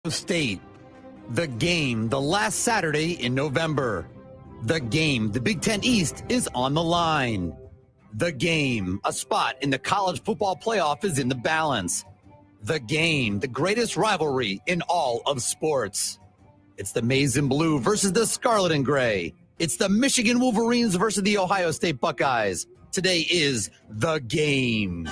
State. The game, the last Saturday in November. The game, the Big Ten East is on the line. The game, a spot in the college football playoff is in the balance. The game, the greatest rivalry in all of sports. It's the Maize and Blue versus the Scarlet and Gray. It's the Michigan Wolverines versus the Ohio State Buckeyes. Today is the game.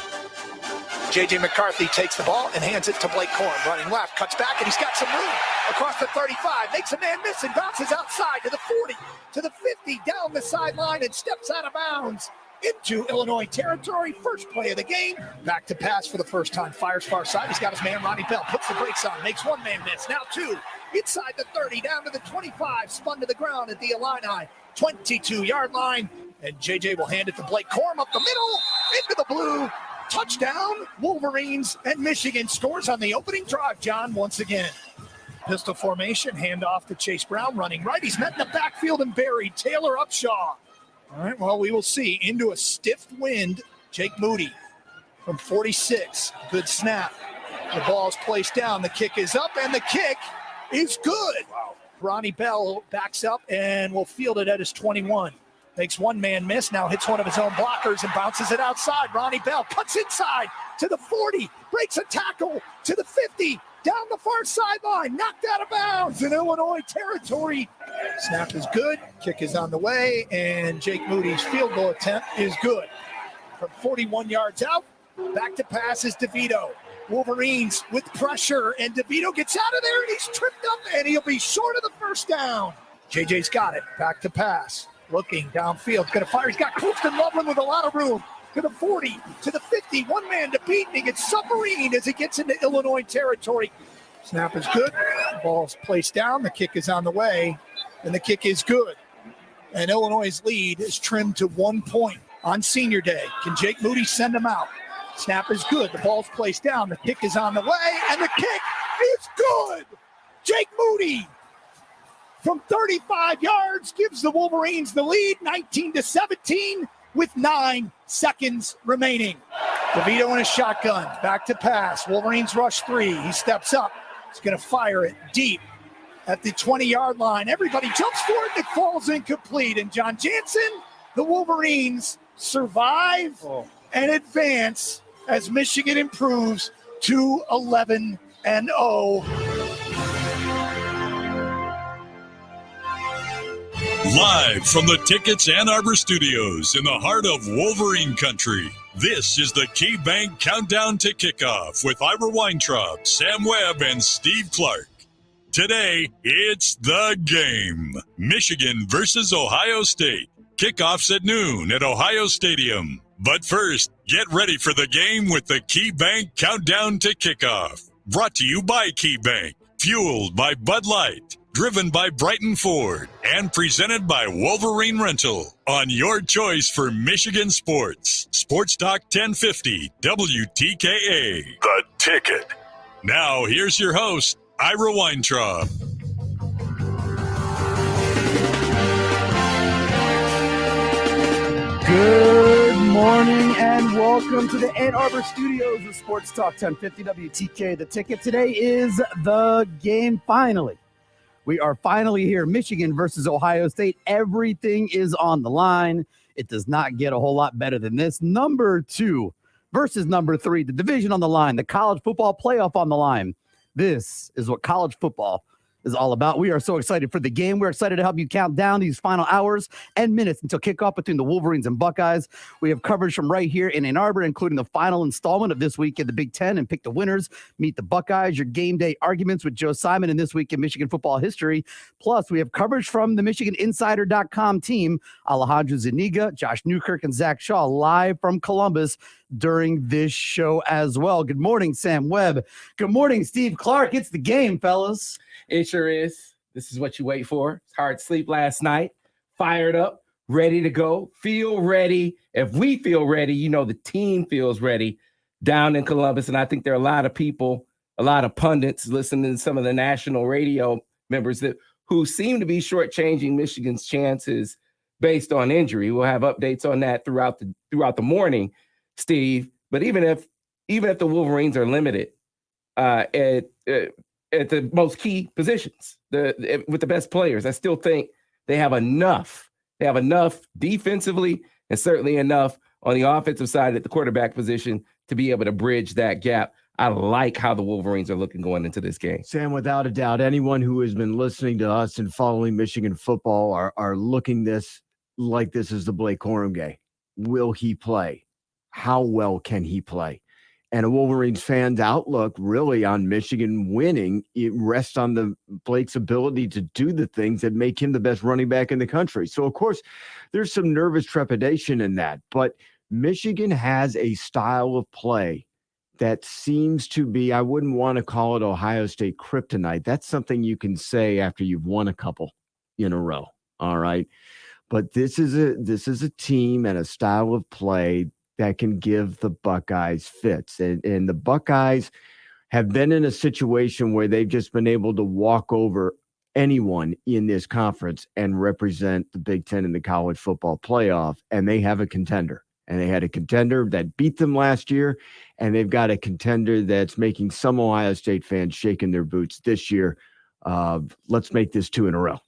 J.J. McCarthy takes the ball and hands it to Blake Corum. Running left, cuts back, and he's got some room. Across the 35, makes a man miss and bounces outside to the 40, to the 50, down the sideline, and steps out of bounds into Illinois territory. First play of the game. Back to pass for the first time. Fires far side. He's got his man, Ronnie Bell. Puts the brakes on. Makes one man miss. Now two. Inside the 30, down to the 25. Spun to the ground at the Illini 22-yard line. And J.J. will hand it to Blake Corum up the middle, into the blue. Touchdown, Wolverines, and Michigan scores on the opening drive, John, once again. Pistol formation, handoff to Chase Brown, running right. He's met in the backfield and buried. Taylor Upshaw. All right, well, we will see. Into a stiff wind, Jake Moody from 46. Good snap. The ball's placed down. The kick is up, and the kick is good. Wow. Ronnie Bell backs up and will field it at his 21. Makes one man miss, now hits one of his own blockers and bounces it outside. Ronnie Bell cuts inside to the 40, breaks a tackle to the 50, down the far sideline, knocked out of bounds in Illinois territory. Snap is good, kick is on the way, and Jake Moody's field goal attempt is good. From 41 yards out, back to pass is DeVito. Wolverines with pressure, and DeVito gets out of there, and he's tripped up, and he'll be short of the first down. JJ's got it, back to pass. Looking downfield, going to fire. He's got Clifton Loveland with a lot of room. To the 40, to the 50, one man to beat, and he gets submarined as he gets into Illinois territory. Snap is good. The ball's placed down. The kick is on the way, and the kick is good. And Illinois' lead is trimmed to 1 point on senior day. Can Jake Moody send him out? Snap is good. The ball's placed down. The kick is on the way, and the kick is good. Jake Moody, from 35 yards, gives the Wolverines the lead, 19-17, with 9 seconds remaining. DeVito in a shotgun, back to pass. Wolverines rush 3. He steps up. He's going to fire it deep at the 20-yard line. Everybody jumps for it, and it falls incomplete. And John Jansen, the Wolverines survive and advance as Michigan improves to 11-0. Live from the Tickets Ann Arbor studios in the heart of Wolverine country, this is the KeyBank Countdown to Kickoff with Ira Weintraub, Sam Webb, and Steve Clarke. Today, it's the game. Michigan versus Ohio State. Kickoffs at noon at Ohio Stadium. But first, get ready for the game with the KeyBank Countdown to Kickoff. Brought to you by KeyBank. Fueled by Bud Light. Driven by Brighton Ford and presented by Wolverine Rental on your choice for Michigan sports. Sports Talk 1050 WTKA. The Ticket. Now here's your host, Ira Weintraub. Good morning and welcome to the Ann Arbor studios of Sports Talk 1050 WTKA. The Ticket. Today is the game finally. We are finally here. Michigan versus Ohio State. Everything is on the line. It does not get a whole lot better than this. Number 2 versus number 3. The division on the line. The college football playoff on the line. This is what college football is all about. We are so excited for the game. We're excited to help you count down these final hours and minutes until kickoff between the Wolverines and Buckeyes. We have coverage from right here in Ann Arbor, including the final installment of This Week in the Big Ten and Pick the Winners, Meet the Buckeyes, your game day arguments with Joe Simon and This Week in Michigan Football History. Plus, we have coverage from the MichiganInsider.com team, Alejandro Zuniga, Josh Newkirk, and Zach Shaw, live from Columbus during this show as well. Good morning, Sam Webb. Good morning, Steve Clarke. It's the game, fellas. It sure is. This is what you wait for. It's hard sleep last night. Fired up, ready to go. Feel ready. If we feel ready, you know the team feels ready down in Columbus. And I think there are a lot of people, a lot of pundits listening to some of the national radio members who seem to be shortchanging Michigan's chances based on injury. We'll have updates on that throughout the morning, Steve. But even if the Wolverines are limited, at the most key positions, with the best players. I still think they have enough. They have enough defensively and certainly enough on the offensive side at the quarterback position to be able to bridge that gap. I like how the Wolverines are looking going into this game. Sam, without a doubt, anyone who has been listening to us and following Michigan football are looking this like this is the Blake Corum game. Will he play? How well can he play? And a Wolverines fan's outlook really on Michigan winning, it rests on Blake's ability to do the things that make him the best running back in the country. So, of course, there's some nervous trepidation in that. But Michigan has a style of play that seems to be, I wouldn't want to call it Ohio State kryptonite. That's something you can say after you've won a couple in a row. All right. But this is a team and a style of play that can give the Buckeyes fits. And the Buckeyes have been in a situation where they've just been able to walk over anyone in this conference and represent the Big Ten in the college football playoff. And they have a contender. And they had a contender that beat them last year, and they've got a contender that's making some Ohio State fans shaking their boots this year. Let's make this 2 in a row.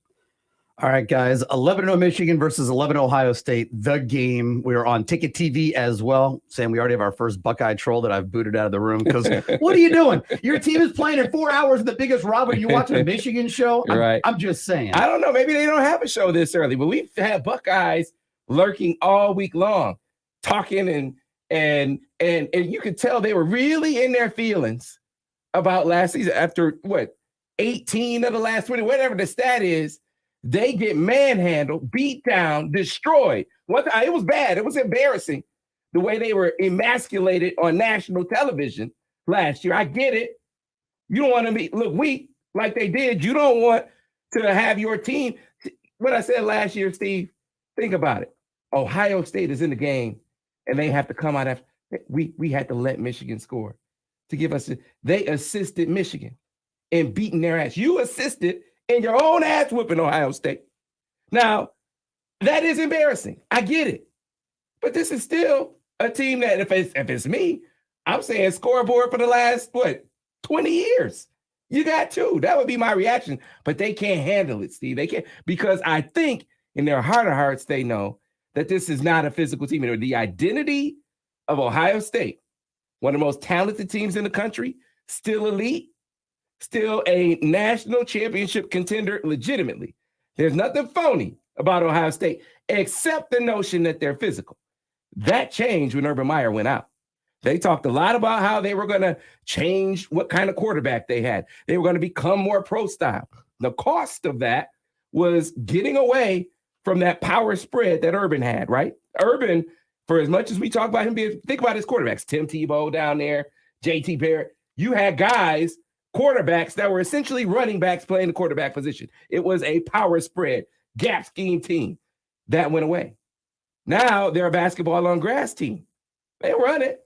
All right, guys. 11-0 Michigan versus 11-0 Ohio State. The game. We are on Ticket TV as well. Sam, we already have our first Buckeye troll that I've booted out of the room because what are you doing? Your team is playing in 4 hours of the biggest rivalry. You watching a Michigan show? I'm just saying. I don't know. Maybe they don't have a show this early, but we've had Buckeyes lurking all week long, talking and you could tell they were really in their feelings about last season. After 18 of the last 20, whatever the stat is, they get manhandled, beat down, destroyed. It was bad. It was embarrassing the way they were emasculated on national television last year. I get it. You don't want to look weak like they did. You don't want to have your team. What I said last year, Steve, think about it. Ohio State is in the game. And they have to come out after. We had to let Michigan score to give us. They assisted Michigan in beating their ass. You assisted in your own ass whooping Ohio State. Now, that is embarrassing. I get it. But this is still a team that, if it's me, I'm saying scoreboard for the last, 20 years. You got 2. That would be my reaction. But they can't handle it, Steve. They can't, because I think in their heart of hearts, they know that this is not a physical team. Or the identity of Ohio State, one of the most talented teams in the country, still elite, still a national championship contender legitimately. There's nothing phony about Ohio State except the notion that they're physical. That changed when Urban Meyer went out. They talked a lot about how they were going to change what kind of quarterback they had. They were going to become more pro style. The cost of that was getting away from that power spread that Urban had, right? Urban, for as much as we talk about him think about his quarterbacks, Tim Tebow down there, JT Barrett. You had guys, quarterbacks that were essentially running backs playing the quarterback position. It was a power spread, gap scheme team. That went away. Now they're a basketball on grass team. They run it,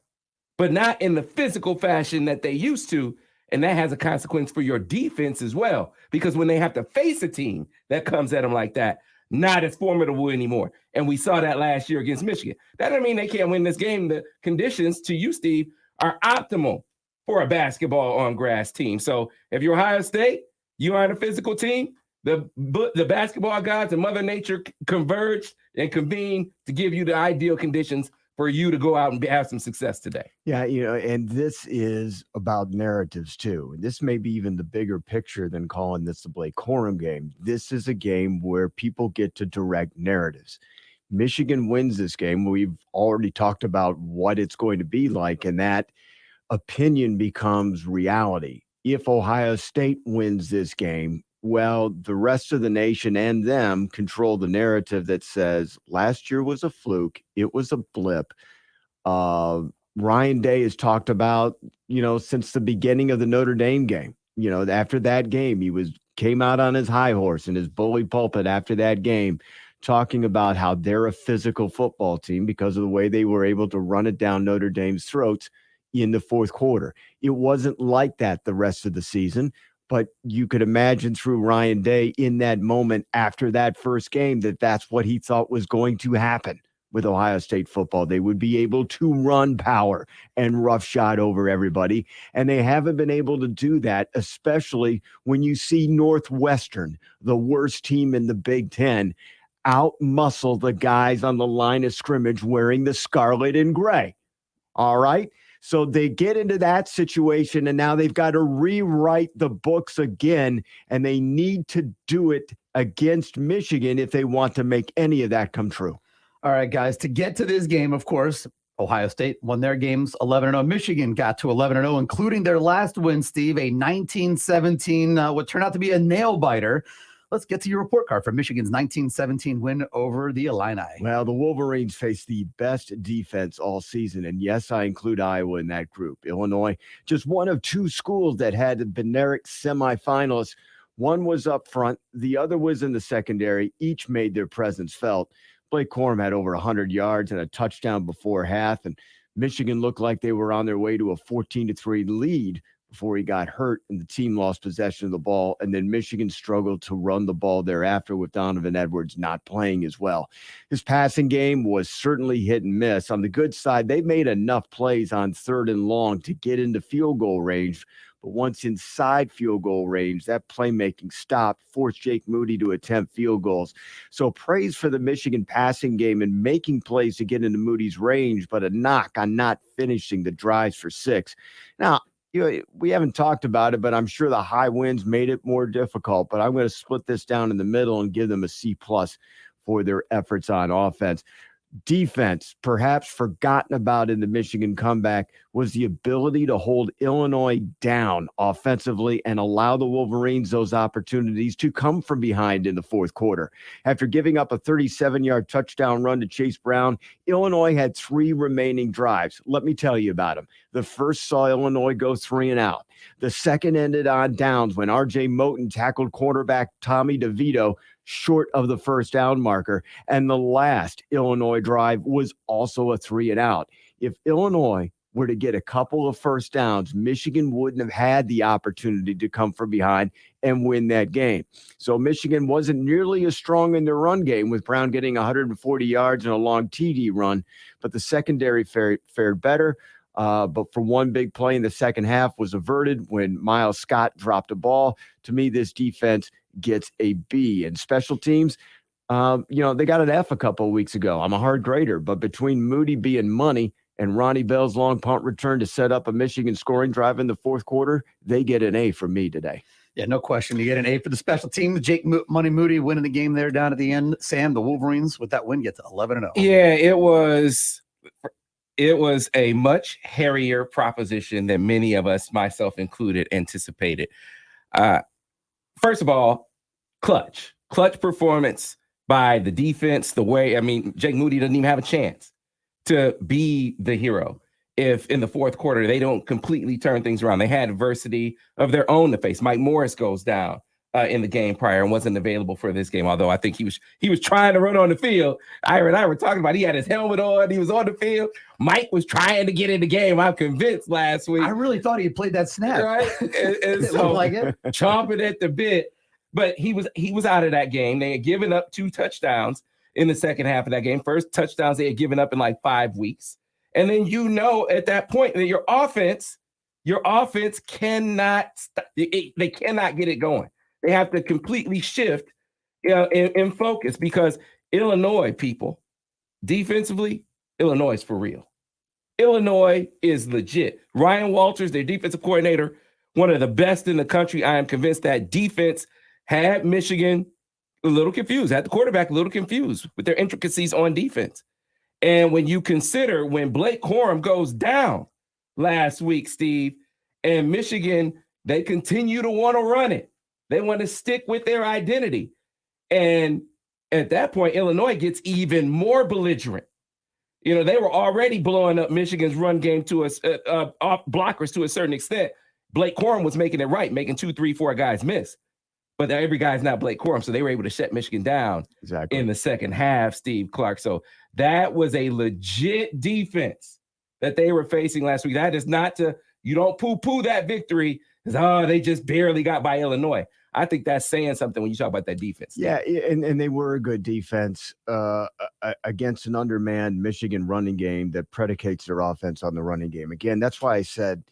but not in the physical fashion that they used to. And that has a consequence for your defense as well, because when they have to face a team that comes at them like that, not as formidable anymore. And we saw that last year against Michigan. That doesn't mean they can't win this game. The conditions, to you, Steve, are optimal for a basketball on grass team. So if you're Ohio State, you aren't a physical team. The basketball gods and Mother Nature converged and convened to give you the ideal conditions for you to go out and have some success today. Yeah, and this is about narratives too. And this may be even the bigger picture than calling this the Blake Corum game. This is a game where people get to direct narratives. Michigan wins this game. We've already talked about what it's going to be like, and that opinion becomes reality. If Ohio State wins this game, well, the rest of the nation and them control the narrative that says last year was a fluke. It was a blip. Ryan Day has talked about, since the beginning of the Notre Dame game, after that game, he came out on his high horse in his bully pulpit after that game, talking about how they're a physical football team because of the way they were able to run it down Notre Dame's throats in the fourth quarter. It wasn't like that the rest of the season. But you could imagine through Ryan Day in that moment after that first game that's what he thought was going to happen with Ohio State football. They would be able to run power and roughshod over everybody, and they haven't been able to do that, especially when you see Northwestern, the worst team in the Big Ten, out-muscle the guys on the line of scrimmage wearing the scarlet and gray. All right? So they get into that situation, and now they've got to rewrite the books again, and they need to do it against Michigan if they want to make any of that come true. All right, guys, to get to this game, of course, Ohio State won their games 11-0. Michigan got to 11-0, including their last win, Steve, a 19-17, what turned out to be a nail-biter. Let's get to your report card for Michigan's 19-17 win over the Illini. Well, the Wolverines faced the best defense all season, and yes, I include Iowa in that group. Illinois, just one of two schools that had the Beneric semifinalists. One was up front, the other was in the secondary. Each made their presence felt. Blake Corum had over 100 yards and a touchdown before half, and Michigan looked like they were on their way to a 14-3 lead before he got hurt and the team lost possession of the ball. And then Michigan struggled to run the ball thereafter with Donovan Edwards not playing as well. His passing game was certainly hit and miss. On the good side, they made enough plays on 3rd and long to get into field goal range. But once inside field goal range, that playmaking stopped, forced Jake Moody to attempt field goals. So praise for the Michigan passing game and making plays to get into Moody's range, but a knock on not finishing the drives for 6. Now, we haven't talked about it, but I'm sure the high winds made it more difficult. But I'm going to split this down in the middle and give them a C+ for their efforts on offense. Defense, perhaps forgotten about in the Michigan comeback, was the ability to hold Illinois down offensively and allow the Wolverines those opportunities to come from behind in the fourth quarter. After giving up a 37-yard touchdown run to Chase Brown, Illinois had 3 remaining drives. Let me tell you about them. The first saw Illinois go 3 and out. The second ended on downs when R.J. Moten tackled cornerback Tommy DeVito short of the first down marker. And the last Illinois drive was also a 3 and out. If Illinois were to get a couple of first downs, Michigan wouldn't have had the opportunity to come from behind and win that game. So Michigan wasn't nearly as strong in their run game, with Brown getting 140 yards and a long TD run, but the secondary fared better. But for one big play in the second half was averted when Miles Scott dropped a ball. To me, this defense gets a B. And special teams, they got an F a couple of weeks ago. I'm a hard grader, but between Moody being money and Ronnie Bell's long punt return to set up a Michigan scoring drive in the fourth quarter, they get an A from me today. Yeah, no question. You get an A for the special teams. Jake Money Moody winning the game there down at the end. Sam, the Wolverines with that win get to 11-0. Yeah, it was a much hairier proposition than many of us, myself included, anticipated. First of all, clutch performance by the defense. Jake Moody doesn't even have a chance to be the hero if in the fourth quarter they don't completely turn things around. They had adversity of their own to face. Mike Morris goes down in the game prior and wasn't available for this game, although I think he was trying to run on the field. Ira and I were talking about he had his helmet on. He was on the field. Mike was trying to get in the game. I'm convinced last week. I really thought he had played that snap. Right? And It so, looked like it. chomping at the bit. But he was out of that game. They had given up 2 touchdowns in the second half of that game. First touchdowns they had given up in like 5 weeks. And then at that point that your offense cannot they cannot get it going. They have to completely shift in focus, because Illinois, people, defensively, Illinois is for real. Illinois is legit. Ryan Walters, their defensive coordinator, one of the best in the country. I am convinced that defense had Michigan a little confused, had the quarterback a little confused with their intricacies on defense. And when you consider when Blake Corum goes down last week, Steve, and Michigan, they continue to want to run it. They want to stick with their identity. And at that point, Illinois gets even more belligerent. They were already blowing up Michigan's run game to off blockers to a certain extent. Blake Corum was making it right, making 2, 3, 4 guys miss. But every guy's not Blake Corum, so they were able to shut Michigan down in the second half, Steve Clarke. So that was a legit defense that they were facing last week. That is not you don't poo-poo that victory. They just barely got by Illinois. I think that's saying something when you talk about that defense. Yeah, and they were a good defense against an undermanned Michigan running game that predicates their offense on the running game. Again, that's why I said,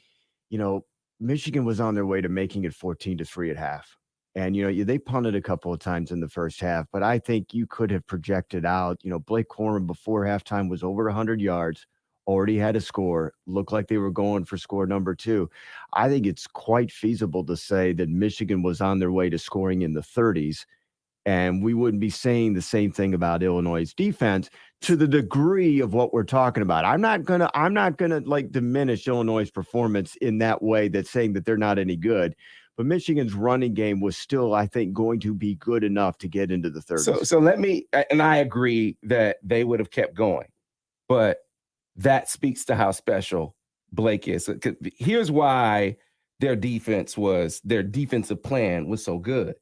Michigan was on their way to making it 14-3 at half. And, they punted a couple of times in the first half, but I think you could have projected out, Blake Corum before halftime was over 100 yards, already had a score, looked like they were going for score number 2. I think it's quite feasible to say that Michigan was on their way to scoring in the 30s, and we wouldn't be saying the same thing about Illinois' defense to the degree of what we're talking about. I'm not gonna like diminish Illinois' performance in that way, that's saying that they're not any good. But Michigan's running game was still, I think, going to be good enough to get into the 30s. So let me, and I agree that they would have kept going, but that speaks to how special Blake is. Here's why their defensive plan was so good.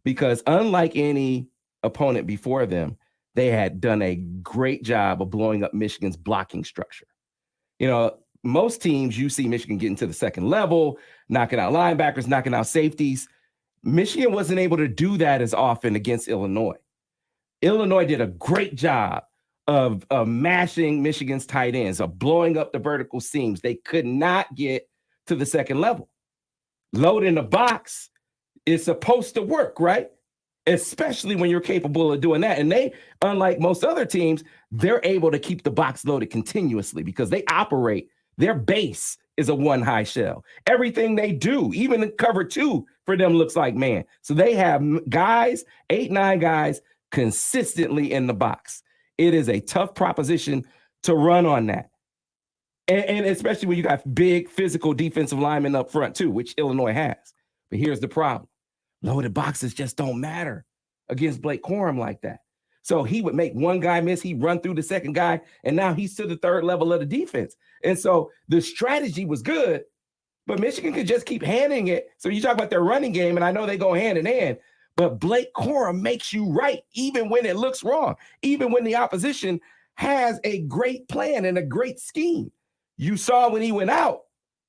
Because unlike any opponent before them, they had done a great job of blowing up Michigan's blocking structure. Most teams, you see Michigan getting to the second level, knocking out linebackers, knocking out safeties. Michigan wasn't able to do that as often against Illinois. Illinois did a great job of mashing Michigan's tight ends, of blowing up the vertical seams. They could not get to the second level. Load in the box is supposed to work, right? Especially when you're capable of doing that. And they, unlike most other teams, they're able to keep the box loaded continuously because they operate. Their base is a one high shell. Everything they do, even in cover 2, for them looks like man. So they have guys, 8-9 guys, consistently in the box. It is a tough proposition to run on that. And especially when you got big physical defensive linemen up front too, which Illinois has. But here's the problem. Loaded boxes just don't matter against Blake Corum like that. So he would make one guy miss, he'd run through the second guy, and now he's to the third level of the defense. And so the strategy was good, but Michigan could just keep handing it. So you talk about their running game, and I know they go hand in hand, but Blake Corum makes you right, even when it looks wrong, even when the opposition has a great plan and a great scheme. You saw when he went out,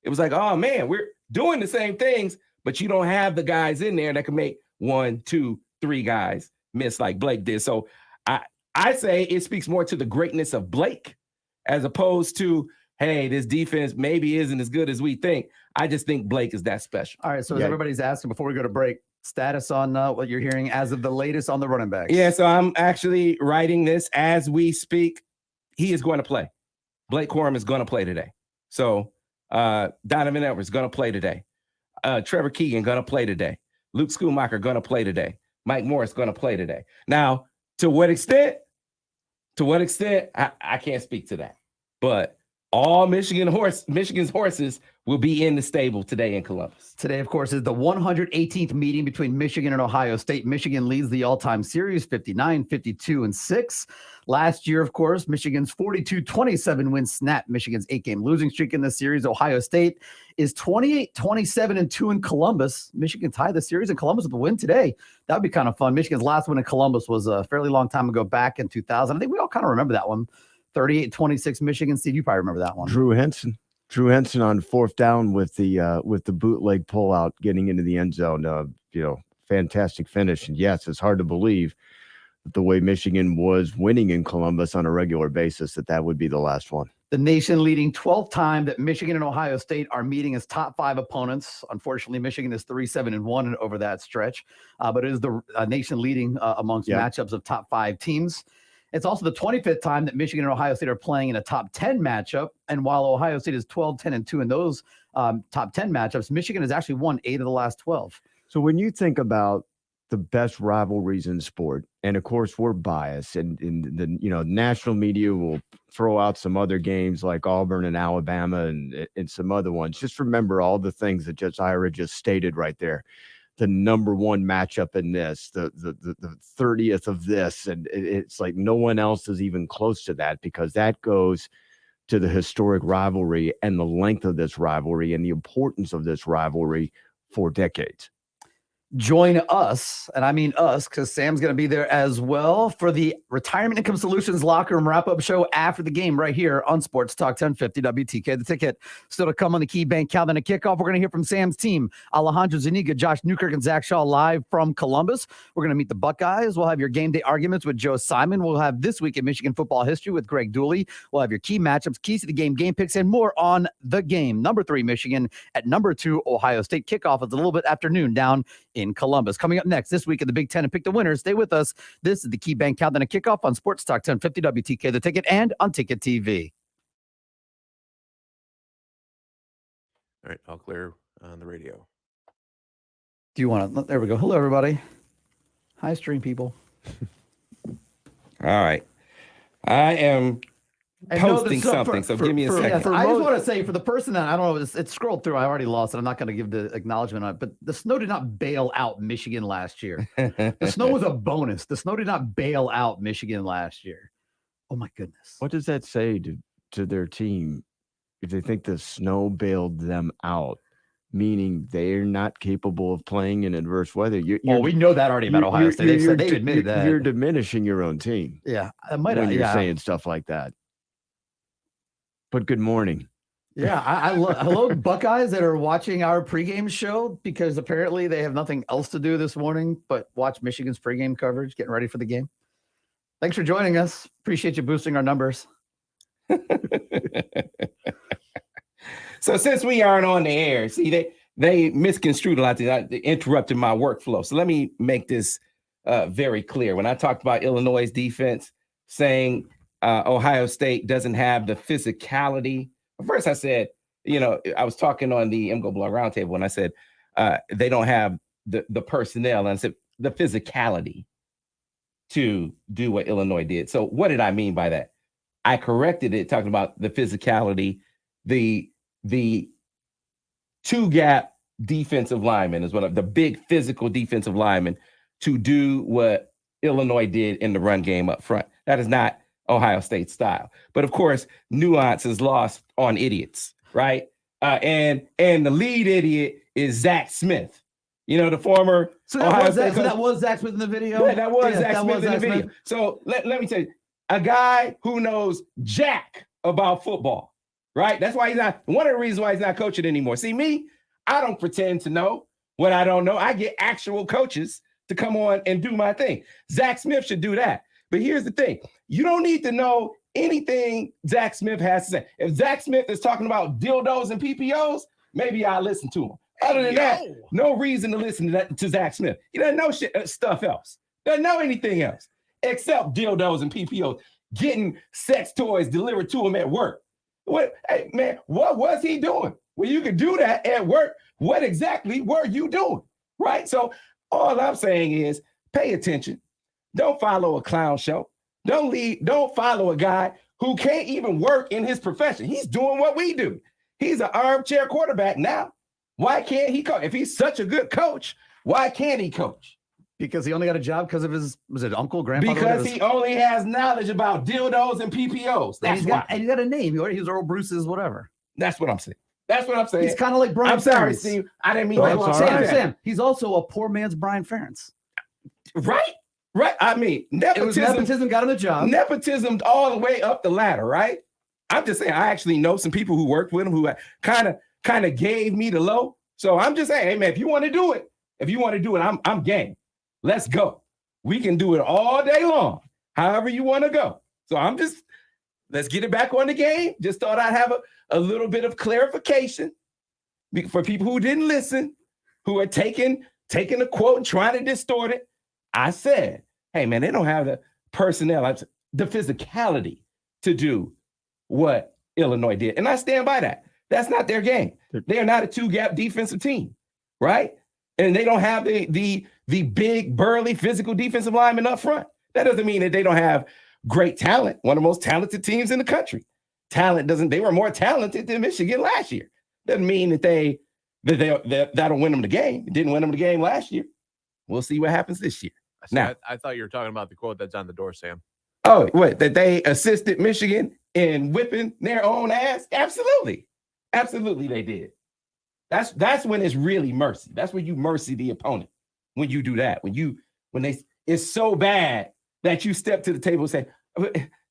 it was like, oh man, we're doing the same things, but you don't have the guys in there that can make 1, 2, 3 guys miss like Blake did. So I say it speaks more to the greatness of Blake as opposed to, hey, this defense maybe isn't as good as we think. I just think Blake is that special. All right, so as everybody's asking before we go to break, status on what you're hearing as of the latest on the running backs. Yeah, so I'm actually writing this as we speak. He is going to play. Blake Corum is going to play today. So Donovan Edwards is going to play today. Trevor Keegan going to play today. Luke Schoonmaker going to play today. Mike Morris going to play today. Now, to what extent? I can't speak to that. But all Michigan's horses will be in the stable today in Columbus. Today, of course, is the 118th meeting between Michigan and Ohio State. Michigan leads the all-time series 59, 52, and 6. Last year, of course, Michigan's 42-27 win snapped Michigan's 8-game losing streak in the series. Ohio State is 28-27 and 2 in Columbus. Michigan tied the series in Columbus with a win today. That would be kind of fun. Michigan's last win in Columbus was a fairly long time ago, back in 2000. I think we all kind of remember that one. 38-26 Michigan. Steve, you probably remember that one. Drew Henson on 4th down with the bootleg pullout, getting into the end zone. Fantastic finish. And yes, it's hard to believe that the way Michigan was winning in Columbus on a regular basis, that would be the last one. The nation leading 12th time that Michigan and Ohio State are meeting as top 5 opponents. Unfortunately, Michigan is 3-7-1 over that stretch, but it is the nation leading amongst matchups of top 5 teams. It's also the 25th time that Michigan and Ohio State are playing in a top 10 matchup. And while Ohio State is 12-10-2 in those top 10 matchups, Michigan has actually won 8 of the last 12. So when you think about the best rivalries in sport, and of course we're biased, and the national media will throw out some other games like Auburn and Alabama and some other ones. Just remember all the things that Ira just stated right there. The number 1 matchup in this, the 30th of this, and it's like no one else is even close to that, because that goes to the historic rivalry and the length of this rivalry and the importance of this rivalry for decades. join us, and I mean us because Sam's going to be there as well for the Retirement Income Solutions Locker Room wrap-up show after the game right here on Sports Talk 1050 WTK. The Ticket still to come on the KeyBank Countdown to Kickoff. We're going to hear from Sam's team, Alejandro Zuniga, Josh Newkirk, and Zach Shaw live from Columbus. We're going to meet the Buckeyes. We'll have your game day arguments with Joe Simon. We'll have This Week in Michigan Football History with Greg Dooley. We'll have your key matchups, keys to the game picks, and more on the game. Number 3, Michigan at number 2, Ohio State. Kickoff is a little bit afternoon down in Columbus. Coming up next this week in the Big Ten and pick the winners. Stay with us. This is the KeyBank Countdown to Kickoff on Sports Talk 1050 WTK, The Ticket, and on Ticket TV. All right, all clear on the radio. Do you want to? There we go. Hello, everybody. Hi, stream people. All right. I am posting something, so give me a second. Yes, I just want to say for the person that I don't know, it scrolled through. I already lost it. I'm not going to give the acknowledgement on it, but the snow did not bail out Michigan last year. The snow was a bonus. The snow did not bail out Michigan last year. Oh my goodness. What does that say to their team if they think the snow bailed them out? Meaning they're not capable of playing in adverse weather. We know that already about Ohio State. They've admitted that. You're diminishing your own team. Yeah, when you're saying stuff like that. But good morning. Yeah, I hello Buckeyes that are watching our pregame show because apparently they have nothing else to do this morning but watch Michigan's pregame coverage, getting ready for the game. Thanks for joining us. Appreciate you boosting our numbers. So since we aren't on the air, see, they misconstrued a lot. They interrupted my workflow. So let me make this very clear. When I talked about Illinois' defense, saying Ohio State doesn't have the physicality. First, I said, I was talking on the MGO Blog Roundtable, and I said they don't have the personnel, and I said the physicality to do what Illinois did. So what did I mean by that? I corrected it, talking about the physicality, the two-gap defensive lineman is the big physical defensive lineman to do what Illinois did in the run game up front. That is not Ohio State style. But of course, nuance is lost on idiots, right? And the lead idiot is Zach Smith. The former Ohio State coach. That was Zach Smith in the video? Yeah, that was Zach Smith in the video. So let me tell you, a guy who knows jack about football, right? That's why he's not, one of the reasons why he's not coaching anymore. See, me, I don't pretend to know what I don't know. I get actual coaches to come on and do my thing. Zach Smith should do that. But here's the thing. You don't need to know anything Zach Smith has to say. If Zach Smith is talking about dildos and PPOs, maybe I'll listen to him. Other than that, no reason to listen to Zach Smith. He doesn't know stuff else. Doesn't know anything else except dildos and PPOs. Getting sex toys delivered to him at work. What was he doing? Well, you could do that at work. What exactly were you doing? Right? So all I'm saying is pay attention. Don't follow a clown show. Don't follow a guy who can't even work in his profession. He's doing what we do. He's an armchair quarterback now. Why can't he coach? If he's such a good coach, why can't he coach? Because he only got a job because of his, was it uncle, grandfather? Because he only has knowledge about dildos and PPOs. That's why. And he got a name. He was Earl Bruce's whatever. That's what I'm saying. That's what I'm saying. He's kind of like Brian I'm sorry, Ferentz. Steve. I didn't mean to. Sam, he's also a poor man's Brian Ferentz. Right. I mean, nepotism got him the job. Nepotism all the way up the ladder, right? I'm just saying, I actually know some people who worked with him who kind of gave me the low. So I'm just saying, hey man, if you want to do it, I'm game. Let's go. We can do it all day long, however you want to go. So let's get it back on the game. Just thought I'd have a little bit of clarification for people who didn't listen, who are taking a quote and trying to distort it. I said, hey man, they don't have the personnel, the physicality to do what Illinois did. And I stand by that. That's not their game. They are not a two-gap defensive team, right? And they don't have the big, burly, physical defensive lineman up front. That doesn't mean that they don't have great talent. One of the most talented teams in the country. They were more talented than Michigan last year. Doesn't mean that that'll win them the game. It didn't win them the game last year. We'll see what happens this year. Now, I thought you were talking about the quote that's on the door, Sam. Oh, what? That they assisted Michigan in whipping their own ass? Absolutely. Absolutely they did. That's when it's really mercy. That's when you mercy the opponent. when you do that. It's so bad that you step to the table and say,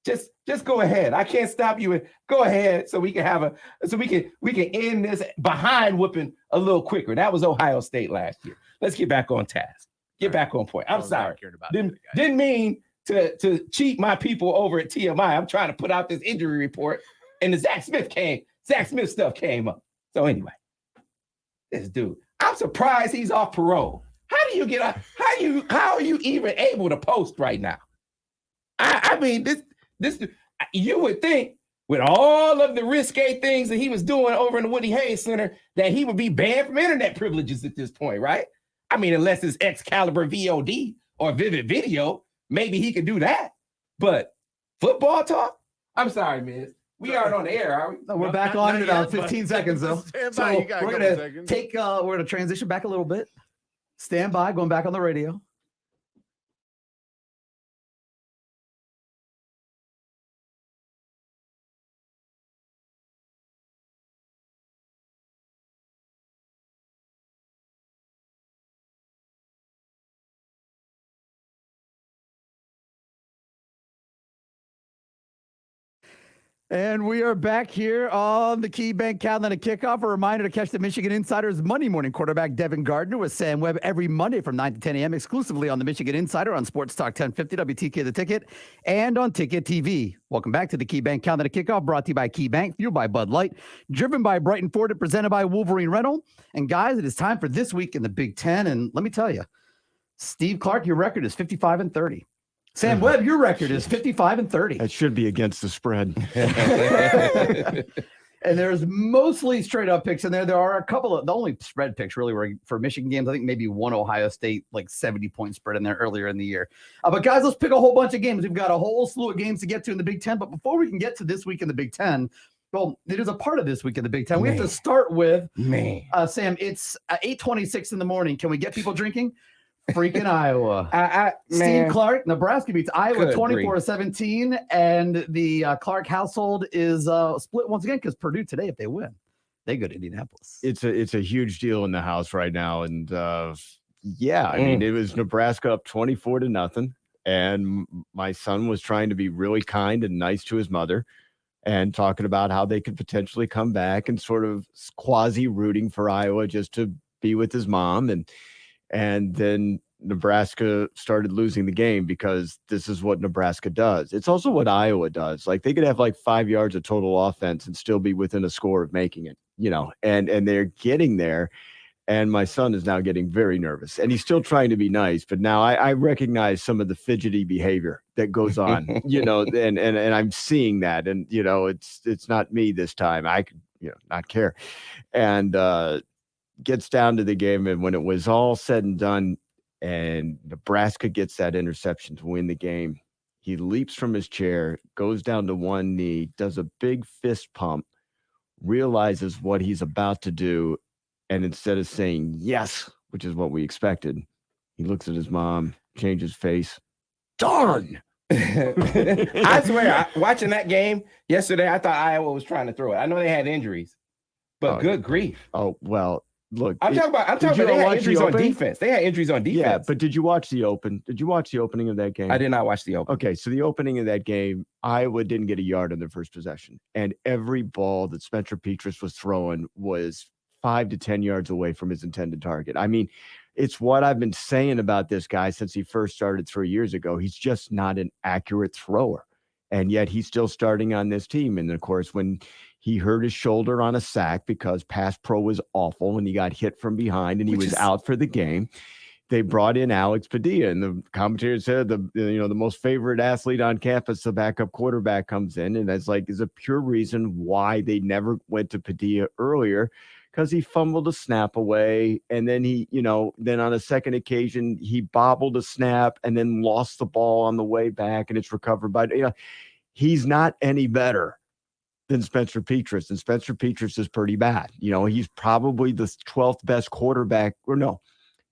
just go ahead. I can't stop you. Go ahead so we can end this behind whooping a little quicker. That was Ohio State last year. Let's get back on task. Get back on point. I'm sorry. Didn't mean to cheat my people over at TMI. I'm trying to put out this injury report, and the Zach Smith stuff came up. So anyway, this dude, I'm surprised he's off parole. How do you get up? How are you even able to post right now? I mean, this you would think with all of the risque things that he was doing over in the Woody Hayes Center that he would be banned from internet privileges at this point, right? I mean, unless it's Excalibur VOD or Vivid Video, maybe he could do that. But football talk? I'm sorry, Miz. We aren't on the air, are we? No, we're back on in about 15 seconds, though. So we're gonna transition back a little bit. Stand by, going back on the radio. And we are back here on the KeyBank Countdown to Kickoff. A reminder to catch the Michigan Insider's Monday morning quarterback Devin Gardner with Sam Webb every Monday from 9 to 10 a.m. exclusively on the Michigan Insider on Sports Talk 1050 WTK The Ticket and on Ticket TV. Welcome back to the KeyBank Countdown to Kickoff, brought to you by KeyBank, fueled by Bud Light, driven by Brighton Ford, and presented by Wolverine Rental. And guys, it is time for This Week in the Big Ten. And let me tell you, Steve Clarke, your record is 55-30. Sam Webb, your record is 55-30. That should be against the spread. And there's mostly straight up picks in there. There are a couple of the only spread picks really were for Michigan games. I think maybe one Ohio State, like 70-point spread in there earlier in the year. But guys, let's pick a whole bunch of games. We've got a whole slew of games to get to in the Big Ten. But before we can get to This Week in the Big Ten, well, it is a part of This Week in the Big Ten. We have to start with Sam. It's 8:26 in the morning. Can we get people drinking? Freaking Iowa. Steve Clarke, Nebraska beats Iowa 24-17, and the Clarke household is split once again because Purdue today, if they win, they go to Indianapolis. It's a huge deal in the house right now, and I mean, it was Nebraska up 24-0, and my son was trying to be really kind and nice to his mother and talking about how they could potentially come back and sort of quasi rooting for Iowa just to be with his mom, and then Nebraska started losing the game because this is what Nebraska does. It's also what Iowa does. Like they could have like 5 yards of total offense and still be within a score of making it, and they're getting there. And my son is now getting very nervous, and he's still trying to be nice. But now I recognize some of the fidgety behavior that goes on, and I'm seeing that. And, it's not me this time. I could, not care. And, gets down to the game, and when it was all said and done and Nebraska gets that interception to win the game, he leaps from his chair, goes down to one knee, does a big fist pump, realizes what he's about to do, and instead of saying yes, which is what we expected, he looks at his mom, changes face. Darn! I swear, watching that game yesterday, I thought Iowa was trying to throw it. I know they had injuries, but good grief. Oh, well, look, I'm talking about they had injuries on defense. They had injuries on defense. Yeah, but did you watch the opening of that game? I did not watch the opening. Okay, so the opening of that game, Iowa didn't get a yard on their first possession. And every ball that Spencer Petras was throwing was 5 to 10 yards away from his intended target. I mean, it's what I've been saying about this guy since he first started 3 years ago. He's just not an accurate thrower. And yet he's still starting on this team. And of course, when he hurt his shoulder on a sack because pass pro was awful and he got hit from behind and he was out for the game, they brought in Alex Padilla. And the commentator said the most favorite athlete on campus, the backup quarterback, comes in. And that's is a pure reason why they never went to Padilla earlier, because he fumbled a snap away. And then then on a second occasion, he bobbled a snap and then lost the ball on the way back, and it's recovered by, he's not any better than Spencer Petras. And Spencer Petras is pretty bad. He's probably the 12th best quarterback, or no,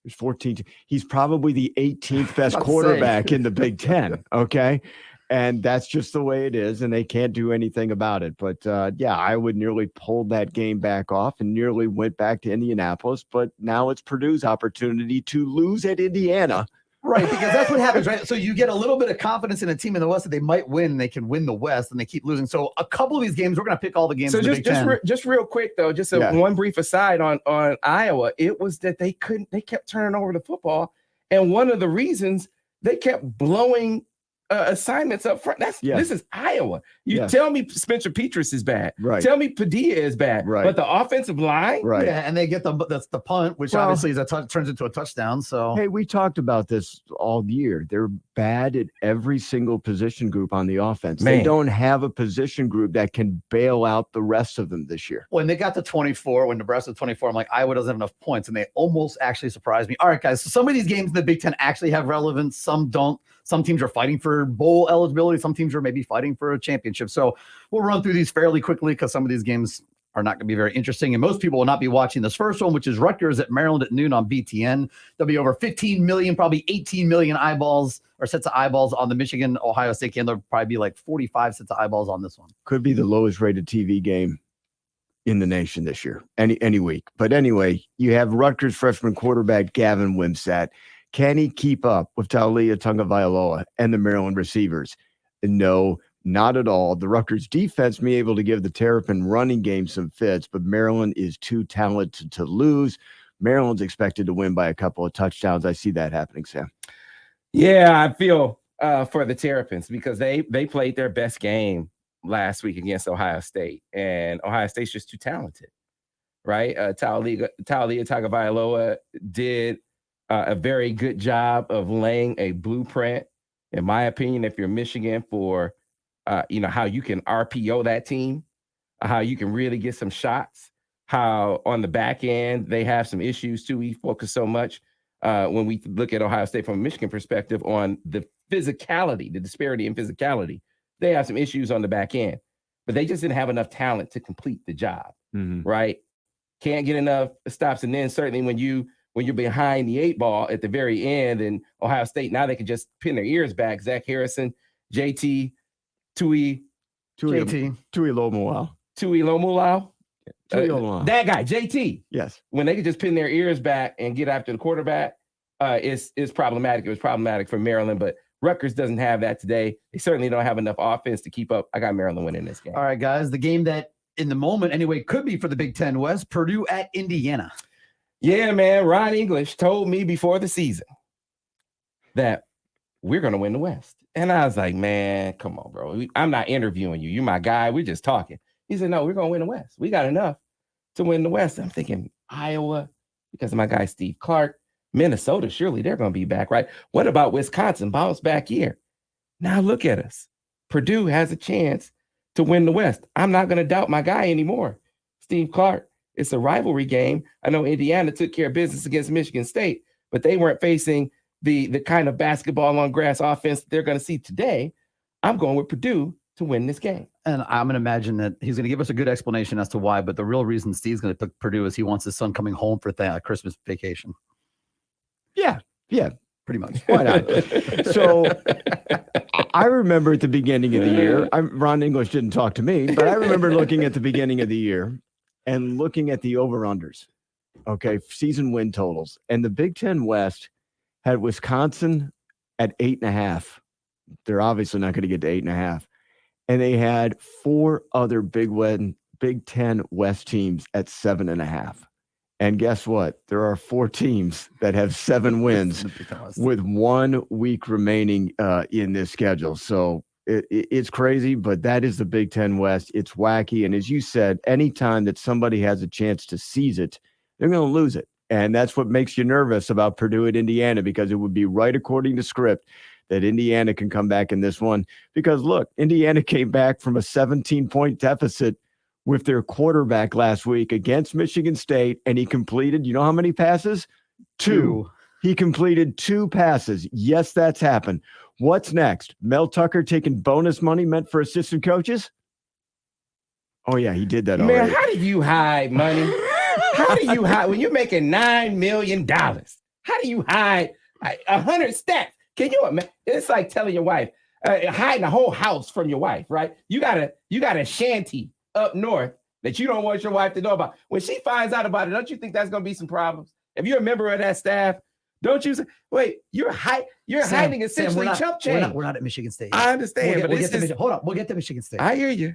there's 14. He's probably the 18th best quarterback in the Big Ten. Okay. And that's just the way it is, and they can't do anything about it. But, Iowa nearly pulled that game back off and nearly went back to Indianapolis. But now it's Purdue's opportunity to lose at Indiana. Right, because that's what happens, right? So you get a little bit of confidence in a team in the West that they might win, and they can win the West, and they keep losing. So a couple of these games, we're going to pick all the games. So in the Big Ten. just real quick though, one brief aside on Iowa. It was that they kept turning over the football, and one of the reasons they kept blowing assignments up front. This is Iowa. You tell me Spencer Petras is bad. Right. Tell me Padilla is bad. Right. But the offensive line. Right. Yeah, and they get that's the punt, which obviously is turns into a touchdown. So hey, we talked about this all year. They're bad at every single position group on the offense. Man. They don't have a position group that can bail out the rest of them this year. when they got to 24, when Nebraska was 24, I'm like, Iowa doesn't have enough points, and they almost actually surprised me. All right, guys, so some of these games in the Big Ten actually have relevance. Some don't. Some teams are fighting for bowl eligibility. Some teams are maybe fighting for a championship. So we'll run through these fairly quickly because some of these games are not going to be very interesting. And most people will not be watching this first one, which is Rutgers at Maryland at noon on BTN. There'll be over 15 million, probably 18 million eyeballs or sets of eyeballs on the Michigan-Ohio State game. There'll probably be like 45 sets of eyeballs on this one. Could be the lowest rated TV game in the nation this year, any week. But anyway, you have Rutgers freshman quarterback Gavin Wimsatt. Can he keep up with Taulia Tagovailoa and the Maryland receivers? No, not at all. The Rutgers defense may be able to give the Terrapin running game some fits, but Maryland is too talented to lose. Maryland's expected to win by a couple of touchdowns. I see that happening, Sam. Yeah, I feel for the Terrapins because they played their best game last week against Ohio State, and Ohio State's just too talented, right? Taulia Tagovailoa did a very good job of laying a blueprint, in my opinion, if you're Michigan, for how you can RPO that team, how you can really get some shots, how on the back end they have some issues too. We focus so much when we look at Ohio State from a Michigan perspective on the physicality, the disparity in physicality. They have some issues on the back end, but they just didn't have enough talent to complete the job, right? Can't get enough stops. And then certainly when you're behind the eight ball at the very end, and Ohio State, now they can just pin their ears back. Zach Harrison, JT, Tui Lomulau. That guy, JT. Yes. When they could just pin their ears back and get after the quarterback, it's problematic. It was problematic for Maryland, but Rutgers doesn't have that today. They certainly don't have enough offense to keep up. I got Maryland winning this game. All right, guys, the game that in the moment anyway could be for the Big Ten West, Purdue at Indiana. Yeah, man. Ron English told me before the season that we're going to win the West. And I was like, man, come on, bro. I'm not interviewing you. You're my guy. We're just talking. He said, no, we're going to win the West. We got enough to win the West. I'm thinking Iowa, because of my guy, Steve Clarke. Minnesota, surely they're going to be back, right? What about Wisconsin? Bounce back year. Now look at us. Purdue has a chance to win the West. I'm not going to doubt my guy anymore, Steve Clarke. It's a rivalry game. I know Indiana took care of business against Michigan State, but they weren't facing the kind of basketball on grass offense they're going to see today. I'm going with Purdue to win this game. And I'm going to imagine that he's going to give us a good explanation as to why, but the real reason Steve's going to pick Purdue is he wants his son coming home for Christmas vacation. Yeah, pretty much. Why not? So I remember at the beginning of the year, Ron English didn't talk to me, but I remember looking at the beginning of the year and looking at the over-unders, okay, season win totals. And the Big Ten West had Wisconsin at 8.5. They're obviously not going to get to 8.5. And they had four other Big Ten West teams at 7.5. And guess what? There are four teams that have 7 wins with 1 week remaining in this schedule. So it's crazy, but that is the Big Ten West. It's wacky. And as you said, anytime that somebody has a chance to seize it, they're going to lose it. And that's what makes you nervous about Purdue at Indiana, because it would be right according to script that Indiana can come back in this one. Because look, Indiana came back from a 17-point deficit with their quarterback last week against Michigan State, and he completed, you know how many passes? 2. He completed 2 passes. Yes, that's happened. What's next? Mel Tucker taking bonus money meant for assistant coaches? Oh, yeah, he did that already. Man, how do you hide money? How do you hide when you're making $9 million? How do you hide 100 stacks? Can you imagine? It's like telling your wife, hiding a whole house from your wife, right? You got a shanty up north that you don't want your wife to know about. When she finds out about it, don't you think that's going to be some problems? If you're a member of that staff, don't you say, wait, you're hiding essentially chump change. We're not at Michigan State yet. I understand, Hold on, we'll get to Michigan State. I hear you.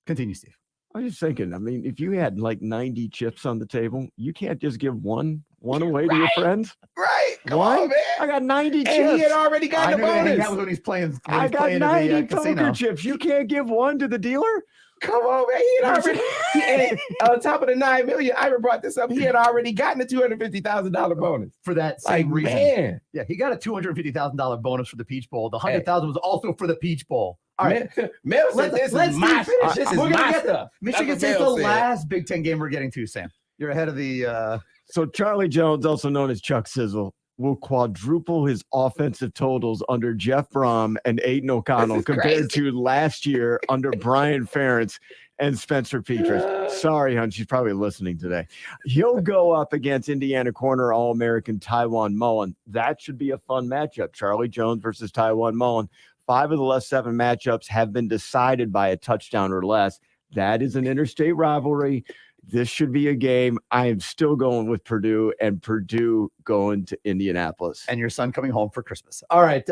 Continue, Steve. I was just thinking, I mean, if you had like 90 chips on the table, you can't just give one away to your friends. Right. Come One? on, man. I got 90 chips. And he had already got the bonus. That was when he's playing. I got 90 poker chips. You can't give one to the dealer? Come on, man. He had already, on top of the $9 million, Ira brought this up. He had already gotten a $250,000 bonus for that same reason. Man. Yeah, he got a $250,000 bonus for the Peach Bowl. The $100,000 was also for the Peach Bowl. All right, Mel said this is my stuff. This is my stuff. Michigan State's the last Big Ten game we're getting to, Sam. You're ahead of the. So Charlie Jones, also known as Chuck Sizzle, will quadruple his offensive totals under Jeff Brom and Aiden O'Connell compared to last year under Brian Ferentz and Spencer Petras. Sorry, hon, she's probably listening today. He'll go up against Indiana corner All-American Tywan Mullen. That should be a fun matchup. Charlie Jones versus Tywan Mullen. 5 of the last 7 matchups have been decided by a touchdown or less. That is an interstate rivalry. This should be a game. I am still going with Purdue, and Purdue going to Indianapolis. And your son coming home for Christmas. All right.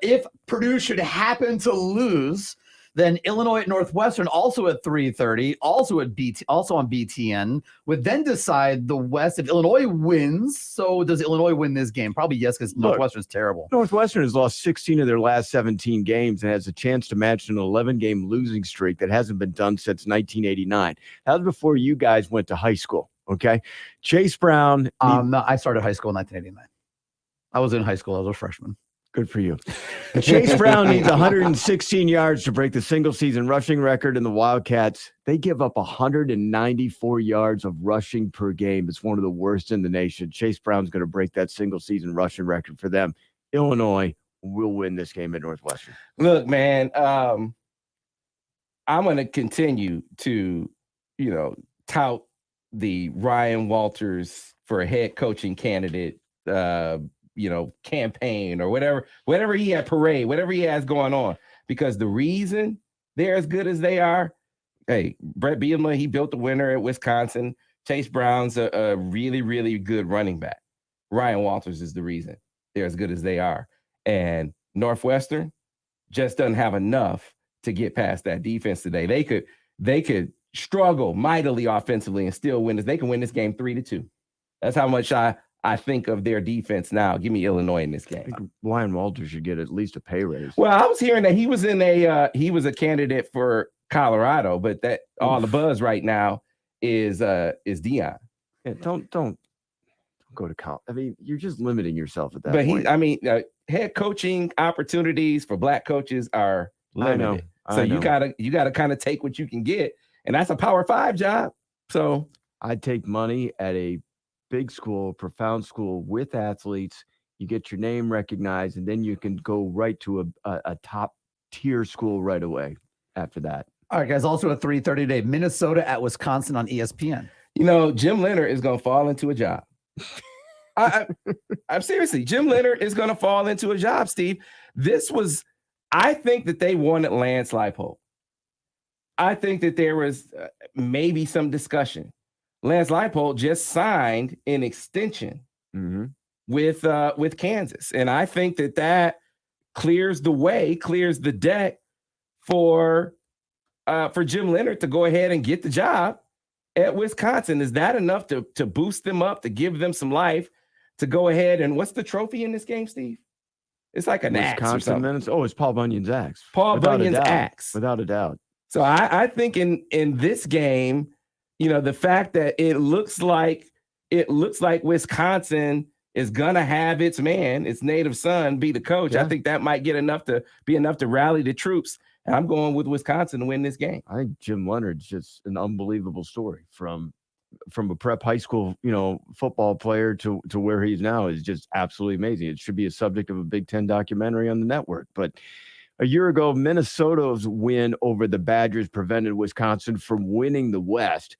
If Purdue should happen to lose, then Illinois at Northwestern, also at 3:30, also on BTN, would then decide the West if Illinois wins. So does Illinois win this game? Probably yes, because Northwestern's terrible. Northwestern has lost 16 of their last 17 games and has a chance to match an 11-game losing streak that hasn't been done since 1989. That was before you guys went to high school, okay? Chase Brown. No, I started high school in 1989. I was in high school. I was a freshman. Good for you. Chase Brown needs 116 yards to break the single-season rushing record in the Wildcats. They give up 194 yards of rushing per game. It's one of the worst in the nation. Chase Brown's going to break that single-season rushing record for them. Illinois will win this game at Northwestern. Look, man, I'm going to continue to, tout the Ryan Walters for a head coaching candidate campaign or whatever he had parade, whatever he has going on, because the reason they're as good as they are, hey, Brett Bielema, he built the winner at Wisconsin. Chase Brown's a really, really good running back. Ryan Walters is the reason they're as good as they are. And Northwestern just doesn't have enough to get past that defense today. They could struggle mightily offensively and still win this. They can win this game 3-2. That's how much I think of their defense now. Give me Illinois in this game. I think Ryan Walters should get at least a pay raise. Well, I was hearing that he was a candidate for Colorado, but that all the buzz right now is Deion. Yeah, don't go to college. I mean, you're just limiting yourself at that point. Head coaching opportunities for black coaches are limited. I know. You gotta kind of take what you can get, and that's a Power 5 job. So I'd take money at a big school, profound school with athletes. You get your name recognized, and then you can go right to a top tier school right away after that. All right, guys. Also at 3:30 today, Minnesota at Wisconsin on ESPN. Jim Leonard is going to fall into a job. I'm seriously, Jim Leonard is going to fall into a job, Steve. I think that they wanted Lance Leipold. I think that there was maybe some discussion. Lance Leipold just signed an extension with Kansas. And I think that clears the deck for Jim Leonard to go ahead and get the job at Wisconsin. Is that enough to boost them up, to give them some life, to go ahead and what's the trophy in this game, Steve? It's like an axe or something. Minutes. Oh, it's Paul Bunyan's axe. Paul Bunyan's axe. Without a doubt. So I think in this game, the fact that it looks like Wisconsin is gonna have its native son, be the coach. Yeah. I think that might get enough to rally the troops. And I'm going with Wisconsin to win this game. I think Jim Leonard's just an unbelievable story from a prep high school, football player to where he's now is just absolutely amazing. It should be a subject of a Big Ten documentary on the network. But a year ago, Minnesota's win over the Badgers prevented Wisconsin from winning the West.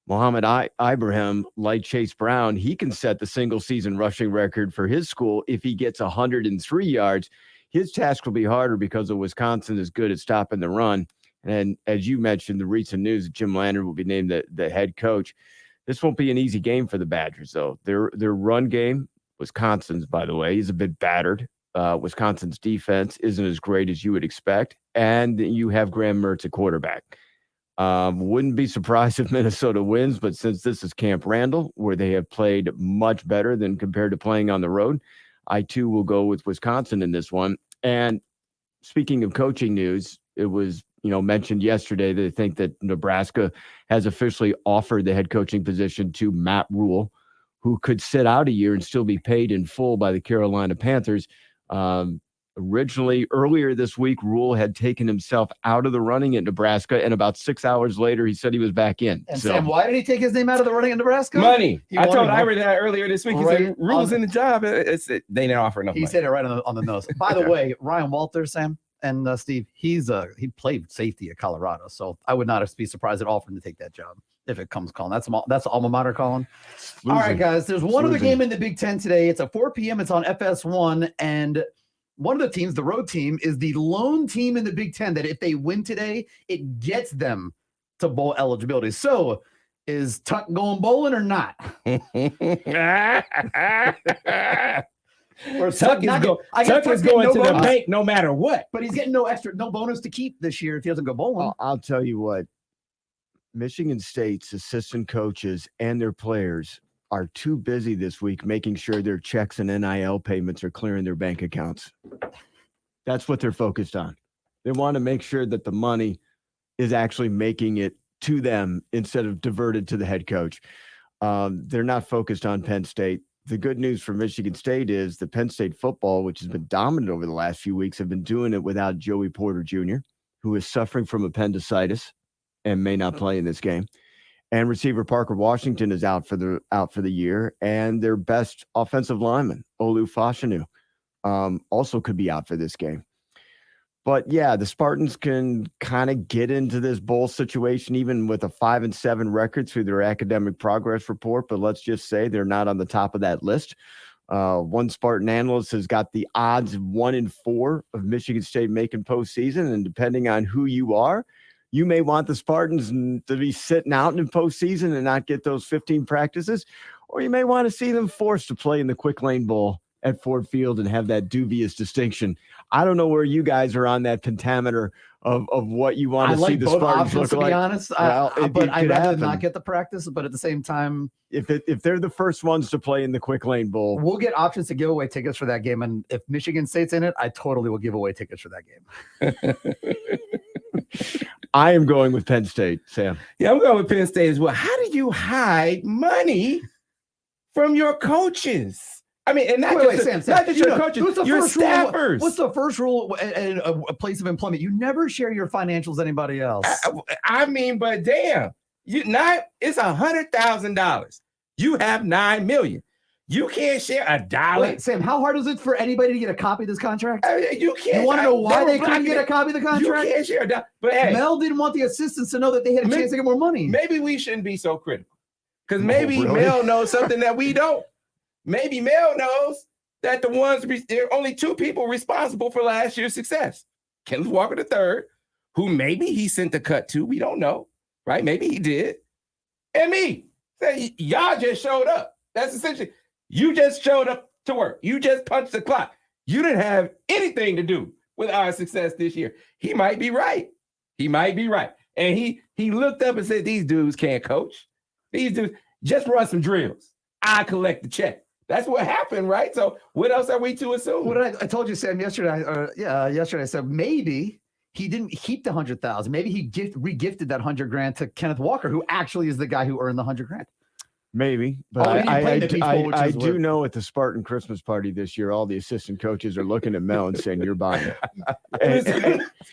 Mohamed Ibrahim, like Chase Brown, he can set the single-season rushing record for his school if he gets 103 yards. His task will be harder because of Wisconsin is good at stopping the run. And as you mentioned, the recent news that Jim Landry will be named the head coach. This won't be an easy game for the Badgers, though. Their run game, Wisconsin's, by the way, is a bit battered. Wisconsin's defense isn't as great as you would expect. And you have Graham Mertz at quarterback. Wouldn't be surprised if Minnesota wins, but since this is Camp Randall, where they have played much better than compared to playing on the road, I, too, will go with Wisconsin in this one. And speaking of coaching news, it was mentioned yesterday that they think that Nebraska has officially offered the head coaching position to Matt Rule, who could sit out a year and still be paid in full by the Carolina Panthers. Originally, earlier this week, Rule had taken himself out of the running at Nebraska, and about 6 hours later, he said he was back in. And Sam, why did he take his name out of the running in Nebraska? Money. I told Ira that earlier this week. He said, Rule's in the job. They didn't offer enough money. He said it right on the nose. By the way, Ryan Walters, Sam, and Steve, he played safety at Colorado, so I would not be surprised at all for him to take that job if it comes calling. That's alma mater calling. All right, guys, there's one other game in the Big Ten today. It's at 4 p.m. It's on FS1, and one of the teams, the road team, is the lone team in the Big Ten that if they win today, it gets them to bowl eligibility. So is Tuck going bowling or not? Or Tuck is going to the bank no matter what. But he's getting no bonus to keep this year if he doesn't go bowling. I'll tell you what, Michigan State's assistant coaches and their players are too busy this week making sure their checks and NIL payments are clearing their bank accounts. That's what they're focused on. They want to make sure that the money is actually making it to them instead of diverted to the head coach. They're not focused on Penn State. The good news for Michigan State is the Penn State football, which has been dominant over the last few weeks, have been doing it without Joey Porter Jr., who is suffering from appendicitis and may not play in this game. And receiver Parker Washington is out for the year, and their best offensive lineman, Olu Fashanu, also could be out for this game. But yeah, the Spartans can kind of get into this bowl situation even with a 5-7 record through their academic progress report. But let's just say they're not on the top of that list. One Spartan analyst has got the odds 1-4 of Michigan State making postseason, and depending on who you are, you may want the Spartans to be sitting out in postseason and not get those 15 practices, or you may want to see them forced to play in the Quick Lane Bowl at Ford Field and have that dubious distinction. I don't know where you guys are on that pentameter of what you want to see the Spartans look like. To be honest, but I'd rather not get the practice. But at the same time, if they're the first ones to play in the Quick Lane Bowl, we'll get options to give away tickets for that game. And if Michigan State's in it, I totally will give away tickets for that game. I am going with Penn State, Sam. Yeah, I'm going with Penn State as well. How do you hide money from your coaches? I mean, and not just your coaches, your staffers. What's the first rule in a place of employment? You never share your financials with anybody else. I mean, but damn, it's $100,000. You have $9 million. You can't share $1. Wait, Sam, how hard is it for anybody to get a copy of this contract? You can't. You want to know why they couldn't get a copy of the contract? You can't share $1. But hey, Mel didn't want the assistants to know that they had a chance to get more money. Maybe we shouldn't be so critical, because maybe Mel knows something that we don't. Maybe Mel knows that there are only two people responsible for last year's success. Kenneth Walker III, who maybe he sent the cut to, we don't know, right? Maybe he did. And me. Y'all just showed up. That's essentially, you just showed up to work. You just punched the clock. You didn't have anything to do with our success this year. He might be right. And he looked up and said, these dudes can't coach. These dudes, just run some drills. I collect the check. That's what happened, right? So what else are we to assume? What I told you, Sam, yesterday. Yesterday I said maybe he didn't keep the $100,000. Maybe he re-gifted that $100,000 to Kenneth Walker, who actually is the guy who earned the $100,000. Maybe, but I do know at the Spartan Christmas party this year, all the assistant coaches are looking at Mel and saying, "You're buying."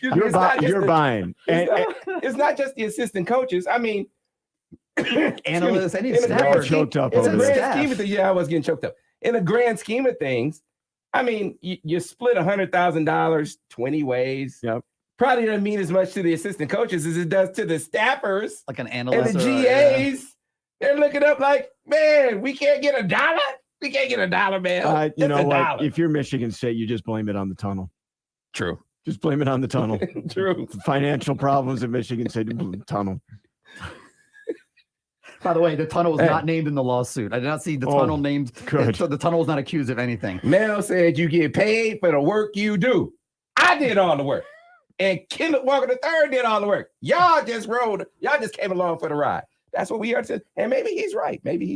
You're buying. It's not just the assistant coaches. I mean. Analysts, any staff choked up. I was getting choked up. In a grand scheme of things, I mean, you split $100,000 20 ways. Yep. Probably doesn't mean as much to the assistant coaches as it does to the staffers, like an analyst and the GAs. They're looking up like, man, we can't get $1. We can't get $1, man. You know what? If you're Michigan State, you just blame it on the tunnel. True. Just blame it on the tunnel. True. Financial problems in Michigan State tunnel. By the way, the tunnel was not named in the lawsuit. I did not see the tunnel named. Good. So the tunnel was not accused of anything. Mel said you get paid for the work you do. I did all the work. And Kenneth Walker III did all the work. Y'all just came along for the ride. That's what we are to. And maybe he's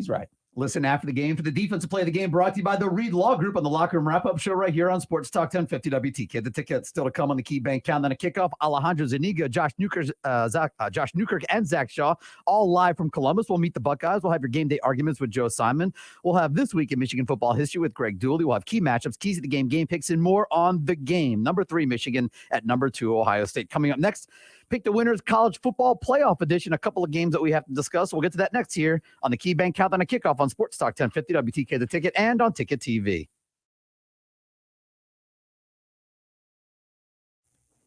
right. Listen after the game for the defensive play of the game, brought to you by the Reed Law Group on the Locker Room Wrap-Up Show right here on Sports Talk 1050 WTK. The ticket still to come on the KeyBank Countdown to Kickoff. Alejandro Zuniga, Josh Newkirk, and Zach Shaw, all live from Columbus. We'll meet the Buckeyes. We'll have your game day arguments with Joe Simon. We'll have This Week in Michigan Football History with Greg Dooley. We'll have key matchups, keys to the game, game picks, and more on the game. Number 3, Michigan at number 2, Ohio State. Coming up next, pick the winners college football playoff edition. A couple of games that we have to discuss. We'll get to that next here on the KeyBank Countdown to Kickoff on Sports Talk 1050 WTK The Ticket and on Ticket TV.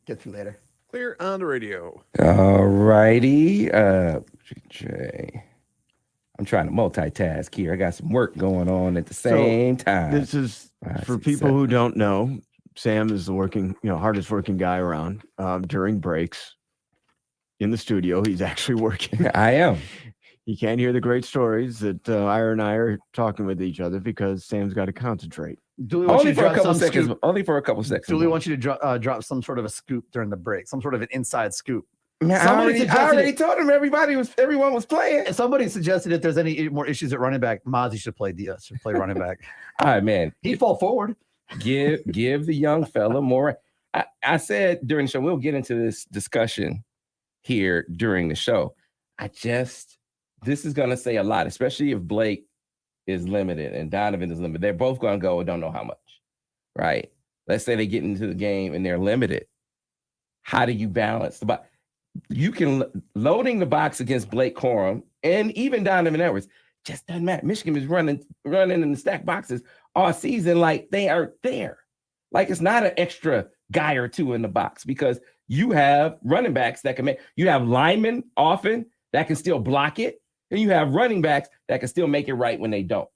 Get through later. Clear on the radio. All righty. Jay. I'm trying to multitask here. I got some work going on at the same time. This is for people who don't know. Sam is the hardest working guy around during breaks. In the studio, he's actually working. I am. You can't hear the great stories that Ira and I are talking with each other because Sam's got to concentrate. Only for a couple seconds. Dooley wants you to drop some sort of a scoop during the break, some sort of an inside scoop. Man, I already told him everyone was playing. Somebody suggested if there's any more issues at running back, Mozzie should play running back. All right, man. He'd fall forward. Give the young fella more. I said during the show, we'll get into this discussion here during the show. This is going to say a lot, especially if Blake is limited and Donovan is limited. They're both going to go, don't know how much, right? Let's say they get into the game and they're limited. How do you balance the box? You can loading the box against Blake Corum and even Donovan Edwards just doesn't matter. Michigan is running in the stack boxes all season like they are there. Like it's not an extra guy or two in the box because you have running backs that can you have linemen often that can still block it, and you have running backs that can still make it right when they don't.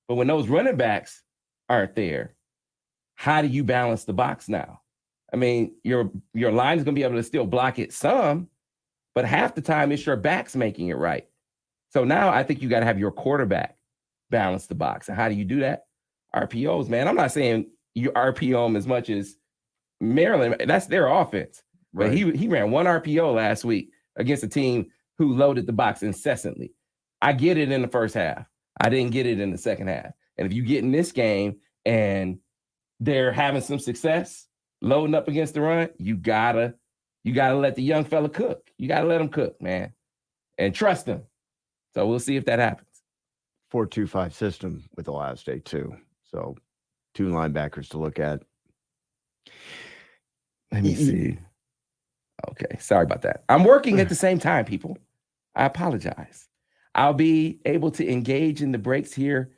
But when those running backs aren't there, how do you balance the box now? I mean, your line is going to be able to still block it some, but half the time it's your backs making it right. So now I think you got to have your quarterback balance the box. And how do you do that? RPOs, man. I'm not saying you RPO them as much as Maryland. That's their offense. But Right. he ran one RPO last week against a team who loaded the box incessantly. I get it in the first half. I didn't get it in the second half. And if you get in this game and they're having some success loading up against the run, you gotta let the young fella cook. You gotta let him cook, man, and trust him. So we'll see if that happens. 4-2-5 system with Ohio State too. So 2 linebackers to look at. Let me see. Okay, sorry about that. I'm working at the same time, people. I apologize. I'll be able to engage in the breaks here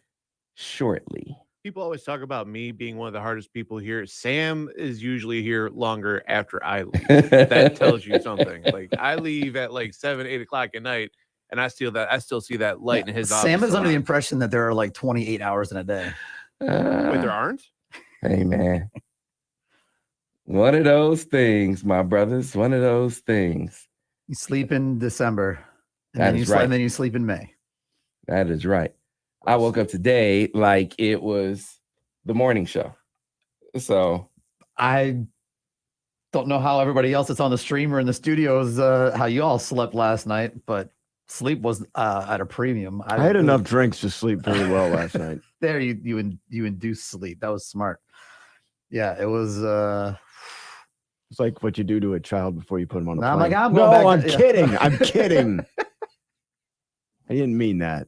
shortly. People always talk about me being one of the hardest people here. Sam is usually here longer after I leave. That tells you something. Like I leave at like 7, 8 o'clock at night, and I still see that light in his office. Sam is under the impression that there are like 28 hours in a day. Wait, there aren't? Hey, man. One of those things, my brothers. One of those things. You sleep in December, and That then is right. and then you sleep in May. That is right. I woke up today like it was the morning show. So I don't know how everybody else that's on the stream or in the studios, how you all slept last night, but sleep was at a premium. I had enough drinks to sleep very well last night. There, you induced sleep. That was smart. Yeah, it was. It's like what you do to a child before you put him on a plane. I'm like, I'm going back. I'm kidding. I'm kidding. I didn't mean that.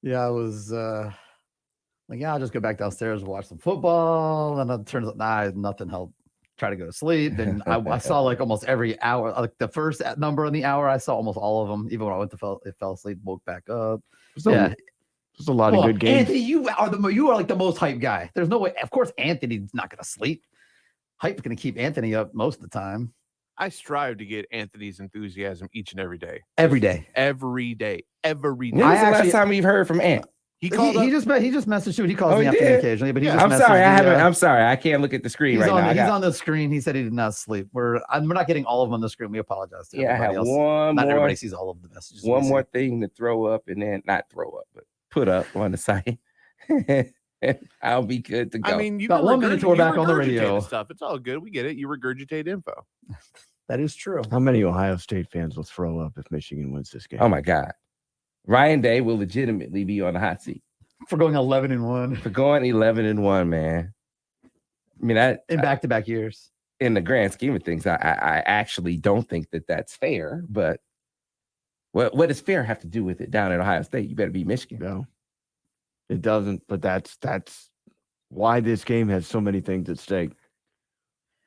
Yeah, I was like, yeah, I'll just go back downstairs and watch some football. And it turns out, nothing helped. Try to go to sleep. And I saw like almost every hour, like the first number on the hour, I saw almost all of them. Even when I went to fell asleep, woke back up. Yeah, there's a lot of good games. Anthony, you are like the most hype guy. There's no way. Of course, Anthony's not going to sleep. Hype's going to keep Anthony up most of the time. I strive to get Anthony's enthusiasm each and every day. Every day. Every day. Every day. when was the last time we've heard from Ant? He called up. He just messaged you. He calls Oh, me he after did? But he just I'm messaged sorry. I me, haven't. I'm sorry. I can't look at the screen he's right now. He's on the screen. He said he did not sleep. We're not getting all of them on the screen. We apologize to Yeah, I have everybody else. one Not more. everybody sees all of the messages. One more thing to throw up, and then not throw up, but put up on the site. I'll be good to go. I mean, you About can 1 minute till we're back on the regurgitate radio. Stuff. It's all good. We get it. You regurgitate info. That is true. How many Ohio State fans will throw up if Michigan wins this game? Oh my God. Ryan Day will legitimately be on the hot seat For going 11-1. for going 11-1, man. I mean, in back-to-back years. In the grand scheme of things, I actually don't think that that's fair. But what does fair have to do with it down at Ohio State? You better beat Michigan. No, it doesn't. But that's why this game has so many things at stake.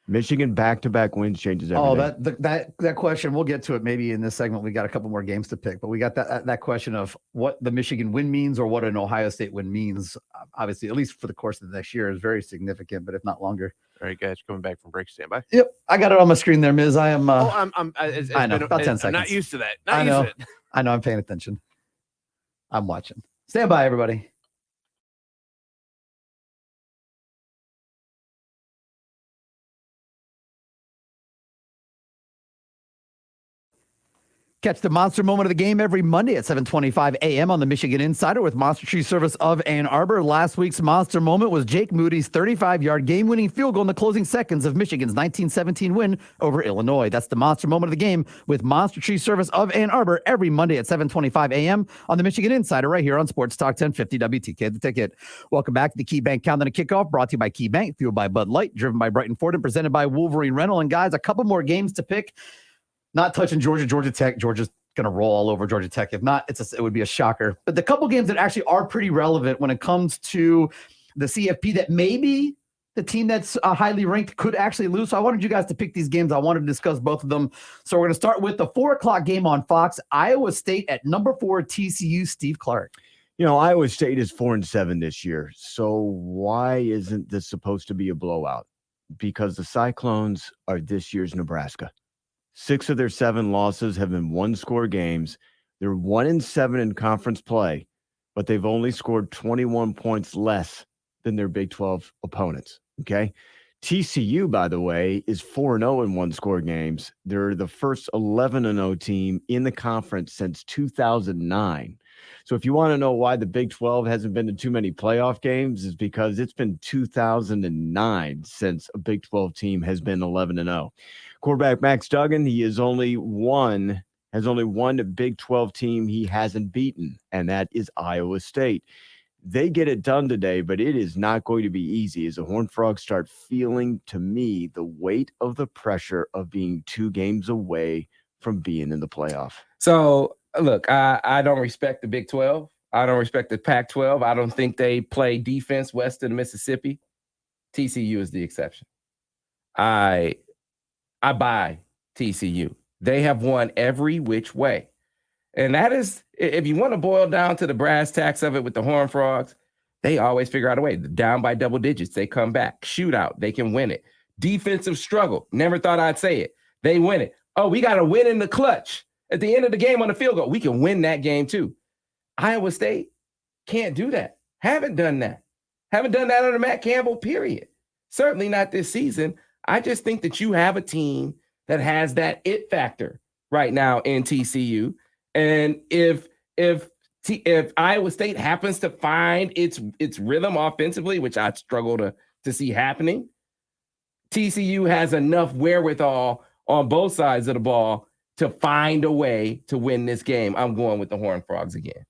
Michigan back-to-back wins changes everything. That question, we'll get to it maybe in this segment. We got a couple more games to pick, but we got that question of what the Michigan win means or what an Ohio State win means. Obviously, at least for the course of the next year, is very significant, but if not longer. All right, guys, coming back from break. Stand by. Yep, I got it on my screen there, Miz. I am. I know. About 10 seconds. I'm not used to that. I know. I know. I'm paying attention. I'm watching. Stand by, everybody. Catch the monster moment of the game every Monday at 7:25 a.m. on the Michigan Insider with Monster Tree Service of Ann Arbor. Last week's monster moment was Jake Moody's 35-yard game-winning field goal in the closing seconds of Michigan's 1917 win over Illinois. That's the monster moment of the game with Monster Tree Service of Ann Arbor every Monday at 7:25 a.m. on the Michigan Insider right here on Sports Talk 1050 WTK The Ticket. Welcome back to the KeyBank Countdown to Kickoff, brought to you by KeyBank, fueled by Bud Light, driven by Brighton Ford, and presented by Wolverine Rental. And guys, a couple more games to pick. Not touching Georgia Tech. Georgia's going to roll all over Georgia Tech. If not, it would be a shocker. But the couple games that actually are pretty relevant when it comes to the CFP that maybe the team that's highly ranked could actually lose. So I wanted you guys to pick these games. I wanted to discuss both of them. So we're going to start with the 4:00 game on Fox. Iowa State at number 4 TCU. Steve Clarke. You know, Iowa State is 4-7 this year. So why isn't this supposed to be a blowout? Because the Cyclones are this year's Nebraska. 6 of their 7 losses have been one-score games. They're 1-7 in conference play, but they've only scored 21 points less than their Big 12 opponents. Okay. TCU, by the way, is 4-0 in one-score games. They're the first 11-0 team in the conference since 2009. So if you want to know why the Big 12 hasn't been to too many playoff games, is because it's been 2009 since a Big 12 team has been 11-0. Quarterback Max Duggan, he has only one Big 12 team he hasn't beaten, and that is Iowa State. They get it done today, but it is not going to be easy as the Horned Frogs start feeling, to me, the weight of the pressure of being 2 games away from being in the playoff. So, look, I don't respect the Big 12. I don't respect the Pac-12. I don't think they play defense west of the Mississippi. TCU is the exception. I buy TCU. They have won every which way. And that is, if you want to boil down to the brass tacks of it with the Horned Frogs, they always figure out a way. Down by double digits, they come back. Shootout, they can win it. Defensive struggle, never thought I'd say it. They win it. Oh, we got to win in the clutch. At the end of the game on the field goal, we can win that game too. Iowa State can't do that. Haven't done that. Haven't done that under Matt Campbell, period. Certainly not this season. I just think that you have a team that has that it factor right now in TCU. And if Iowa State happens to find its rhythm offensively, which I struggle to see happening, TCU has enough wherewithal on both sides of the ball to find a way to win this game. I'm going with the Horned Frogs again.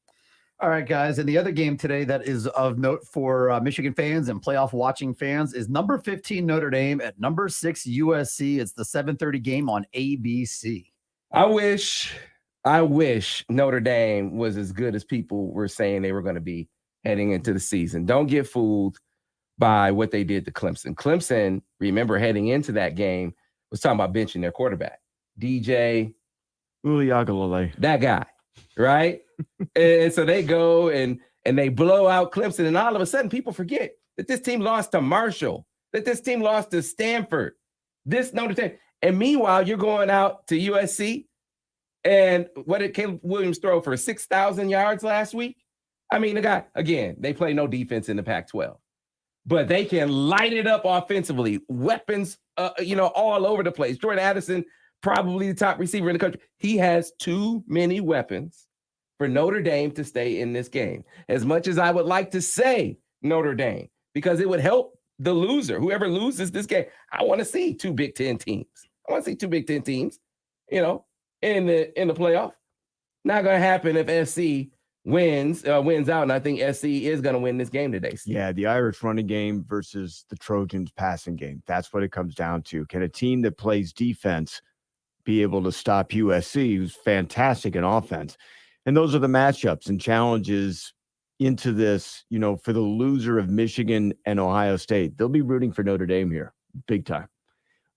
All right, guys. And the other game today that is of note for Michigan fans and playoff watching fans is number 15 Notre Dame at number 6 USC. It's the 7:30 game on ABC. I wish Notre Dame was as good as people were saying they were going to be heading into the season. Don't get fooled by what they did to Clemson. Clemson, remember, heading into that game, was talking about benching their quarterback, DJ Uliagalele. That guy, right? And so they go and they blow out Clemson, and all of a sudden people forget that this team lost to Marshall, that this team lost to Stanford, this Notre Dame. And meanwhile, you're going out to USC, and what did Caleb Williams throw for 6,000 yards last week? I mean, the guy, again, they play no defense in the Pac-12, but they can light it up offensively. Weapons, all over the place. Jordan Addison, probably the top receiver in the country. He has too many weapons for Notre Dame to stay in this game. As much as I would like to say Notre Dame, because it would help the loser, whoever loses this game. I want to see two Big Ten teams. I want to see two Big Ten teams, in the playoff. Not going to happen if SC wins out, and I think SC is going to win this game today. Yeah, the Irish running game versus the Trojans passing game. That's what it comes down to. Can a team that plays defense be able to stop USC, who's fantastic in offense? And those are the matchups and challenges into this, for the loser of Michigan and Ohio State. They'll be rooting for Notre Dame here, big time.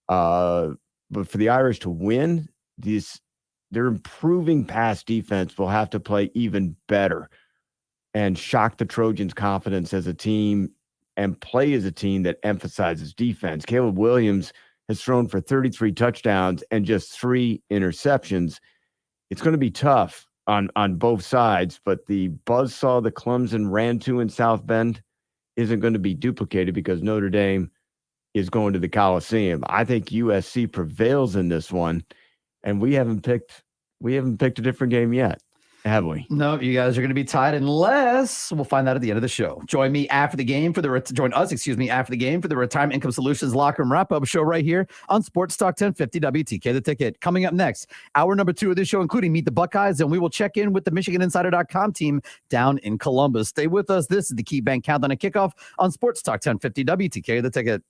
But for the Irish to win, their improving pass defense will have to play even better and shock the Trojans' confidence as a team and play as a team that emphasizes defense. Caleb Williams has thrown for 33 touchdowns and just 3 interceptions. It's going to be tough on both sides, but the buzzsaw that Clemson ran to in South Bend isn't going to be duplicated because Notre Dame is going to the Coliseum. I think USC prevails in this one, and we haven't picked a different game yet, have we? No, you guys are going to be tied unless we'll find out at the end of the show. Join us after the game for the Retirement Income Solutions Locker Room Wrap-Up show right here on Sports Talk 1050 WTK The Ticket. Coming up next, hour number 2 of this show, including Meet the Buckeyes, and we will check in with the MichiganInsider.com team down in Columbus. Stay with us. This is the KeyBank Countdown to Kickoff on Sports Talk 1050 WTK The Ticket.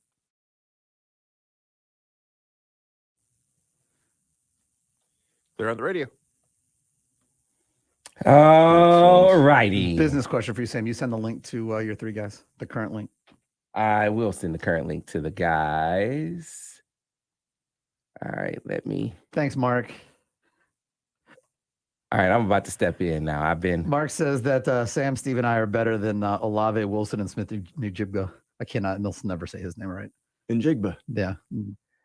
They're on the radio. All righty. Business question for you, Sam. You send the link to your 3 guys, the current link. I will send the current link to the guys. All right, Thanks, Mark. All right, I'm about to step in now. Mark says that Sam, Steve, and I are better than Olave, Wilson, and Smith Njigba. I cannot, and they'll never say his name right. Njigba. Yeah.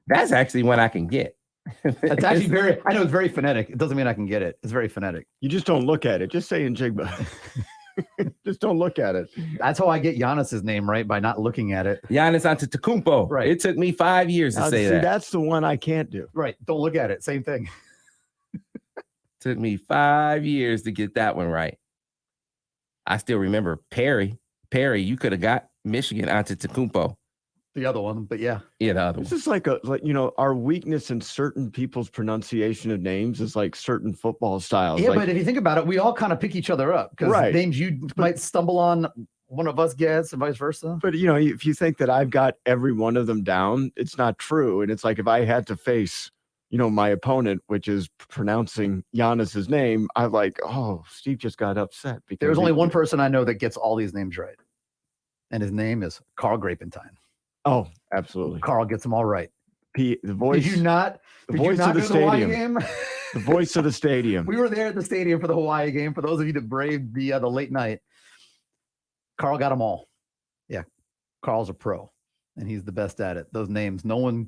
That's actually one I can get. It's actually I know it's very phonetic. It doesn't mean I can get it. It's very phonetic. You just don't look at it. Just say Njigba. Just don't look at it. That's how I get Giannis's name right, by not looking at it. Giannis Antetokounmpo. Right. It took me 5 years to say that. That's the one I can't do. Right. Don't look at it. Same thing. Took me 5 years to get that one right. I still remember Perry. You could have got Michigan Antetokounmpo. The other one, but yeah. Yeah, the other one. This is like our weakness in certain people's pronunciation of names is like certain football styles. Yeah, but if you think about it, we all kind of pick each other up because names you might stumble on, one of us gets, and vice versa. But if you think that I've got every one of them down, it's not true. And it's like if I had to face, my opponent, which is pronouncing Giannis's name, I'm like, oh, Steve just got upset because there's only one person I know that gets all these names right, and his name is Carl Grapentine. Oh, absolutely. Carl gets them all right. The voice. Did you not? The voice of the stadium. Game? The voice of the stadium. We were there at the stadium for the Hawaii game. For those of you that braved the late night, Carl got them all. Yeah, Carl's a pro, and he's the best at it. Those names, no one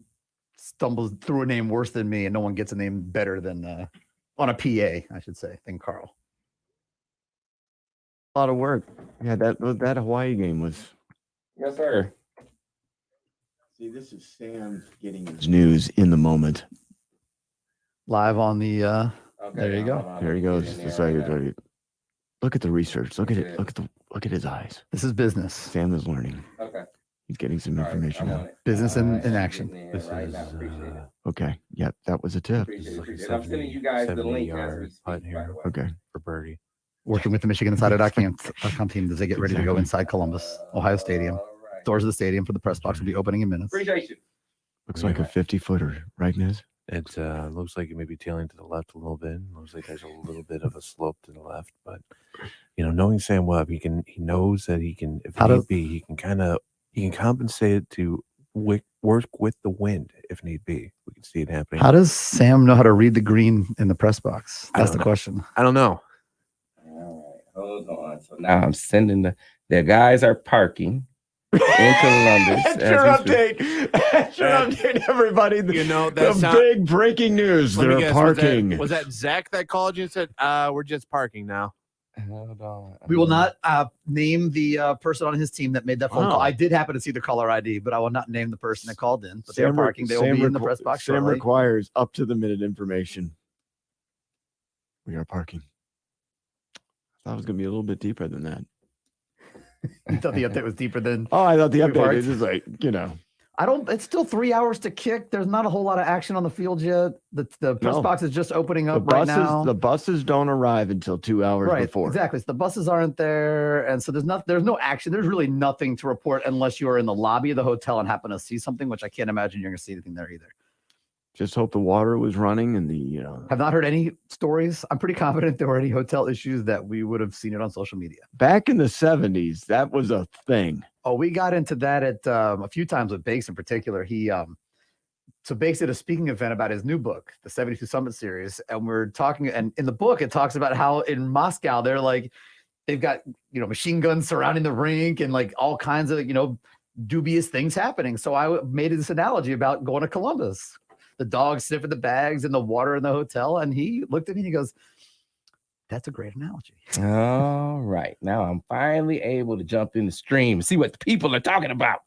stumbles through a name worse than me, and no one gets a name better than on a PA, I should say, than Carl. A lot of work. Yeah, that Hawaii game was. Yes, sir. See, this is Sam getting his news in the moment. Live on the there you go. There he goes. Look at the research. Look at it. Look at his eyes. This is business. Sam is learning. Okay. He's getting some information out. Business in action. This is okay. Yep, that was a tip. I'm sending you guys the link as we speak, here. Okay. For birdie. Working with the MichiganInsider.com team as they get ready to go inside Columbus, Ohio Stadium. Doors of the stadium for the press box will be opening in minutes. Appreciate you. Looks like a 50-footer, right, Niz? It looks like it may be tailing to the left a little bit. Looks like there's a little bit of a slope to the left, but knowing Sam Webb, he knows that he can, if need be, he can compensate it to work with the wind if need be. We can see it happening. How does Sam know how to read the green in the press box? That's the question. I don't know. All right, hold on. So now I'm sending the guys are parking in Columbus. That's your update. That's your update, everybody. That's the big breaking news. They're parking. Was that Zach that called you and said, we're just parking now? Hold on. We will not name the person on his team that made that phone call. I did happen to see the caller ID, but I will not name the person that called in. But they're parking. They will be in the press box Sam shortly. requires up-to-the-minute information. We are parking. I thought it was going to be a little bit deeper than that. You thought the update was deeper than... Oh, I thought the we update parked? is just like, It's still 3 hours to kick. There's not a whole lot of action on the field yet. The press box is just opening up right now. The buses don't arrive until 2 hours before. Exactly. So the buses aren't there. And so there's no action. There's really nothing to report unless you're in the lobby of the hotel and happen to see something, which I can't imagine you're going to see anything there either. Just hope the water was running and Have not heard any stories. I'm pretty confident there were any hotel issues that we would have seen it on social media. Back in the 70s, that was a thing. Oh, we got into that at a few times with Bakes in particular. So Bakes did a speaking event about his new book, the 72 Summit Series. And we're talking, and in the book, it talks about how in Moscow, they've got, machine guns surrounding the rink and like all kinds of, dubious things happening. So I made this analogy about going to Columbus. The dog sniffing the bags and the water in the hotel. And he looked at me and he goes, that's a great analogy. All right. Now I'm finally able to jump in the stream and see what the people are talking about.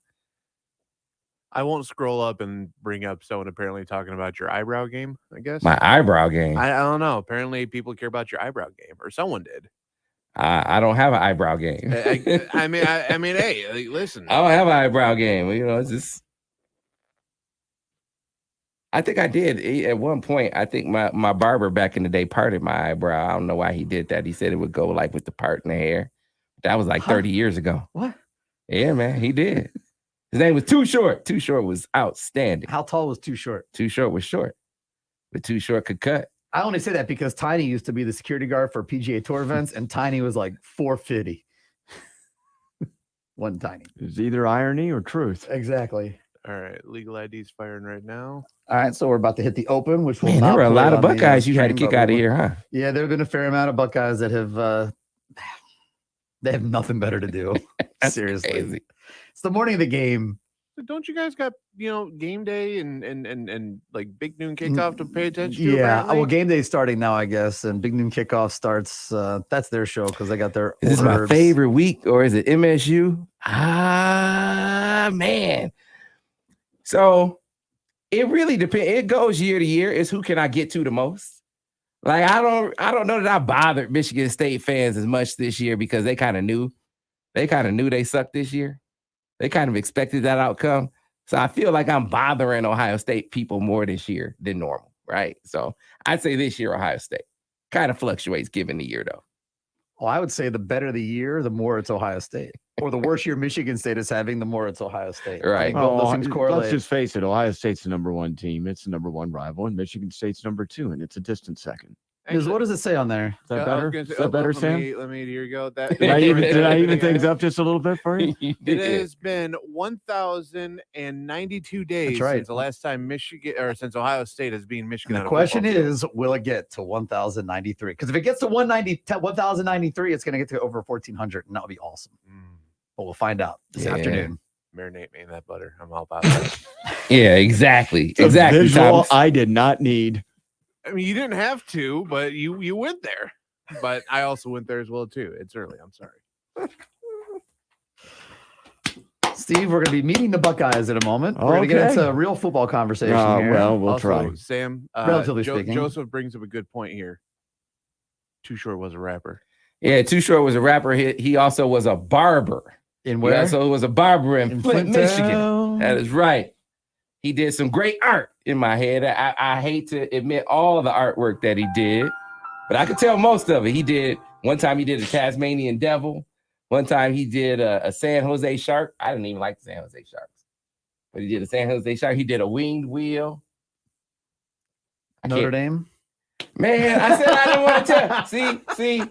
I won't scroll up and bring up someone apparently talking about your eyebrow game, I guess. My eyebrow game. I don't know. Apparently people care about your eyebrow game, or someone did. I don't have an eyebrow game. I mean, hey, listen. I don't have an eyebrow game. It's just... I think I did at one point. I think my barber back in the day parted my eyebrow. I don't know why he did that. He said it would go like with the part in the hair. That was like 30 years ago. What? Yeah, man, he did. His name was Too Short. Too Short was outstanding. How tall was Too Short? Too Short was short, but Too Short could cut. I only say that because Tiny used to be the security guard for PGA Tour events, and Tiny was like 450. One Tiny. It's either irony or truth. Exactly. All right, legal ID's firing right now. All right, so we're about to hit the open, which will Man, not there were a play lot of on the, Buckeyes you had to stream, kick but out of we will- here, huh? Yeah, there have been a fair amount of Buckeyes that have they have nothing better to do. Seriously. Crazy. It's the morning of the game. Don't you guys got game day and like big noon kickoff to pay attention to? Yeah, apparently? well, game day is starting now, I guess, and Big Noon Kickoff starts. That's their show because they got their. Is this my orders. favorite week or is it MSU? Ah, man. So it really depends. It goes year to year. It's who can I get to the most? Like, I don't know that I bothered Michigan State fans as much this year because they kind of knew they sucked this year. They kind of expected that outcome. So I feel like I'm bothering Ohio State people more this year than normal, right? So I'd say this year, Ohio State kind of fluctuates given the year, though. Well, I would say the better the year, the more it's Ohio State. Or the worse year Michigan State is having, the more it's Ohio State. Right. I think both those things correlate. Let's just face it. Ohio State's the number one team. It's the number one rival, and Michigan State's number two, and it's a distant second. Because what does it say on there? Is that better? Is that better, Sam? Let me here you go. That Did I even things up just a little bit for you? It has been 1,092 days That's right. since the last time since Ohio State has been Michigan. And on the a question football field. is, will it get to 1,093? Because if it gets to 1,093, it's going to get to over 1,400, and that would be awesome. But we'll find out this afternoon. Marinate me in that butter. I'm all about that. Yeah, exactly. It's a Exactly. visual Thomas. I did not need. I mean, you didn't have to, but you went there. But I also went there as well too. It's early. I'm sorry. Steve, we're going to be meeting the Buckeyes in a moment. We're going to get Okay. into a real football conversation here. Well, we'll Also, try. Sam, Relatively speaking. Joseph brings up a good point here. Too Short was a rapper. Yeah, Too Short was a rapper. He also was a barber. In He where? also was a barber in Flint, Michigan. Flintown. That is right. He did some great art in my head. I hate to admit all the artwork that he did, but I could tell most of it. He did, one time he did a Tasmanian Devil. One time he did a San Jose Shark. I didn't even like the San Jose Sharks, but he did a San Jose Shark. He did a winged wheel. Notre Dame. Man, I said I didn't want to tell. See,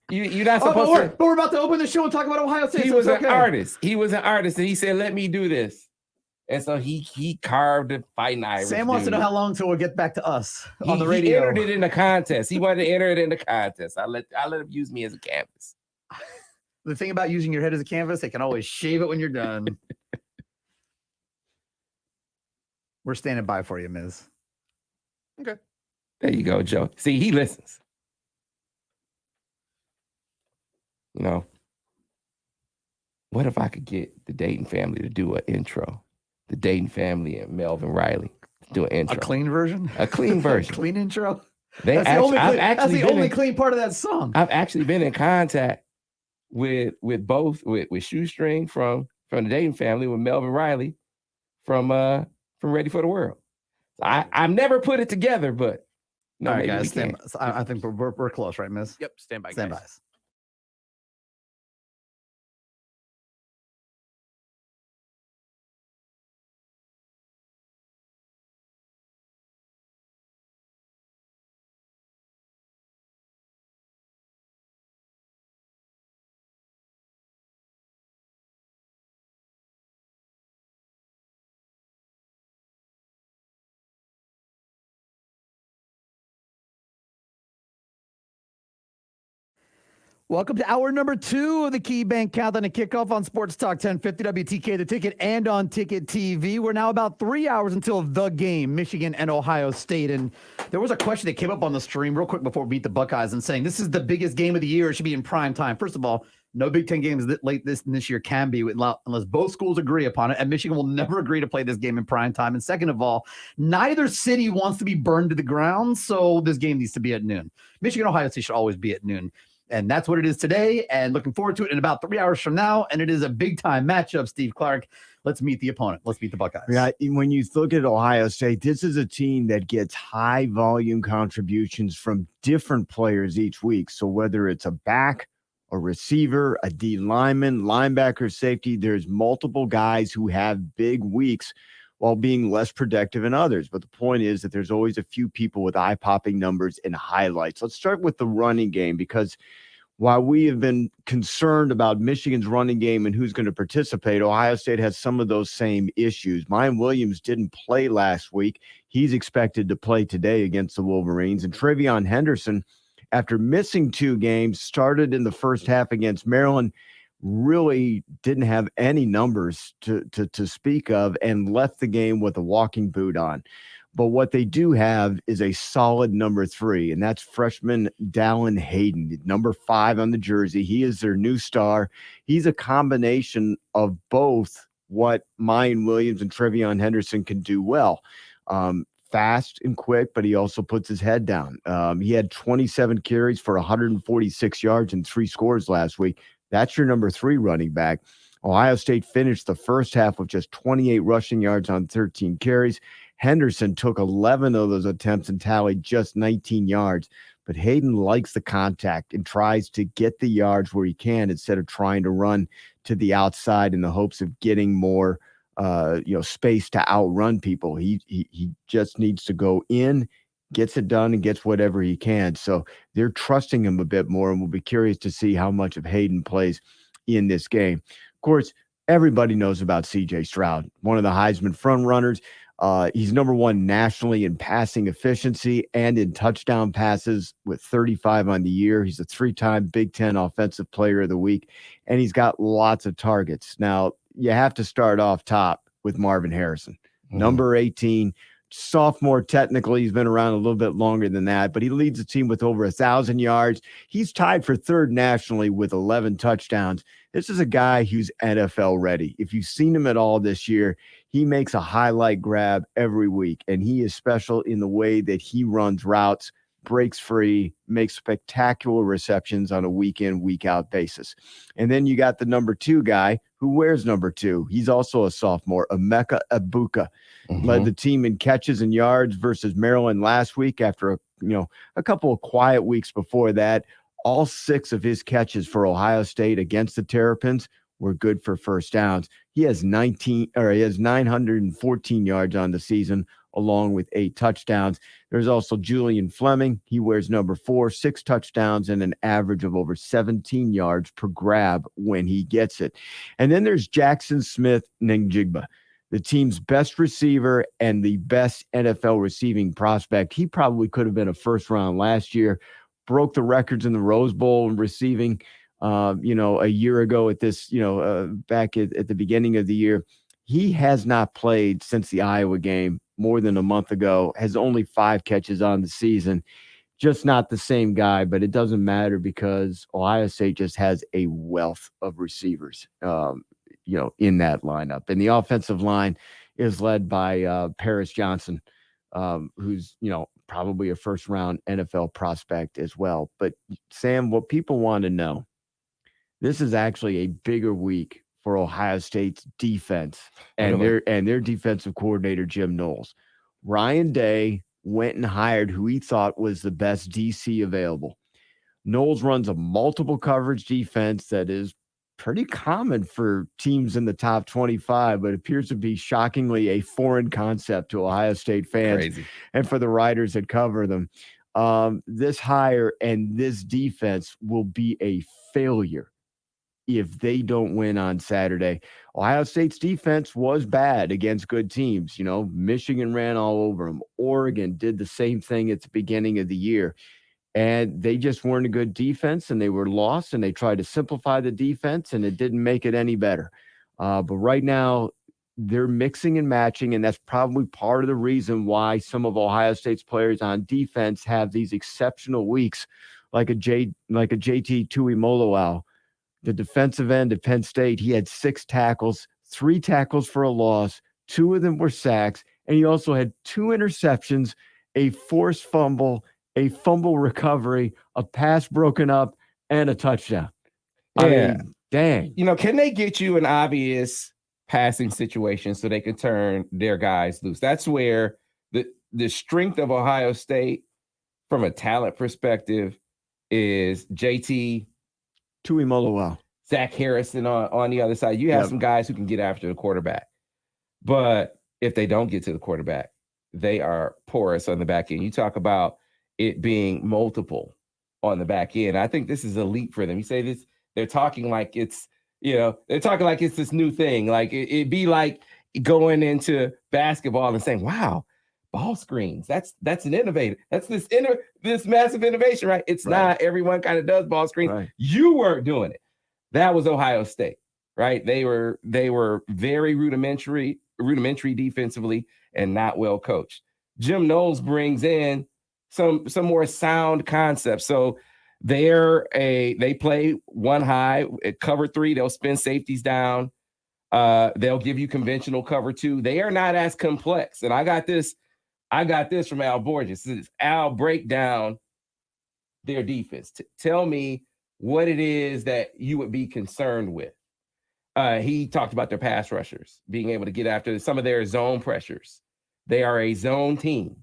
you're not supposed to. But we're about to open the show and talk about Ohio State. He so was it's an okay. artist. He was an artist, and he said, "Let me do this." And so he carved the Fighting Irish. Sam wants to know how long till we get back to us on the He radio. entered it in the contest. He wanted to enter it in the contest. I let him use me as a canvas. The thing about using your head as a canvas, they can always shave it when you're done. We're standing by for you, Miz. There you go, Joe. See, he listens. you know, what if I could get the Dayton family to do an intro? The Dayton family and Melvin Riley do an intro. A clean version? A clean version. Clean intro? That's That's the only clean part of that song. I've actually been in contact with both with Shoestring from the Dayton family, with Melvin Riley from Ready for the World. I've never put it together, but no, all right, maybe guys, we can. I think we're close, right, Miss? Yep, stand by, Stand guys. by. Welcome to hour number 2 of the KeyBank Countdown to Kickoff on Sports Talk 1050 WTK, the Ticket, and on Ticket TV. We're now about 3 hours until the game, Michigan and Ohio State. And there was a question that came up on the stream real quick before we beat the Buckeyes and saying this is the biggest game of the year. It should be in prime time. First of all, no Big Ten games late this year can be unless both schools agree upon it. And Michigan will never agree to play this game in prime time. And second of all, neither city wants to be burned to the ground. So this game needs to be at noon. Michigan, Ohio State should always be at noon. And that's what it is today, and looking forward to it in about 3 hours from now. And it is a big-time matchup, Steve Clarke. Let's meet the opponent. Let's meet the Buckeyes. Yeah, when you look at Ohio State, this is a team that gets high-volume contributions from different players each week. So whether it's a back, a receiver, a D lineman, linebacker, safety, there's multiple guys who have big weeks while being less productive than others. But the point is that there's always a few people with eye-popping numbers and highlights. Let's start with the running game, because while we have been concerned about Michigan's running game and who's going to participate, Ohio State has some of those same issues. Mayan Williams didn't play last week. He's expected to play today against the Wolverines. And Travion Henderson, after missing 2 games, started in the first half against Maryland, really didn't have any numbers to speak of, and left the game with a walking boot on. But what they do have is a solid number 3, and that's freshman Dallin Hayden, number 5 on the jersey. He is their new star. He's a combination of both what Mayan Williams and Travion Henderson can do well. Fast and quick, but he also puts his head down. He had 27 carries for 146 yards and 3 scores last week. That's your number 3 running back. Ohio State finished the first half with just 28 rushing yards on 13 carries. Henderson took 11 of those attempts and tallied just 19 yards. But Hayden likes the contact and tries to get the yards where he can instead of trying to run to the outside in the hopes of getting more space to outrun people. He just needs to go in, gets it done, and gets whatever he can. So they're trusting him a bit more, and we'll be curious to see how much of Hayden plays in this game. Of course, everybody knows about C.J. Stroud, one of the Heisman front runners. He's number 1 nationally in passing efficiency and in touchdown passes with 35 on the year. He's a 3-time Big Ten Offensive Player of the Week, and he's got lots of targets. Now, you have to start off top with Marvin Harrison, number 18, sophomore. Technically, he's been around a little bit longer than that, but he leads the team with over 1,000 yards. He's tied for 3rd nationally with 11 touchdowns. This is a guy who's NFL ready. If you've seen him at all this year, he makes a highlight grab every week, and he is special in the way that he runs routes, breaks free, makes spectacular receptions on a week-in, week-out basis. And then you got the number 2 guy who wears number 2. He's also a sophomore, Emeka Egbuka. Led the team in catches and yards versus Maryland last week after a couple of quiet weeks before that. All 6 of his catches for Ohio State against the Terrapins were good for first downs. He has 914 yards on the season, along with 8 touchdowns. There's also Julian Fleming. He wears number 4, 6 touchdowns and an average of over 17 yards per grab when he gets it. And then there's Jackson Smith-Njigba, the team's best receiver and the best NFL receiving prospect. He probably could have been a first round last year, broke the records in the Rose Bowl in receiving, a year ago at this, back at the beginning of the year. He has not played since the Iowa game more than a month ago, has only 5 catches on the season. just not the same guy, but it doesn't matter because Ohio State just has a wealth of receivers, in that lineup. And the offensive line is led by Paris Johnson, who's, probably a first-round NFL prospect as well. But, Sam, what people want to know, this is actually a bigger week for Ohio State's defense and their defensive coordinator, Jim Knowles. Ryan Day went and hired who he thought was the best DC available. Knowles runs a multiple coverage defense that is pretty common for teams in the top 25, but appears to be shockingly a foreign concept to Ohio State fans. Crazy. And for the writers that cover them. This hire and this defense will be a failure if they don't win on Saturday. Ohio State's defense was bad against good teams. Michigan ran all over them. Oregon did the same thing at the beginning of the year. And they just weren't a good defense, and they were lost, and they tried to simplify the defense, and it didn't make it any better. But right now, they're mixing and matching, and that's probably part of the reason why some of Ohio State's players on defense have these exceptional weeks, like a JT Tuimoloau. The defensive end at Penn State, he had 6 tackles, 3 tackles for a loss, 2 of them were sacks, and he also had 2 interceptions, a forced fumble, a fumble recovery, a pass broken up, and a touchdown. I mean, dang. Can they get you an obvious passing situation so they can turn their guys loose? That's where the strength of Ohio State from a talent perspective is JT Tuimoloau, Zach Harrison on the other side. You have some guys who can get after the quarterback. But if they don't get to the quarterback, they are porous on the back end. You talk about it being multiple on the back end. I think this is a leap for them. You say this, they're talking like it's, this new thing. Like it'd be like going into basketball and saying, wow, ball screens. That's an innovative. That's this massive innovation, right? It's not everyone kind of does ball screens. Right. You weren't doing it. That was Ohio State, right? They were very rudimentary defensively and not well coached. Jim Knowles brings in some more sound concepts. So they play one high at cover 3. They'll spin safeties down. They'll give you conventional cover 2. They are not as complex. And I got this from Al Borges. This is Al, break down their defense. Tell me what it is that you would be concerned with. He talked about their pass rushers being able to get after some of their zone pressures. They are a zone team.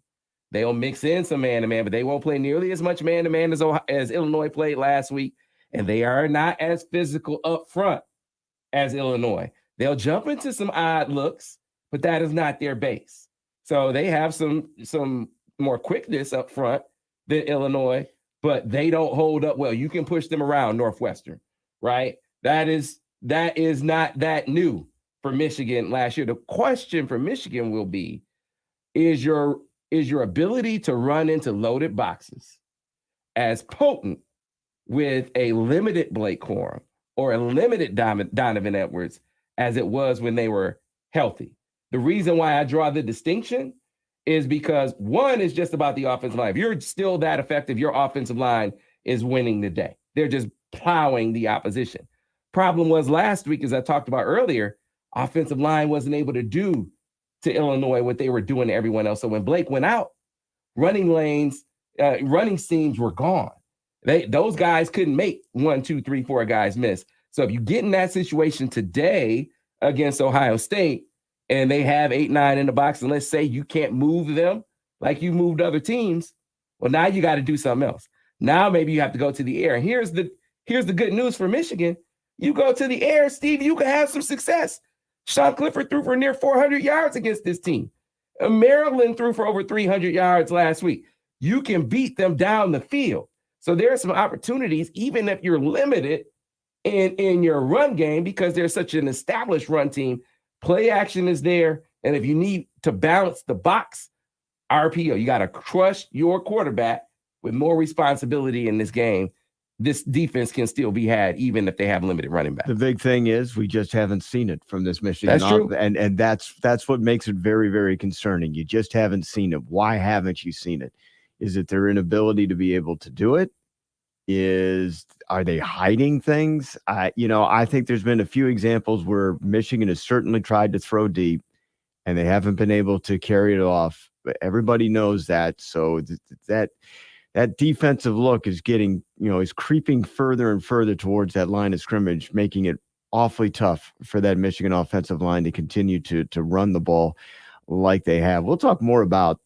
They'll mix in some man-to-man, but they won't play nearly as much man-to-man as Illinois played last week, and they are not as physical up front as Illinois. They'll jump into some odd looks, but that is not their base. So they have some more quickness up front than Illinois, but they don't hold up well. You can push them around Northwestern, right? That is not that new for Michigan last year. The question for Michigan will be, is your ability to run into loaded boxes as potent with a limited Blake Corum or a limited Donovan Edwards as it was when they were healthy? The reason why I draw the distinction is because one is just about the offensive line. If you're still that effective, your offensive line is winning the day. They're just plowing the opposition. Problem was last week, as I talked about earlier, offensive line wasn't able to do to Illinois what they were doing to everyone else. So when Blake went out, running seams were gone. Those guys couldn't make 1, 2, 3, 4 guys miss. So if you get in that situation today against Ohio State and they have 8, 9 in the box, and let's say you can't move them like you moved other teams, well, now you got to do something else. Now maybe you have to go to the air. And here's the good news for Michigan. You go to the air, Steve, you can have some success. Sean Clifford threw for near 400 yards against this team. Maryland threw for over 300 yards last week. You can beat them down the field. So there are some opportunities, even if you're limited in your run game, because there's such an established run team. Play action is there. And if you need to balance the box, RPO, you got to crush your quarterback with more responsibility in this game. This defense can still be had, even if they have limited running back. The big thing is we just haven't seen it from this Michigan. That's true. And that's what makes it very, very concerning. You just haven't seen it. Why haven't you seen it? Is it their inability to be able to do it? Are they hiding things? I think there's been a few examples where Michigan has certainly tried to throw deep and they haven't been able to carry it off. But everybody knows that. So that defensive look is getting, is creeping further and further towards that line of scrimmage, making it awfully tough for that Michigan offensive line to continue to run the ball like they have. We'll talk more about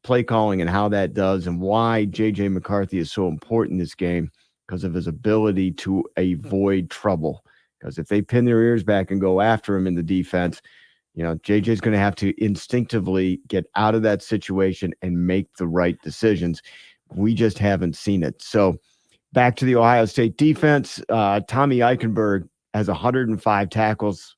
play calling and how that does and why J.J. McCarthy is so important in this game because of his ability to avoid trouble. Because if they pin their ears back and go after him in the defense, J.J. is going to have to instinctively get out of that situation and make the right decisions. We just haven't seen it. So back to the Ohio State defense, Tommy Eichenberg has 105 tackles.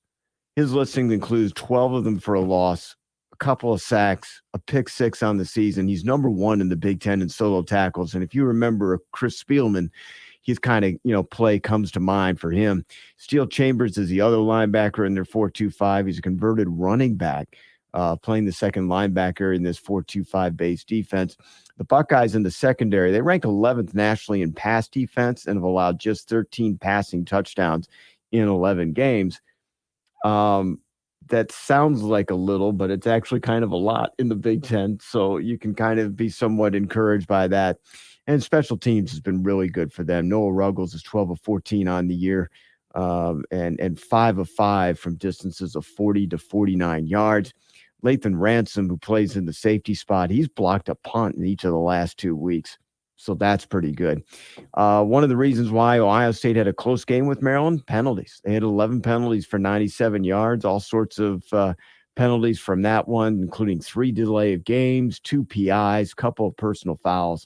His listing includes 12 of them for a loss, couple of sacks, a pick 6 on the season. He's number 1 in the Big Ten in solo tackles. And if you remember Chris Spielman, his kind of play comes to mind for him. Steele Chambers is the other linebacker in their 4-2-5. He's a converted running back, playing the second linebacker in this 4-2-5 base defense. The Buckeyes in the secondary, they rank 11th nationally in pass defense and have allowed just 13 passing touchdowns in 11 games. That sounds like a little, but it's actually kind of a lot in the Big Ten. So you can kind of be somewhat encouraged by that. And special teams has been really good for them. Noah Ruggles is 12 of 14 on the year, and 5 of 5 from distances of 40 to 49 yards. Lathan Ransom, who plays in the safety spot, he's blocked a punt in each of the last 2 weeks. So that's pretty good. One of the reasons why Ohio State had a close game with Maryland, penalties. They had 11 penalties for 97 yards, all sorts of penalties from that one, including 3 delay of games, 2 PIs, couple of personal fouls.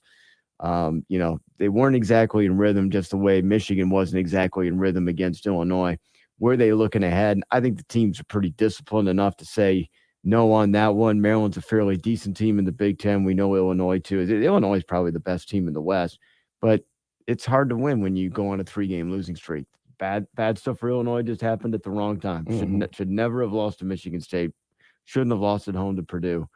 They weren't exactly in rhythm, just the way Michigan wasn't exactly in rhythm against Illinois. Were they looking ahead? I think the teams are pretty disciplined enough to say no on that one. Maryland's a fairly decent team in the Big Ten. We know Illinois, too. Illinois is probably the best team in the West, but it's hard to win when you go on a 3-game losing streak. Bad stuff for Illinois just happened at the wrong time. Should never have lost to Michigan State. Shouldn't have lost at home to Purdue.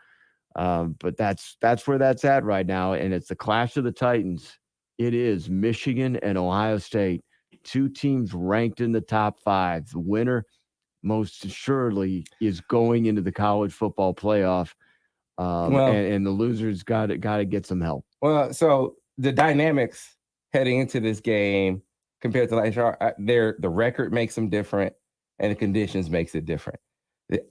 But that's where that's at right now, and it's the clash of the Titans. It is Michigan and Ohio State, 2 teams ranked in the top 5. The winner most assuredly is going into the college football playoff, and the losers got to get some help. Well, so the dynamics heading into this game compared to last year, the record makes them different, and the conditions makes it different.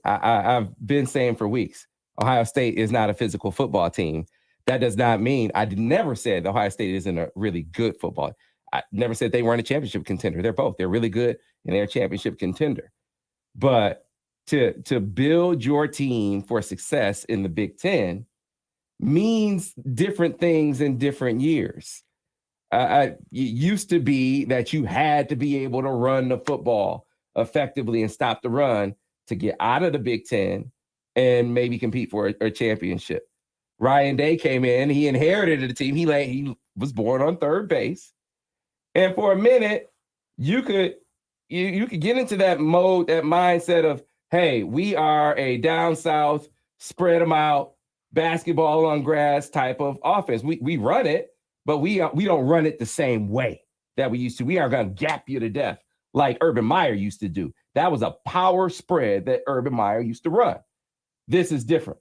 I've been saying for weeks, Ohio State is not a physical football team. That does not mean I never said Ohio State isn't a really good football. I never said they weren't a championship contender. They're both. They're really good, and they're a championship contender. But to build your team for success in the Big Ten means different things in different years. It used to be that you had to be able to run the football effectively and stop the run to get out of the Big Ten and maybe compete for a championship. Ryan Day came in. He inherited the team. He was born on third base. And for a minute, you could get into that mode, that mindset of, hey, we are a down south, spread them out, basketball on grass type of offense. We run it, but we don't run it the same way that we used to. We aren't going to gap you to death like Urban Meyer used to do. That was a power spread that Urban Meyer used to run. This is different.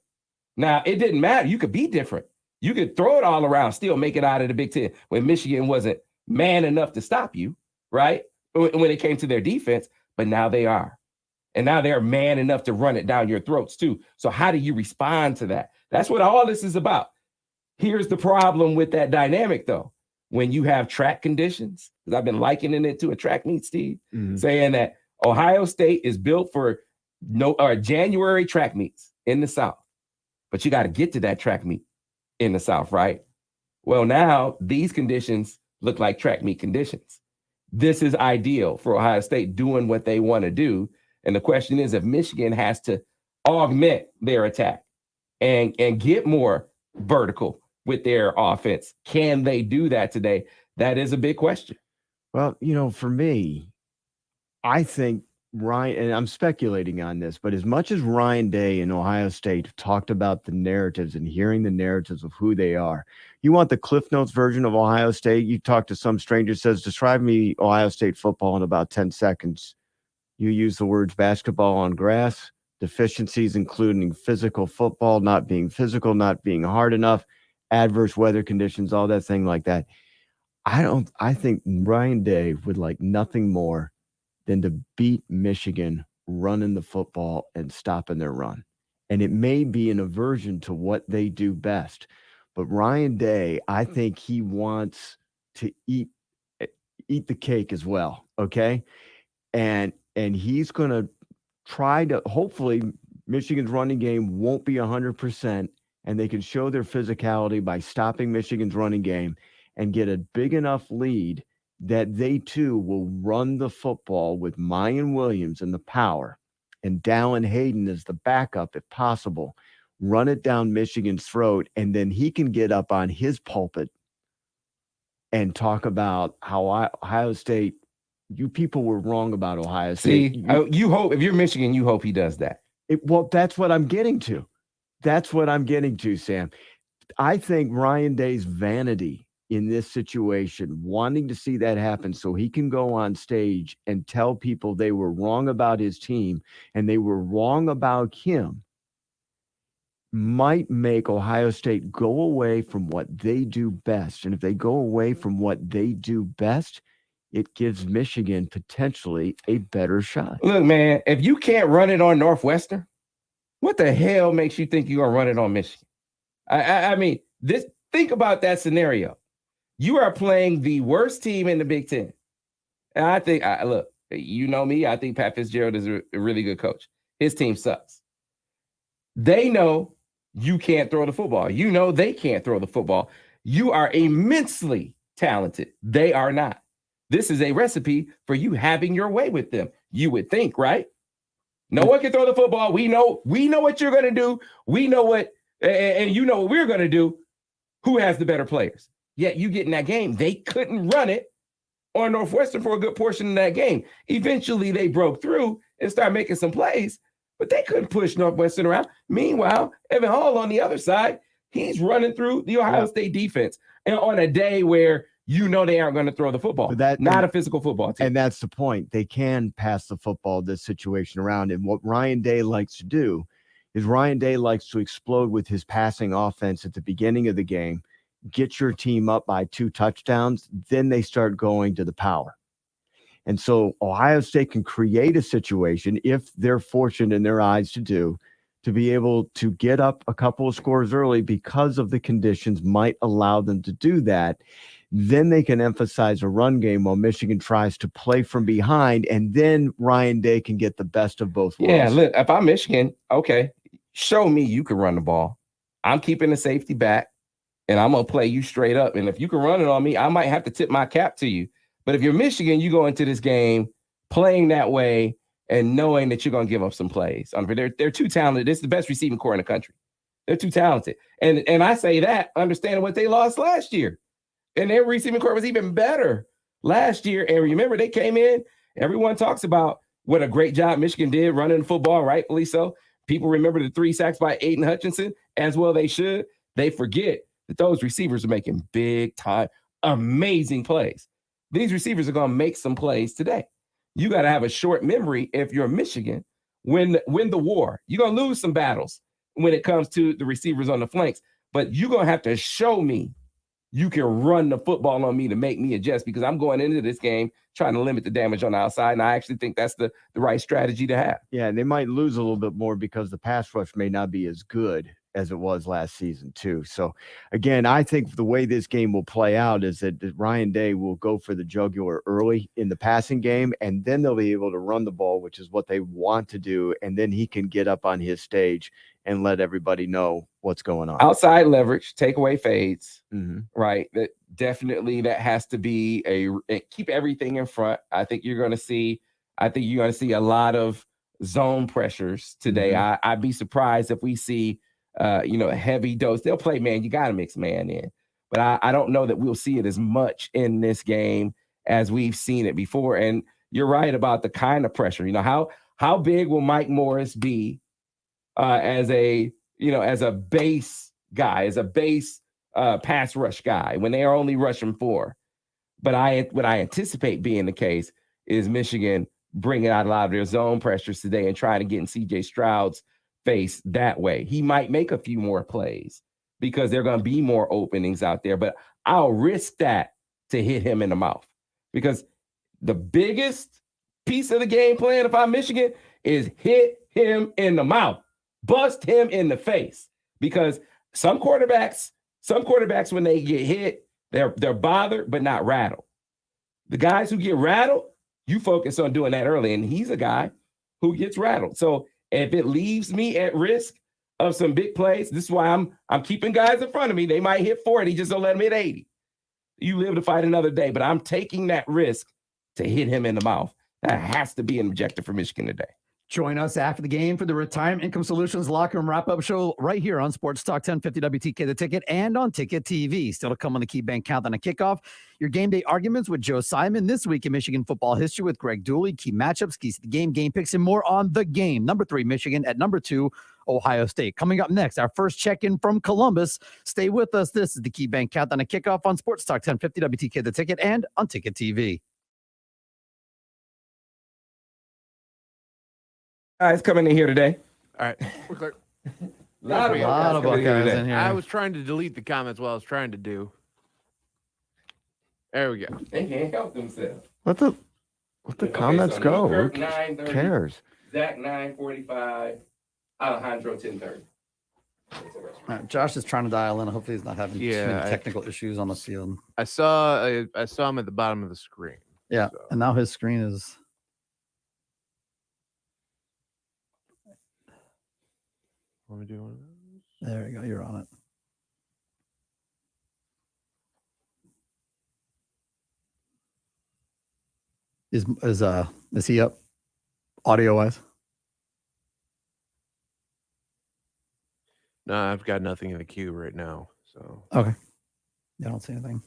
Now, it didn't matter. You could be different. You could throw it all around, still make it out of the Big Ten when Michigan wasn't man enough to stop you, right? When it came to their defense, but now they are. And now they're man enough to run it down your throats too. So how do you respond to that? That's what all this is about. Here's the problem with that dynamic though. When you have track conditions, because I've been likening it to a track meet, Steve, saying that Ohio State is built for January track meets in the South, but you got to get to that track meet in the South, right? Well, now these conditions look like track meet conditions. This is ideal for Ohio State doing what they want to do. And the question is, if Michigan has to augment their attack and get more vertical with their offense, can they do that today? That is a big question. Well, for me, I think Ryan, and I'm speculating on this, but as much as Ryan Day and Ohio State talked about the narratives and hearing the narratives of who they are, you want the Cliff Notes version of Ohio State? You talk to some stranger, says, describe me Ohio State football in about 10 seconds. You use the words basketball on grass, deficiencies including physical football, not being physical, not being hard enough, adverse weather conditions, all that thing like that. I think Ryan Day would like nothing more than to beat Michigan running the football and stopping their run. And it may be an aversion to what they do best. But Ryan Day, I think he wants to eat the cake as well. Okay. And he's going to try to, hopefully Michigan's running game won't be 100%, and they can show their physicality by stopping Michigan's running game and get a big enough lead that they too will run the football with Mayan Williams in the power and Dallin Hayden as the backup if possible, run it down Michigan's throat, and then he can get up on his pulpit and talk about how Ohio State, you people were wrong about Ohio State. See, you hope, if you're Michigan, you hope he does that. Well, that's what I'm getting to. That's what I'm getting to, Sam. I think Ryan Day's vanity in this situation, wanting to see that happen so he can go on stage and tell people they were wrong about his team and they were wrong about him, might make Ohio State go away from what they do best. And if they go away from what they do best, it gives Michigan potentially a better shot. Look, man, if you can't run it on Northwestern, what the hell makes you think you're going to run it on Michigan? I mean, think about that scenario. You are playing the worst team in the Big Ten. And I think, look, you know me, I think Pat Fitzgerald is a really good coach. His team sucks. They know you can't throw the football. You know they can't throw the football. You are immensely talented. They are not. This is a recipe for you having your way with them. You would think, right? No one can throw the football. We know what you're going to do. We know what, and you know what we're going to do. Who has the better players? Yet you get in that game. They couldn't run it on Northwestern for a good portion of that game. Eventually, they broke through and started making some plays, but they couldn't push Northwestern around. Meanwhile, Evan Hall on the other side, he's running through the Ohio State defense, and on a day where you know they aren't going to throw the football. Not a physical football team. And that's the point. They can pass the football, this situation around. And what Ryan Day likes to do is Ryan Day likes to explode with his passing offense at the beginning of the game, get your team up by 2 touchdowns, then they start going to the power. And so Ohio State can create a situation, if they're fortunate in their eyes to be able to get up a couple of scores early because of the conditions might allow them to do that. Then they can emphasize a run game while Michigan tries to play from behind, and then Ryan Day can get the best of both worlds. Yeah, look, if I'm Michigan, okay, show me you can run the ball. I'm keeping the safety back, and I'm going to play you straight up. And if you can run it on me, I might have to tip my cap to you. But if you're Michigan, you go into this game playing that way and knowing that you're going to give up some plays. They're too talented. This is the best receiving core in the country. They're too talented. And I say that understanding what they lost last year. And their receiving core was even better last year. And remember, they came in, everyone talks about what a great job Michigan did running the football, rightfully so. People remember the 3 sacks by Aiden Hutchinson, as well they should. They forget that those receivers are making big time, amazing plays. These receivers are going to make some plays today. You got to have a short memory if you're Michigan. Win the war. You're going to lose some battles when it comes to the receivers on the flanks, but you're going to have to show me you can run the football on me to make me adjust, because I'm going into this game trying to limit the damage on the outside, and I actually think that's the right strategy to have. Yeah, and they might lose a little bit more because the pass rush may not be as good as it was last season too. So again, I think the way this game will play out is that Ryan Day will go for the jugular early in the passing game, and then they'll be able to run the ball, which is what they want to do. And then he can get up on his stage and let everybody know what's going on. Outside leverage, take away fades, right? That has to be keep everything in front. I think you're going to see a lot of zone pressures today. I'd be surprised if we see a heavy dose. They'll play man. You got to mix man in, but I don't know that we'll see it as much in this game as we've seen it before. And you're right about the kind of pressure. How big will Mike Morris be as a base guy, as a base pass rush guy when they are only rushing 4? But what I anticipate being the case is Michigan bringing out a lot of their zone pressures today and trying to get in C.J. Stroud's face that way. He might make a few more plays because there are going to be more openings out there, but I'll risk that to hit him in the mouth, because the biggest piece of the game plan, if I'm Michigan, is hit him in the mouth, bust him in the face, because some quarterbacks, when they get hit, they're bothered but not rattled. The guys who get rattled, you focus on doing that early, and he's a guy who gets rattled. So if it leaves me at risk of some big plays, this is why I'm keeping guys in front of me. They might hit 40, just don't let them hit 80. You live to fight another day, but I'm taking that risk to hit him in the mouth. That has to be an objective for Michigan today. Join us after the game for the Retirement Income Solutions Locker Room Wrap-Up Show right here on Sports Talk 1050 WTK The Ticket and on Ticket TV. Still to come on the KeyBank Countdown and Kickoff. Your game day arguments with Joe Simon this week in Michigan football history with Greg Dooley. Key matchups, keys to the game picks, and more on the game. Number 3, Michigan at number 2, Ohio State. Coming up next, our first check-in from Columbus. Stay with us. This is the KeyBank Countdown and Kickoff on Sports Talk 1050 WTK The Ticket and on Ticket TV. Guys coming in here today. All right. We're clear. A lot of Buckeyes in here. I was trying to delete the comments while I was trying to do. There we go. They can't help themselves. Let the comments so go. Kirk, Who 9:30, cares? Zach 9:45, Alejandro 10:30. All right, Josh is trying to dial in. Hopefully he's not having too Yeah, many technical issues on the field. I saw him at the bottom of the screen. Yeah, So. and now his screen is... Let me do one of those. There you go. You're on it. Is he up audio wise? No, I've got nothing in the queue right now. So Okay. I don't see anything.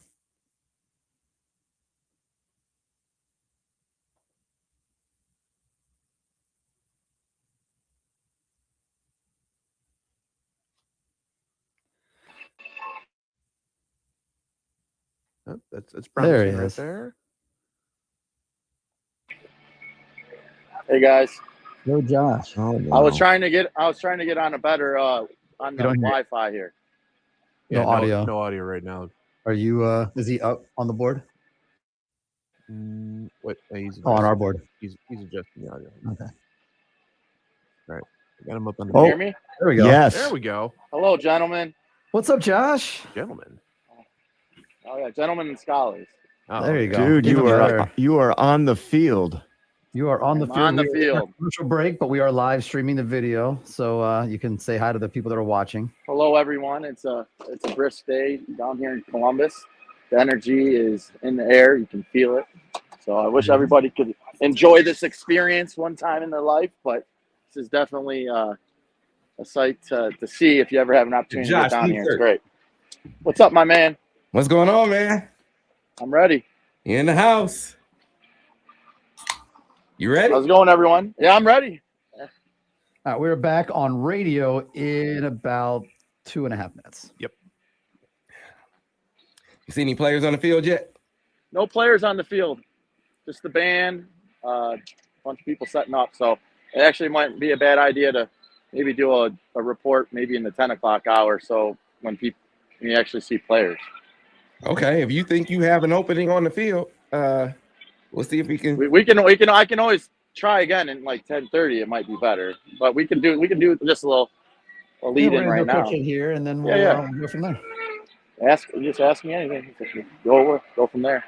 oh, that's There promising he right is. there. Hey guys, Go Josh. Oh, I was wow. trying to get on a better on the don't hear you. Wi-Fi here. No audio. No audio right now. Are you is he up on the board? What? He's Oh, on our adjusting- board. He's adjusting the audio. Okay. All right. I got him up on the Can you Oh. hear me? There we go. Yes. There we go. Hello, gentlemen. What's up, Josh? Gentlemen. Oh yeah, gentlemen and scholars. Oh, There you go. Dude, Even better. you are on the field. You are on the I'm field. on the We are in field. a commercial break, but we are live streaming the video, so you can say hi to the people that are watching. Hello, everyone. It's a brisk day down here in Columbus. The energy is in the air. You can feel it. So I wish everybody could enjoy this experience one time in their life, but this is definitely a sight to see if you ever have an opportunity to Josh, get down please, here. sir. It's great. What's up, my man? What's going on, man? I'm ready. You in the house? You ready? How's it going, everyone? Yeah, I'm ready. All right, we're back on radio in about 2.5 minutes. You see any players on the field yet? No players on the field, just the band, a bunch of people setting up. So it actually might be a bad idea to maybe do a report maybe in the 10 o'clock hour. So when you actually see players. Okay, if you think you have an opening on the field, we'll see if we can. I can always try again in like 10:30. It might be better, but we can do just a lead in right now. Here, and then we'll Yeah. go from there. Just ask me anything. Go from there.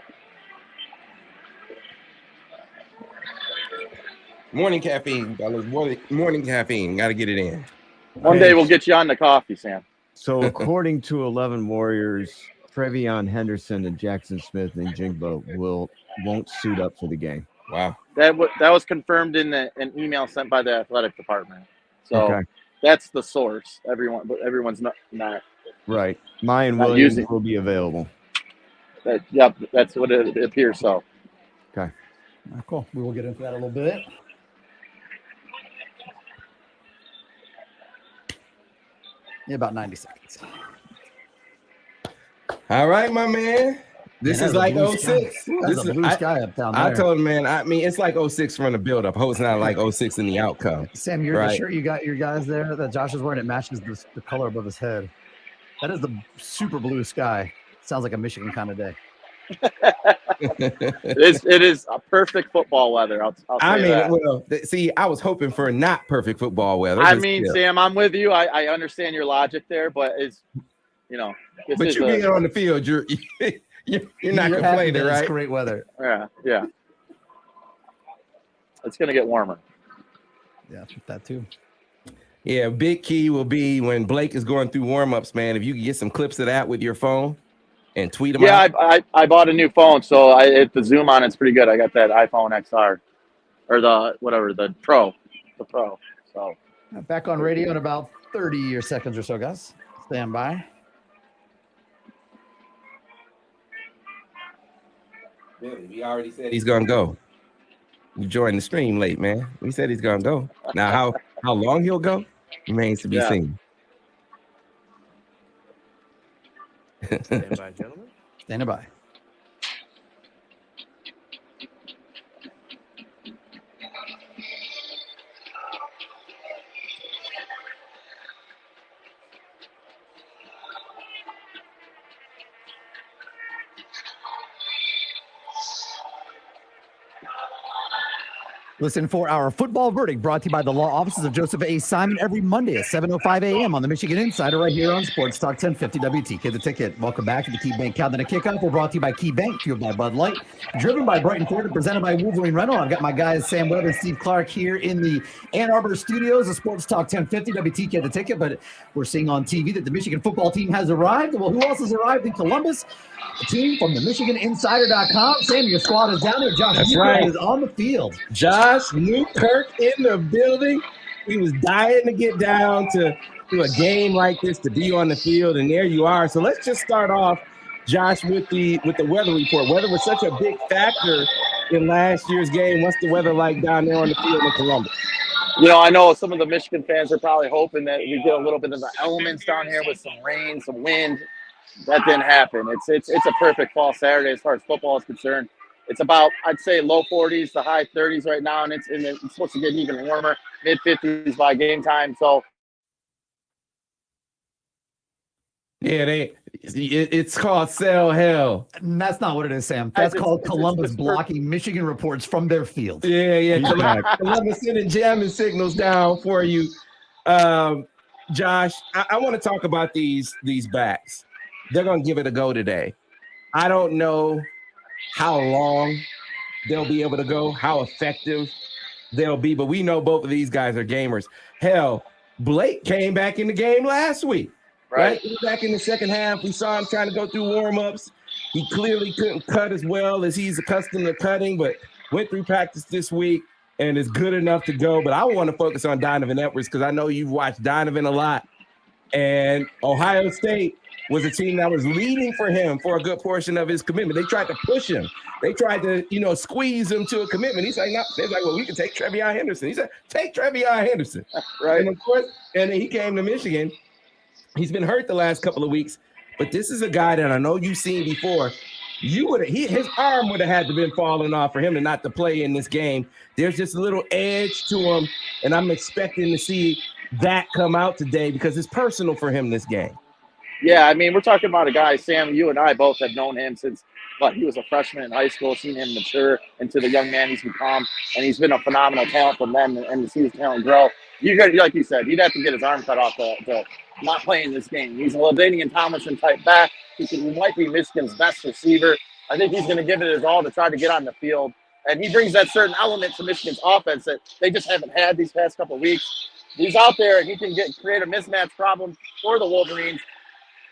Morning caffeine, fellas. Morning caffeine. Got to get it in. One day we'll get you on the coffee, Sam. So according to 11 Warriors, Trevion Henderson and Jackson Smith and Jingbo won't suit up for the game. Wow. That was confirmed in an email sent by the athletic department. So Okay. that's the source. Everyone's not. Right. Mayan Not Williams using- will be available. Yep, that's what it appears. So. Okay. Cool. We will get into that a little bit. Yeah, about 90 seconds. All right, my man. This is like 06. That's a blue sky up down there. I told him, man, I mean, it's like 06 from the build-up. Hope it's not like 06 in the outcome. Sam, the shirt you got your guys there that Josh is wearing, it matches the color above his head. That is the super blue sky. Sounds like a Michigan kind of day. It is a perfect football weather. I'll say that. Well, see, I was hoping for not perfect football weather. Sam, I'm with you. I understand your logic there, but but you being on the field, you're not complaining, right? It's great weather. Yeah. It's gonna get warmer. Yeah, that too. Yeah, big key will be when Blake is going through warm-ups, man. If you can get some clips of that with your phone and tweet them out. Yeah, I bought a new phone, so the zoom on it's pretty good. I got that iPhone XR or the Pro. So back on radio in about 30 seconds or so, guys. Stand by. Really, we already said he's gonna go. You joined the stream late, man. We said he's gonna go. Now, how long he'll go remains to be seen. Stand by, gentlemen. Stand by. Listen for our football verdict brought to you by the law offices of Joseph A. Simon every Monday at 7:05 a.m. on the Michigan Insider right here on Sports Talk 1050 WTK The Ticket. Welcome back to the KeyBank Countdown to Kickoff. We're brought to you by KeyBank, fueled by Bud Light, driven by Brighton Ford, and presented by Wolverine Rental. I've got my guys Sam Webb and Steve Clarke here in the Ann Arbor studios of Sports Talk 1050 WTK The Ticket. But we're seeing on TV that the Michigan football team has arrived. Well, who else has arrived in Columbus? The team from the MichiganInsider.com. Sam, your squad is down there. Josh Newkirk is on the field. Josh Newkirk in the building. He was dying to get down to a game like this, to be on the field, and there you are. So let's just start off, Josh, with the weather report. Weather was such a big factor in last year's game. What's the weather like down there on the field in Columbus? I know some of the Michigan fans are probably hoping that we get a little bit of the elements down here with some rain, some wind. That didn't happen. It's a perfect fall Saturday as far as football is concerned. It's about, I'd say, low 40s to high 30s right now, and it's supposed to get even warmer, mid 50s by game time. So, yeah, it's called sell hell. And that's not what it is, Sam. That's called Columbus blocking Michigan reports from their field. Yeah. Columbus sending jamming signals down for you. Josh, I want to talk about these backs. They're going to give it a go today. I don't know how long they'll be able to go, how effective they'll be, but we know both of these guys are gamers. Hell, Blake came back in the game last week, right? He was back in the second half. We saw him trying to go through warm-ups. He clearly couldn't cut as well as he's accustomed to cutting, but went through practice this week and is good enough to go. But I want to focus on Donovan Edwards because I know you've watched Donovan a lot. And Ohio State was a team that was leading for him for a good portion of his commitment. They tried to push him. They tried to, squeeze him to a commitment. He's like, no. They're like, well, we can take Trevion Henderson. He said, take Trevion Henderson. Right. And of course, and then he came to Michigan. He's been hurt the last couple of weeks, but this is a guy that I know you've seen before. His arm would have had to been falling off for him to not to play in this game. There's just a little edge to him, and I'm expecting to see that come out today because it's personal for him this game. Yeah, I mean, we're talking about a guy, Sam, you and I both have known him since he was a freshman in high school, seen him mature into the young man he's become, and he's been a phenomenal talent from then, and to see his talent grow. Like you said, he'd have to get his arm cut off to not play in this game. He's a LaDainian Tomlinson type back. He might be Michigan's best receiver. I think he's going to give it his all to try to get on the field, and he brings that certain element to Michigan's offense that they just haven't had these past couple of weeks. He's out there, and he can create a mismatch problem for the Wolverines.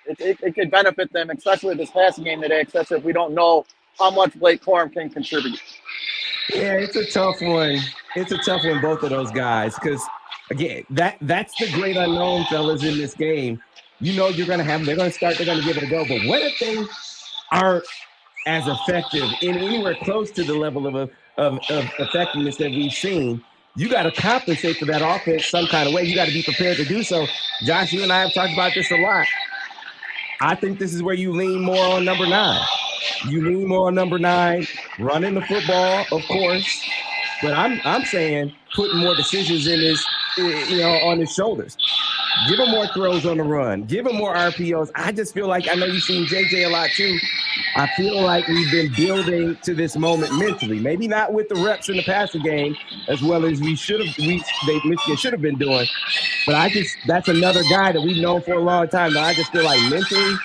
It could benefit them, especially this passing game today, especially if we don't know how much Blake Corum can contribute. Yeah, it's a tough one. It's a tough one, both of those guys, because, again, that's the great unknown, fellas, in this game. You're going to have them. They're going to give it a go. But what if they aren't as effective in anywhere close to the level of effectiveness that we've seen, you got to compensate for that offense some kind of way. You got to be prepared to do so. Josh, you and I have talked about this a lot. I think this is where you lean more on number 9. You lean more on number 9, running the football, of course. But I'm saying putting more decisions in his, on his shoulders. Give him more throws on the run. Give him more RPOs. I just feel like, I know you've seen JJ a lot too. I feel like we've been building to this moment mentally. Maybe not with the reps in the passing game as well as we should have. Michigan should have been doing. But that's another guy that we've known for a long time. Now I just feel like mentally,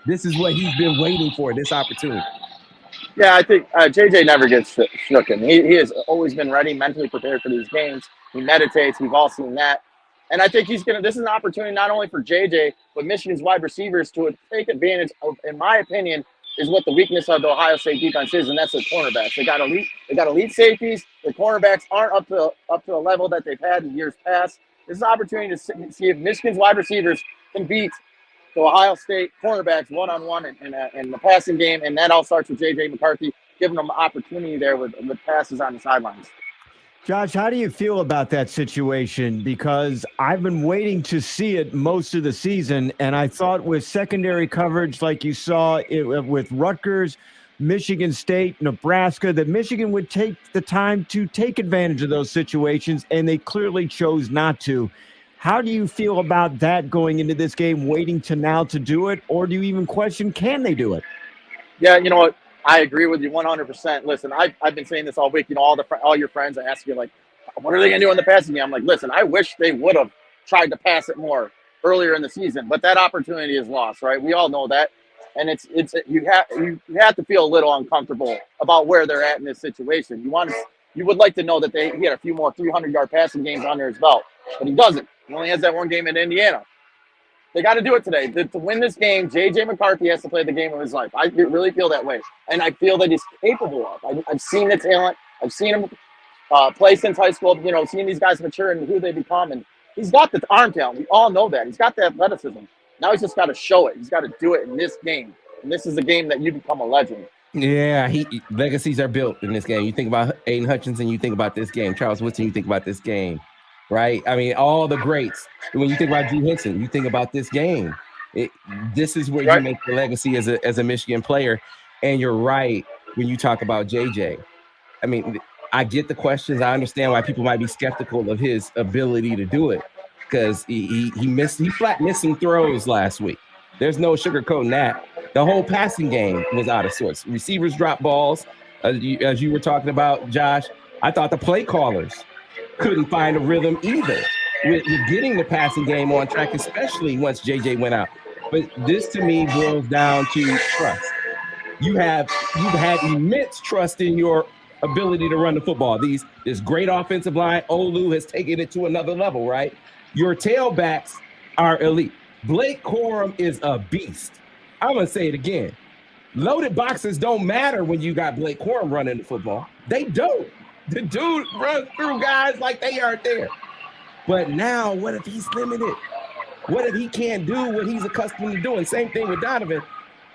this is what he's been waiting for. This opportunity. Yeah, I think JJ never gets shooken. He has always been ready, mentally prepared for these games. He meditates. We've all seen that. And I think this is an opportunity not only for JJ, but Michigan's wide receivers to take advantage of, in my opinion, is what the weakness of the Ohio State defense is, and that's the cornerbacks. They got elite safeties. The cornerbacks aren't up to the level that they've had in years past. This is an opportunity to see if Michigan's wide receivers can beat the Ohio State cornerbacks one-on-one in the passing game, and that all starts with J.J. McCarthy, giving them an opportunity there with passes on the sidelines. Josh, how do you feel about that situation? Because I've been waiting to see it most of the season, and I thought with secondary coverage like you saw with Rutgers, Michigan State, Nebraska, that Michigan would take the time to take advantage of those situations, and they clearly chose not to. How do you feel about that going into this game, waiting to now to do it, or do you even question, can they do it? Yeah, you know what? I agree with you 100%. Listen, I've been saying this all week. All your friends are asking you, like, what are they going to do in the passing game? I'm like, listen, I wish they would have tried to pass it more earlier in the season, but that opportunity is lost, right? We all know that, and you have to feel a little uncomfortable about where they're at in this situation. You would like to know that he had a few more 300-yard passing games under his belt, but he doesn't. He only has that one game in Indiana. They got to do it today. To win this game, J.J. McCarthy has to play the game of his life. I really feel that way. And I feel that he's capable of. I've seen the talent. I've seen him play since high school, seeing these guys mature and who they become. And he's got the arm talent. We all know that. He's got the athleticism. Now he's just got to show it. He's got to do it in this game. And this is the game that you become a legend. Yeah, legacies are built in this game. You think about Aiden Hutchinson, you think about this game. Charles Woodson, you think about this game. Right? I mean, all the greats. When you think about Drew Henson, you think about this game. This is where you make the legacy as a Michigan player. And you're right when you talk about JJ. I mean, I get the questions. I understand why people might be skeptical of his ability to do it because he flat missed some throws last week. There's no sugarcoating that. The whole passing game was out of sorts. Receivers dropped balls, as you were talking about, Josh. I thought the play callers couldn't find a rhythm either with getting the passing game on track, especially once JJ went out. But this to me boils down to trust. You've had immense trust in your ability to run the football. This great offensive line, Olu has taken it to another level, right? Your tailbacks are elite. Blake Corum is a beast. I'm going to say it again. Loaded boxes don't matter when you got Blake Corum running the football. They don't. The dude runs through guys like they aren't there. But now, what if he's limited? What if he can't do what he's accustomed to doing? Same thing with Donovan.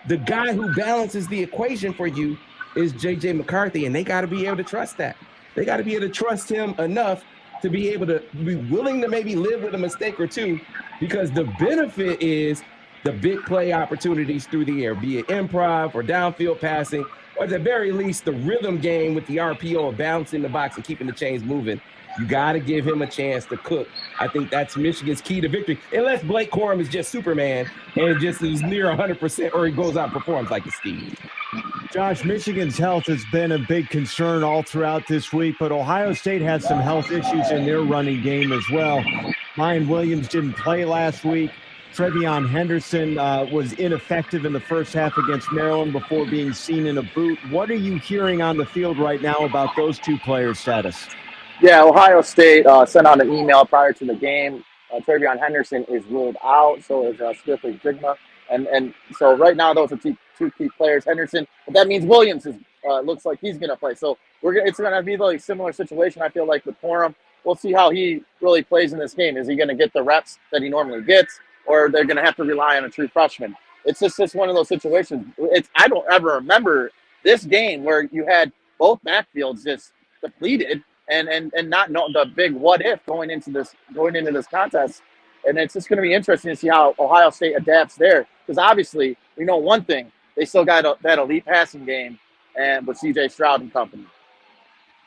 The guy who balances the equation for you is J.J. McCarthy, and they got to be able to trust that. They got to be able to trust him enough to be able to be willing to maybe live with a mistake or two, because the benefit is the big play opportunities through the air, be it improv or downfield passing, or at the very least, the rhythm game with the RPO of balancing the box and keeping the chains moving. You got to give him a chance to cook. I think that's Michigan's key to victory, unless Blake Corum is just Superman and just is near 100%, or he goes out and performs like a Steve. Josh, Michigan's health has been a big concern all throughout this week, but Ohio State had some health issues in their running game as well. Ryan Williams didn't play last week. Trevion Henderson was ineffective in the first half against Maryland before being seen in a boot. What are you hearing on the field right now about those two players' status? Yeah, Ohio State sent out an email prior to the game. Trevion Henderson is ruled out, so is Swiftly Jigma. And so right now, those are two key players, Henderson. But that means Williams looks like he's going to play. So it's going to be like a similar situation, I feel like, with Corum. We'll see how he really plays in this game. Is he going to get the reps that he normally gets, or they're going to have to rely on a true freshman? It's just one of those situations. I don't ever remember this game where you had both backfields just depleted and not know the big what if going into this contest. And it's just going to be interesting to see how Ohio State adapts there, because obviously we know one thing: they still got that elite passing game, and with C.J. Stroud and company.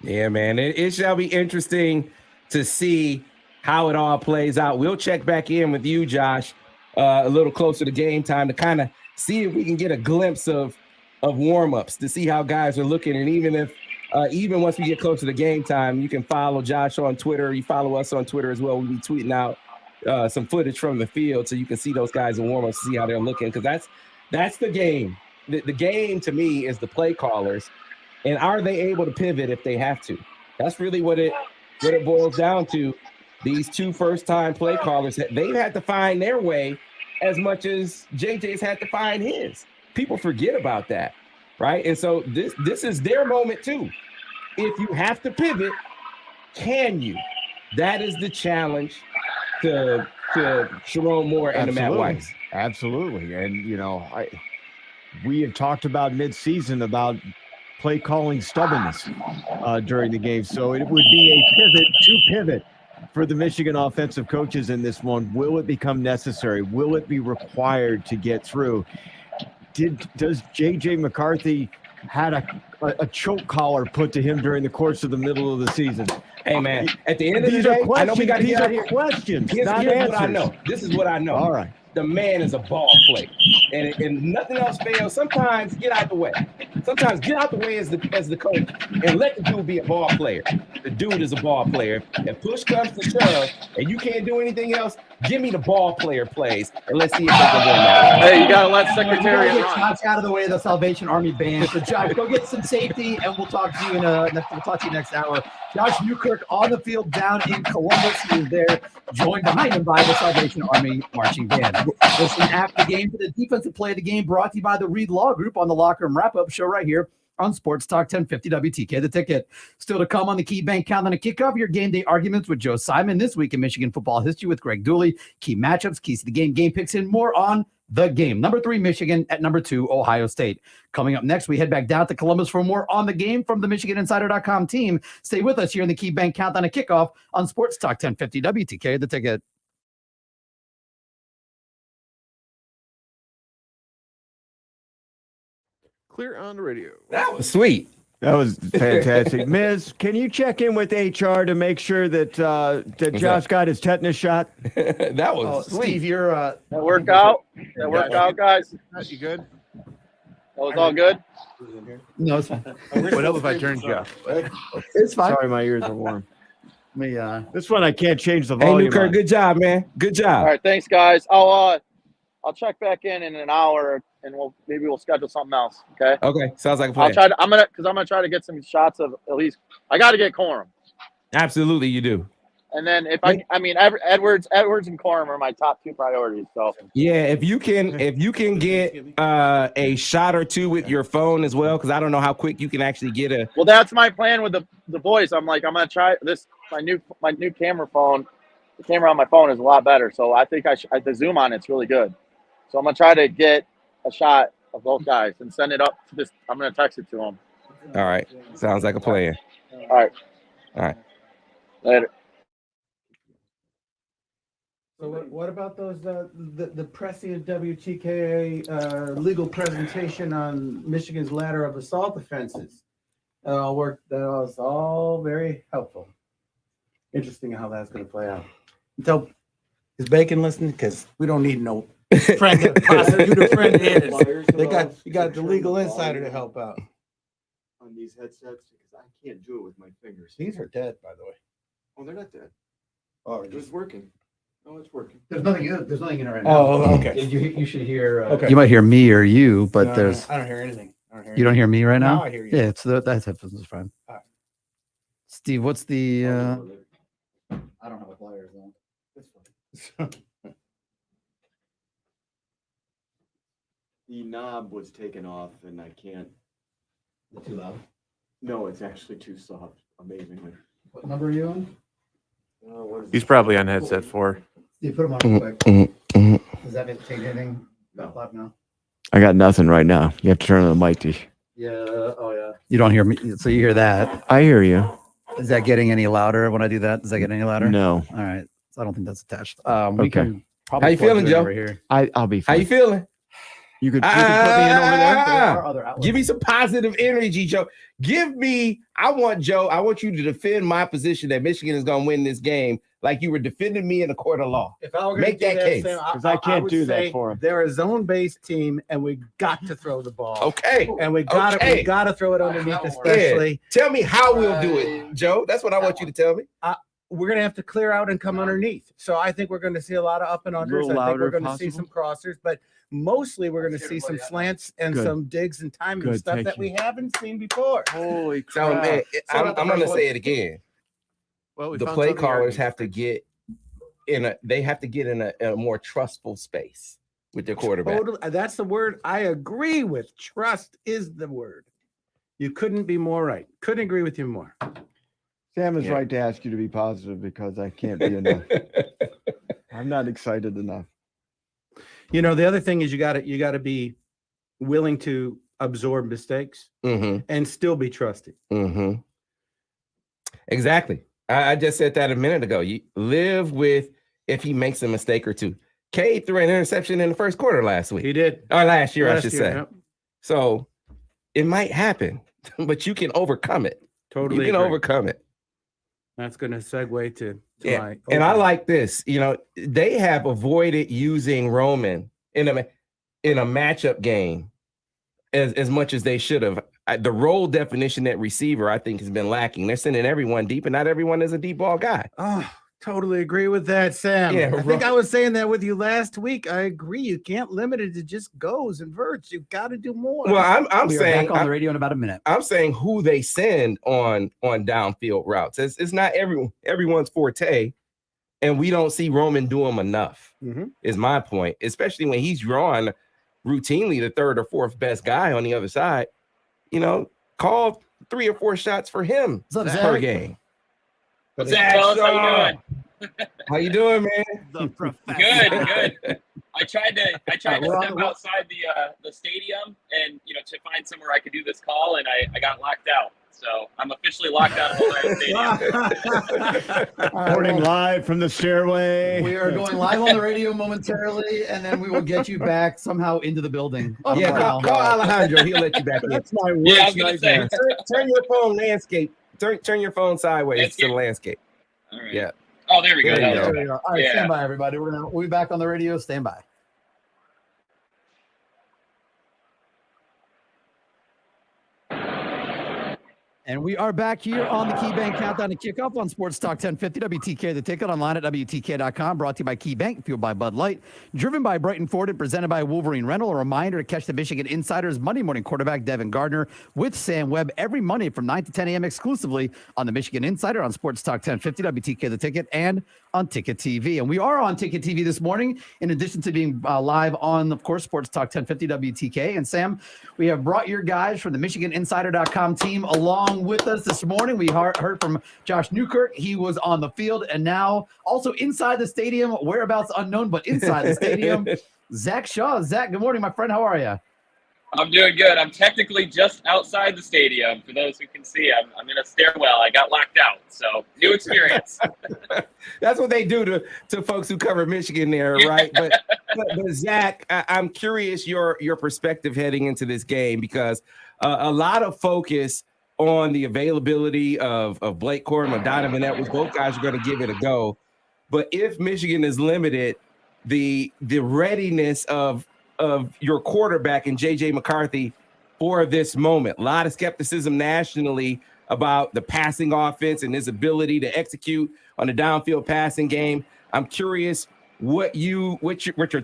Yeah, man, it shall be interesting to see how it all plays out. We'll check back in with you, Josh, a little closer to game time to kind of see if we can get a glimpse of warm-ups to see how guys are looking. And even once we get closer to game time, you can follow Josh on Twitter. You follow us on Twitter as well. We'll be tweeting out some footage from the field so you can see those guys in warm-ups, see how they're looking, because that's the game. The game to me is the play callers, and are they able to pivot if they have to? That's really what it boils down to. These two first-time play callers, they've had to find their way as much as JJ's had to find his. People forget about that, right? And so this is their moment too. If you have to pivot, can you? That is the challenge to Sharon Moore and the Matt Weiss. Absolutely. And, we have talked about midseason about play calling stubbornness during the game. So it would be a pivot for the Michigan offensive coaches in this one. Will it become necessary? Will it be required to get through? Does J.J. McCarthy had a choke collar put to him during the course of the middle of the season? Hey, man, at the end of the day, I know we got to get out here. Questions, here's not what answers. I know. This is what I know. All right. The man is a ball player, and nothing else fails. Sometimes get out the way. Sometimes get out the way as the coach and let the dude be a ball player. The dude is a ball player. If push comes to shove and you can't do anything else, give me the ball player plays and let's see if they can win that. Hey, you got to let Secretariat Get run. Josh out of the way of the Salvation Army band. So Josh, go get some safety, and we'll talk to you next hour. Josh Newkirk on the field down in Columbus. He is there, joined behind him by the Salvation Army marching band. Listen after the game to the defensive play of the game, brought to you by the Reed Law Group on the Locker Room Wrap-Up Show right here on Sports Talk 1050 WTK The Ticket. Still to come on the KeyBank Countdown to Kickoff, your game day arguments with Joe Simon this week in Michigan football history with Greg Dooley, key matchups, keys to the game picks, and more on the game. Number 3, Michigan. At number 2, Ohio State. Coming up next, we head back down to Columbus for more on the game from the MichiganInsider.com team. Stay with us here in the KeyBank Countdown to Kickoff on Sports Talk 1050 WTK The Ticket. Clear on the radio. That was sweet. That was fantastic. Ms., can you check in with HR to make sure that Josh got his tetanus shot? That was sweet. Steve, you're That worked out, guys. You good? That was all good. no, it's fine. What else if I turned you off? It's fine. Sorry, my ears are warm. Me, This one I can't change the Hey, volume. Newkirk, on. good job, man. Good job. All right, thanks, guys. I'll check back in an hour, and we'll schedule something else. Okay. Okay, sounds like a plan. I'll try to. I'm gonna try to get some shots of at least. I got to get Corum, Absolutely, you do. and then if Edwards and Corum are my top 2 priorities. So Yeah, if you can get a shot or two with your phone as well, because I don't know how quick you can actually get a. well, that's my plan with the boys. I'm gonna try this. My new camera phone. The camera on my phone is a lot better, so I think the zoom on it's really good. So I'm gonna try to get a shot of both guys and send it up to this. I'm gonna text it to them. All right, sounds like a plan. All right. All right. Later. So what about those the prescient WTKA legal presentation on Michigan's ladder of assault offenses? That all worked. That was all very helpful. Interesting how that's going to play out. Until is Bacon listening? Because we don't need no friend that prosecutor friend is. You got the legal insider to help out. On these headsets because I can't do it with my fingers. These are dead, by the way. Oh, they're not dead. Oh, It was working. Oh, it's working. there's nothing in it right now. Oh, okay. You should hear. Okay. You might hear me or you, but No, there's. I don't hear anything. You don't hear me right now? No, I hear you. Yeah, it's that headphones is fine. All right. Steve, what's the? I don't have a pliers on. The knob was taken off and I can't. Too loud. No, it's actually too soft, amazingly. What number are you on? He's probably on headset 4. You put them on real quick. Does that take anything? About loud now. I got nothing right now. You have to turn on the mic to Yeah. Oh, yeah. You don't hear me. So you hear that. I hear you. Is that getting any louder when I do that? Does that get any louder? No. All right. So I don't think that's attached. We Okay. can probably How you plug feeling, it Joe? over here. I'll be How fine. you feeling? You could put me in over there. There are other outlets. Give me some positive energy, Joe. I want you to defend my position that Michigan is going to win this game like you were defending me in a court of law. If I were Make gonna do that case. Sam, Because I can't would do that say for him. They're a zone-based team, and we got to throw the ball. Okay. And we got to throw it underneath, especially. Tell me how we'll do it, Joe. That's what I want you to tell me. We're going to have to clear out and come underneath. So I think we're going to see a lot of up and unders. I think we're going to see some crossers, but mostly we're going to see some slants and some digs and timing stuff that we haven't seen before. Holy So, crap. man, I'm going to say it again. Well, we The found play something callers here. have to get in a more trustful space with their quarterback. Totally, that's the word I agree with. Trust is the word. You couldn't be more right. Couldn't agree with you more. Sam is Yeah. right to ask you to be positive because I can't be enough. I'm not excited enough. You know, the other thing is you got to be willing to absorb mistakes and still be trusted. Exactly. I just said that a minute ago. You live with if he makes a mistake or two. Cade threw an interception in the first quarter last week. He did. Or last year, I Last should year, say. yep. So it might happen, but you can overcome it. Totally You can agree. overcome it. That's going to segue to Yeah. my And I opening. like this. You know, they have avoided using Roman in a matchup game as much as they should have. The role definition at receiver, I think, has been lacking. They're sending everyone deep, and not everyone is a deep ball guy. Oh, totally agree with that, Sam. Yeah, I think I was saying that with you last week. I agree. You can't limit it to just goes and verts. You've got to do more. Well, I'm We are saying back on the radio in about a minute. I'm saying who they send on downfield routes. It's not everyone's forte, and we don't see Roman do them enough. Is my point, especially when he's drawing routinely the third or fourth best guy on the other side. You know, call 3 or 4 shots for him What's up, per Zach? game. What's up, fellas? How you doing? How you doing, man? The professor. Good. I tried to we're on step the- outside the stadium and to find somewhere I could do this call, and I got locked out. So I'm officially locked out of the stadium. Reporting live from the stairway. We are going live on the radio momentarily, and then we will get you back somehow into the building. Yeah, call Alejandro. He'll let you back in. That's my worst Yeah, I was gonna say. nightmare. Turn your phone landscape. Turn your phone sideways to the landscape. All right. Yeah. Oh, there we go. There you That was go. better. All right, Yeah. stand by, everybody. We'll be back on the radio. Stand by. And we are back here on the KeyBank Countdown to Kickoff on Sports Talk 1050 WTK. The Ticket online at WTK.com. Brought to you by KeyBank, fueled by Bud Light, driven by Brighton Ford, and presented by Wolverine Rental. A reminder to catch the Michigan Insiders Monday morning quarterback Devin Gardner with Sam Webb every Monday from 9 to 10 a.m. exclusively on the Michigan Insider on Sports Talk 1050 WTK. The Ticket and on Ticket TV. And we are on Ticket TV this morning, in addition to being live on, of course, Sports Talk 1050 WTK. And Sam, we have brought your guys from the MichiganInsider.com team along with us this morning. We heard from Josh Newkirk. He was on the field, and now also inside the stadium, whereabouts unknown, but inside the stadium, Zach Shaw. Zach, good morning, my friend. How are you? I'm doing good. I'm technically just outside the stadium. For those who can see, I'm in a stairwell. I got locked out, so new experience. That's what they do to folks who cover Michigan there, right? But Zach, I'm curious your perspective heading into this game, because a lot of focus on the availability of Blake Corum and Donovan Edwards. Both guys are going to give it a go. But if Michigan is limited, the readiness of your quarterback and JJ McCarthy for this moment. A lot of skepticism nationally about the passing offense and his ability to execute on the downfield passing game. I'm curious what your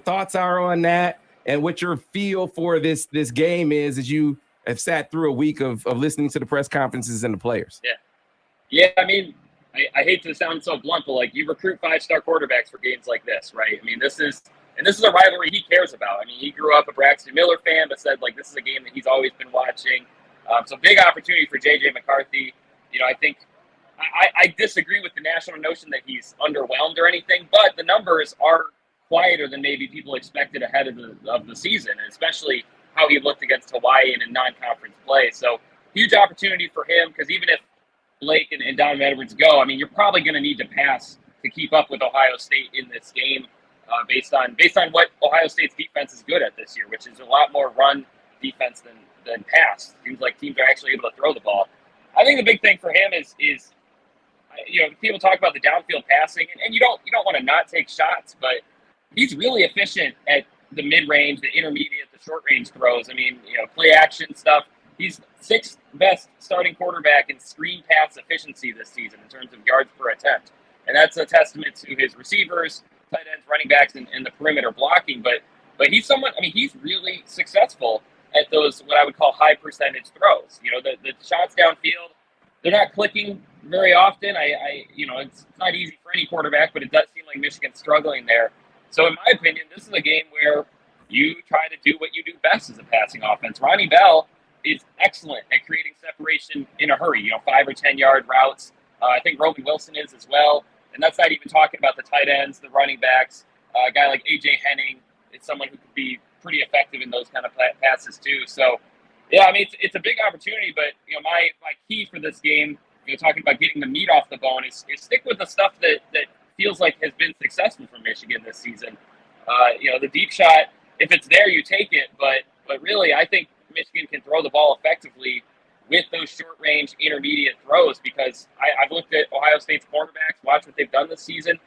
thoughts are on that, and what your feel for this game is as you have sat through a week of listening to the press conferences and the players. Yeah. I mean, I hate to sound so blunt, but like, you recruit 5-star quarterbacks for games like this, right? I mean, this is a rivalry he cares about. I mean, he grew up a Braxton Miller fan, but said like this is a game that he's always been watching. So big opportunity for JJ McCarthy. I think I disagree with the national notion that he's underwhelmed or anything, but the numbers are quieter than maybe people expected ahead of the season, and especially how he looked against Hawaii in a non-conference play. So huge opportunity for him, because even if Blake and Donovan Edwards go, I mean, you're probably going to need to pass to keep up with Ohio State in this game, based on what Ohio State's defense is good at this year, which is a lot more run defense than pass. Seems like teams are actually able to throw the ball. I think the big thing for him is people talk about the downfield passing, and you don't want to not take shots, but he's really efficient at the mid-range, the intermediate, the short-range throws. I mean, play action stuff. He's 6th best starting quarterback in screen pass efficiency this season in terms of yards per attempt. And that's a testament to his receivers, tight ends, running backs, and the perimeter blocking. But he's someone, I mean, he's really successful at those, what I would call high percentage throws. The shots downfield, they're not clicking very often. It's not easy for any quarterback, but it does seem like Michigan's struggling there. So in my opinion, this is a game where you try to do what you do best as a passing offense. Ronnie Bell is excellent at creating separation in a hurry, 5 or 10 yard routes. I think Roman Wilson is as well. And that's not even talking about the tight ends, the running backs. A guy like A.J. Henning is someone who could be pretty effective in those kind of passes too. So, yeah, I mean, it's a big opportunity, but, my key for this game, talking about getting the meat off the bone, is stick with the stuff that feels like has been successful for Michigan this season. The deep shot, if it's there, you take it. But really, I think Michigan can throw the ball effectively with those short-range, intermediate throws, because I've looked at Ohio State's cornerbacks, watched what they've done this season.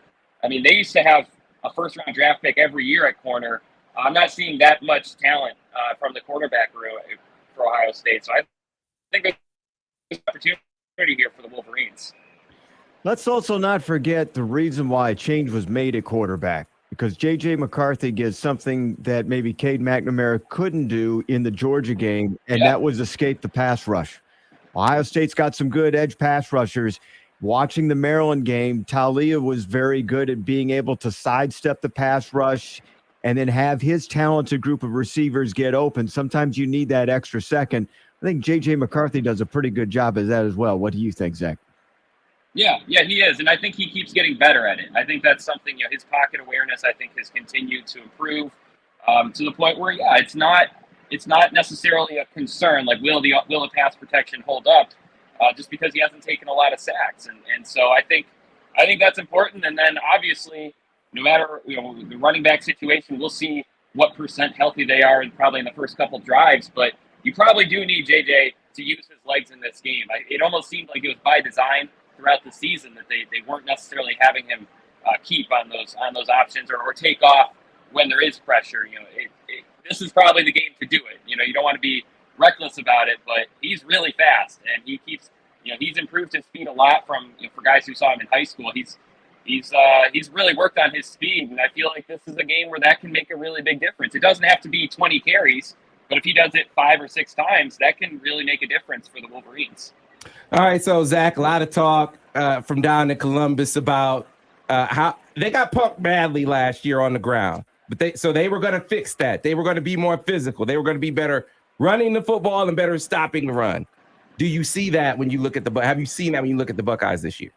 I mean, they used to have a first-round draft pick every year at corner. I'm not seeing that much talent from the quarterback room for Ohio State. So I think there's an opportunity here for the Wolverines. Let's also not forget the reason why a change was made at quarterback, because J.J. McCarthy gives something that maybe Cade McNamara couldn't do in the Georgia game, and that was escape the pass rush. Ohio State's got some good edge pass rushers. Watching the Maryland game, Talia was very good at being able to sidestep the pass rush and then have his talented group of receivers get open. Sometimes you need that extra second. I think J.J. McCarthy does a pretty good job of that as well. What do you think, Zach? Yeah, he is, and I think he keeps getting better at it. I think that's something, his pocket awareness, I think, has continued to improve to the point where, it's not necessarily a concern. Like, will the pass protection hold up? Just because he hasn't taken a lot of sacks, and so I think that's important. And then obviously, no matter the running back situation, we'll see what percent healthy they are, probably in the first couple drives. But you probably do need JJ to use his legs in this game. It almost seemed like it was by design throughout the season that they weren't necessarily having him keep on those options or take off when there is pressure. This is probably the game to do it. You don't want to be reckless about it, but he's really fast, and he keeps he's improved his speed a lot from for guys who saw him in high school. He's really worked on his speed, and I feel like this is a game where that can make a really big difference. It doesn't have to be 20 carries, but if he does it 5 or 6 times, that can really make a difference for the Wolverines. All right, so Zach, a lot of talk from down in Columbus about how they got punked badly last year on the ground, but they were going to fix that. They were going to be more physical. They were going to be better running the football and better stopping the run. Do you see that when you look at have you seen that when you look at the Buckeyes this year?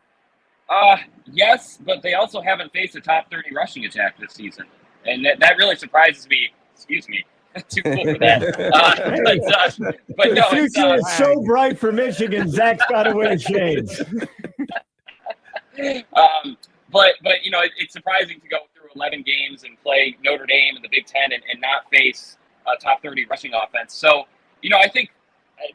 Yes, but they also haven't faced a top 30 rushing attack this season, and that really surprises me. Excuse me. Too cool for that. But no, the future is so bright for Michigan. Zach's got to wear shades. But it's surprising to go through 11 games and play Notre Dame in the Big Ten and not face a top 30 rushing offense. So I think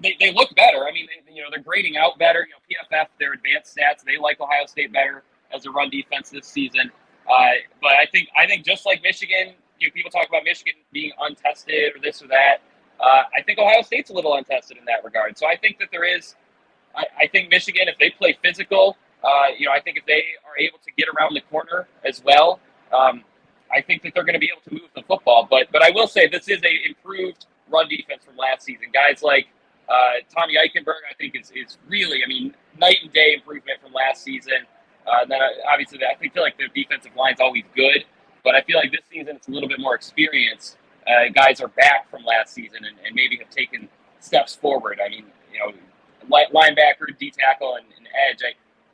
they look better. I mean, they're grading out better. PFF, their advanced stats, they like Ohio State better as a run defense this season. But I think just like Michigan. People talk about Michigan being untested or this or that. I think Ohio State's a little untested in that regard. So I think that there is – I think Michigan, if they play physical, I think if they are able to get around the corner as well, I think that they're going to be able to move the football. But I will say this is a improved run defense from last season. Guys like Tommy Eichenberg, I think, is really, night and day improvement from last season. And then obviously I feel like the defensive line's always good. But I feel like this season it's a little bit more experience. Guys are back from last season and maybe have taken steps forward. Linebacker, D-tackle, and edge.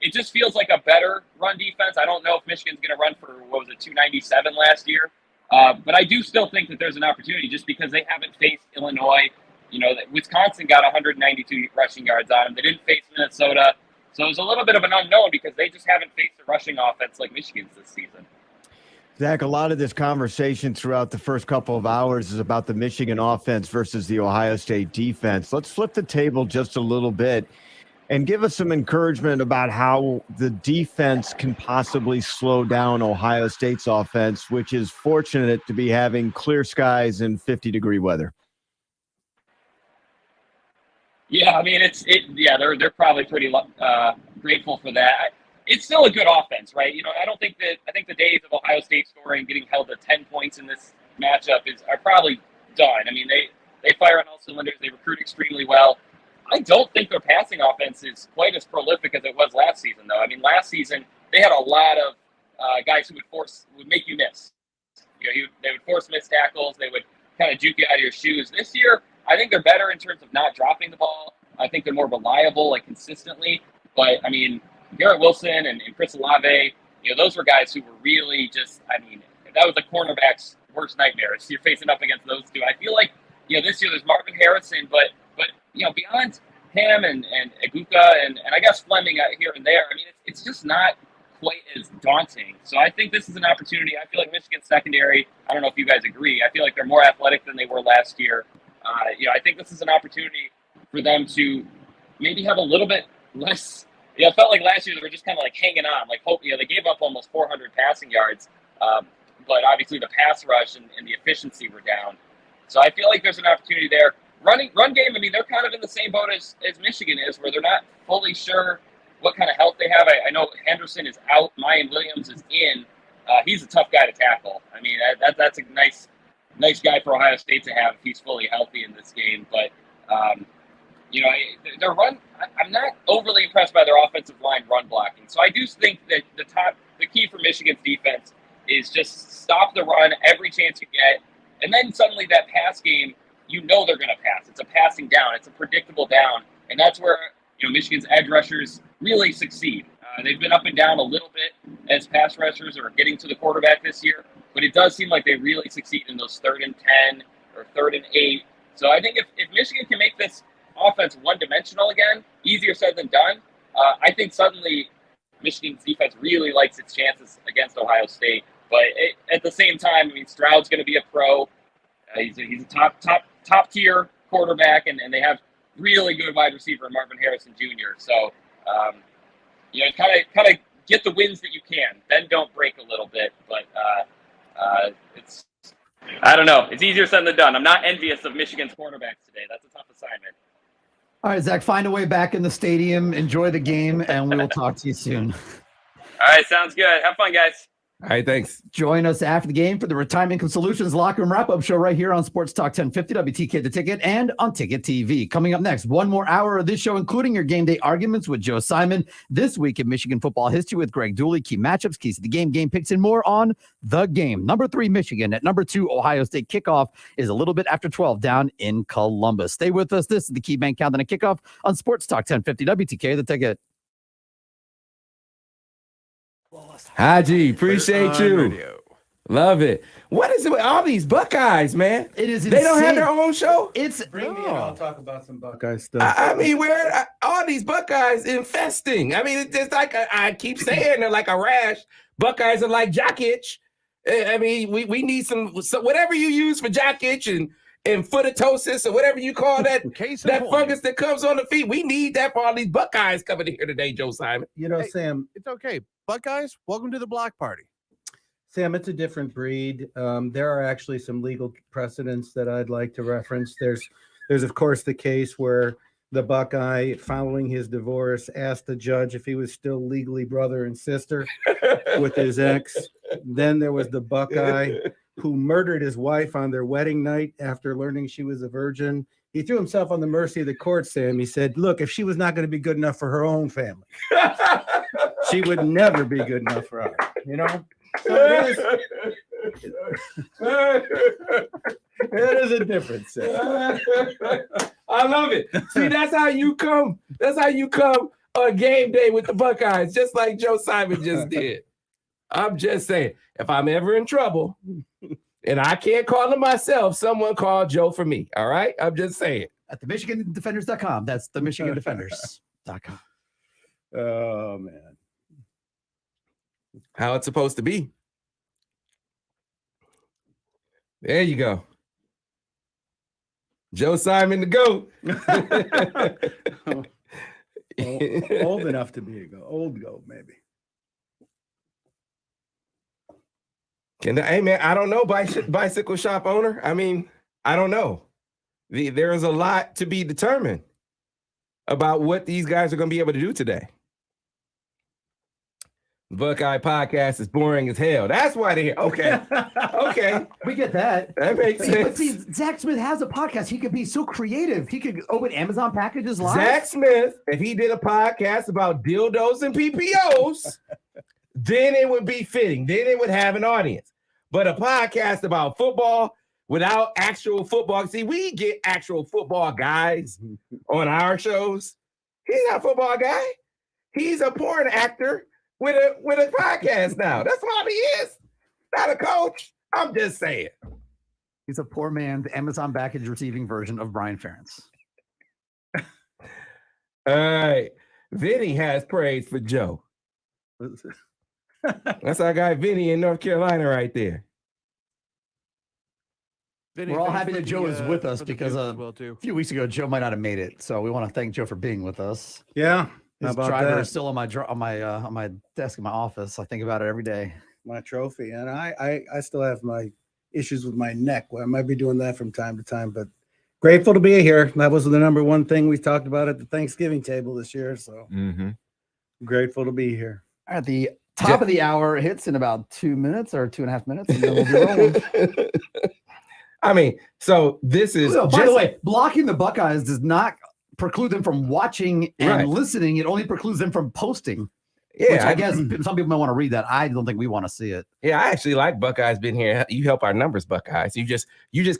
It just feels like a better run defense. I don't know if Michigan's going to run for, 297 last year. But I do still think that there's an opportunity just because they haven't faced Illinois. You know, Wisconsin got 192 rushing yards on them. They didn't face Minnesota. So it was a little bit of an unknown because they just haven't faced a rushing offense like Michigan's this season. Zach, a lot of this conversation throughout the first couple of hours is about the Michigan offense versus the Ohio State defense. Let's flip the table just a little bit and give us some encouragement about how the defense can possibly slow down Ohio State's offense, which is fortunate to be having clear skies and 50-degree weather. Yeah, I mean, they're probably pretty grateful for that. It's still a good offense, right? You know, I think the days of Ohio State scoring, getting held to 10 points in this matchup are probably done. I mean, they fire on all cylinders. They recruit extremely well. I don't think their passing offense is quite as prolific as it was last season, though. I mean, last season they had a lot of guys who would make you miss. You know, they would force missed tackles. They would kind of juke you out of your shoes. This year, I think they're better in terms of not dropping the ball. I think they're more reliable, like consistently. But I mean, Garrett Wilson and Chris Olave, you know, those were guys who were really just. I mean, that was the cornerback's worst nightmare. You're facing up against those two. I feel like, you know, this year there's Marvin Harrison, but you know, beyond him and Aguka and I guess Fleming here and there, I mean, it's just not quite as daunting. So I think this is an opportunity. I feel like Michigan's secondary, I don't know if you guys agree, I feel like they're more athletic than they were last year. You know, I think this is an opportunity for them to maybe have a little bit less. You know, it felt like last year they were just kind of like hanging on, like hope. You know, they gave up almost 400 passing yards, but obviously the pass rush and the efficiency were down. So I feel like there's an opportunity there. Run game, I mean, they're kind of in the same boat as Michigan is, where they're not fully sure what kind of health they have. I know Henderson is out. Mayan Williams is in. He's a tough guy to tackle. I mean, that's a nice guy for Ohio State to have if he's fully healthy in this game. But, you know, their run, I'm not overly impressed by their offensive line run blocking. So I do think that the key for Michigan's defense is just stop the run every chance you get. And then suddenly that pass game, you know they're going to pass. It's a passing down. It's a predictable down. And that's where, you know, Michigan's edge rushers really succeed. They've been up and down a little bit as pass rushers or getting to the quarterback this year, but it does seem like they really succeed in those 3rd and 10 or 3rd and 8. So I think if Michigan can make this offense one-dimensional again, easier said than done, I think suddenly Michigan's defense really likes its chances against Ohio State. But at the same time, I mean, Stroud's going to be a pro. He's a top tier quarterback, and they have really good wide receiver Marvin Harrison Jr. So, you know, kind of get the wins that you can, then don't break a little bit. But I don't know. It's easier said than done. I'm not envious of Michigan's quarterbacks today. That's a tough assignment. All right, Zach, find a way back in the stadium. Enjoy the game, and we will talk to you soon. All right, sounds good. Have fun, guys. All right, thanks. Join us after the game for the Retirement Income Solutions Locker Room Wrap-Up Show right here on Sports Talk 1050 WTK The Ticket and on Ticket TV. Coming up next, one more hour of this show, including your game day arguments with Joe Simon. This week in Michigan football history with Greg Dooley, key matchups, keys to the game picks, and more on The Game. Number 3, Michigan. At number 2, Ohio State. Kickoff is a little bit after 12 down in Columbus. Stay with us. This is the KeyBank Countdown to Kickoff on Sports Talk 1050 WTK The Ticket. Haji, appreciate you. Radio. Love it. What is it with all these Buckeyes, man? It is They don't have insane. their own show? Bring me in. I'll talk about some Buckeye stuff. I mean, where all these Buckeyes infesting? I mean, it's just like I keep saying, they're like a rash. Buckeyes are like jock itch. I mean, we need some whatever you use for jock itch and foototosis or whatever you call that fungus that comes on the feet. We need that for all these Buckeyes coming in here today, Joe Simon. You know, Hey, Sam, It's okay. Buckeyes, welcome to the block party. Sam, it's a different breed. There are actually some legal precedents that I'd like to reference. There's of course the case where the Buckeye, following his divorce, asked the judge if he was still legally brother and sister with his ex. Then there was the Buckeye who murdered his wife on their wedding night after learning she was a virgin. He threw himself on the mercy of the court, Sam. He said, look, if she was not going to be good enough for her own family, she would never be good enough for ours, you know? So it is a difference, Sam. I love it. See, that's how you come. That's how you come on game day with the Buckeyes, just like Joe Simon just did. I'm just saying, if I'm ever in trouble And I can't call him myself. Someone called Joe for me. All right? I'm just saying. At the MichiganDefenders.com. That's the MichiganDefenders.com. Oh, man. How it's supposed to be. There you go. Joe Simon the GOAT. Old enough to be a goat. Old goat, maybe. Hey, man, I don't know, bicycle shop owner. I mean, I don't know. There is a lot to be determined about what these guys are going to be able to do today. Buckeye podcast is boring as hell. That's why they're here. Okay. Okay. We get that. That makes sense. But see, Zach Smith has a podcast. He could be so creative. He could open Amazon packages live. Zach Smith, if he did a podcast about dildos and PPOs, then it would be fitting. Then it would have an audience. But a podcast about football without actual football. See, we get actual football guys on our shows. He's not a football guy. He's a porn actor with a podcast now. That's what he is. Not a coach. I'm just saying. He's a poor man, the Amazon package receiving version of Brian Ferentz. All right. Vinny has praise for Joe. That's our guy Vinny in North Carolina right there. Vinny, We're all thanks happy for that Joe is with us for the because gift a as well, too. few weeks ago Joe might not have made it. So we want to thank Joe for being with us. Yeah. His How about driver that? is still on my desk in my office. I think about it every day. My trophy. And I still have my issues with my neck where I might be doing that from time to time, but grateful to be here. That was the number one thing we talked about at the Thanksgiving table this year. So grateful to be here. All right, the top of the hour hits in about 2 minutes or 2.5 minutes. And then we'll be rolling. I mean, so this is by the way, blocking the Buckeyes does not preclude them from watching and listening. It only precludes them from posting. Yeah, which I guess some people might want to read that. I don't think we want to see it. Yeah, I actually like Buckeyes being here. You help our numbers, Buckeyes. You just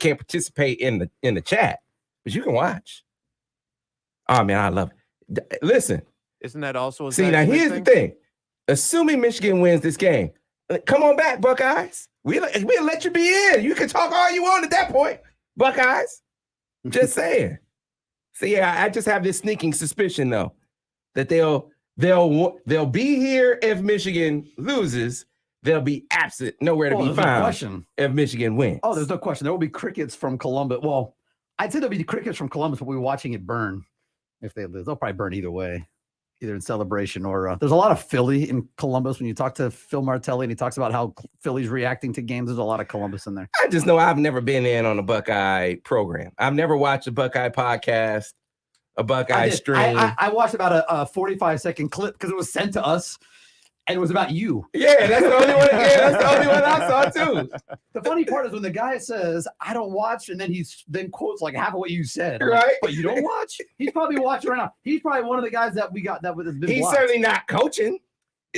can't participate in the chat, but you can watch. Oh man, I love it. Listen, isn't that also a see? Now here's the thing. Assuming Michigan wins this game, come on back, Buckeyes. We'll let you be in. You can talk all you want at that point, Buckeyes. Just saying. So yeah, I just have this sneaking suspicion though that they'll be here if Michigan loses. They'll be absent, nowhere to be found if Michigan wins. Oh, there's no question. There will be crickets from Columbus. Well, I'd say there'll be crickets from Columbus, but we'll be watching it burn if they lose. They'll probably burn either way, either in celebration or there's a lot of Philly in Columbus. When you talk to Phil Martelli and he talks about how Philly's reacting to games, there's a lot of Columbus in there. I just know I've never been in on a Buckeye program. I've never watched a Buckeye podcast, a Buckeye stream. I watched about a 45-second clip because it was sent to us, and it was about you. Yeah, that's the only one. Yeah, that's the only one I saw too. The funny part is when the guy says, "I don't watch," and then he quotes like half of what you said. Right? Like, but you don't watch? He's probably watching right now. He's probably one of the guys that we got that has been. He's blocked. certainly not coaching,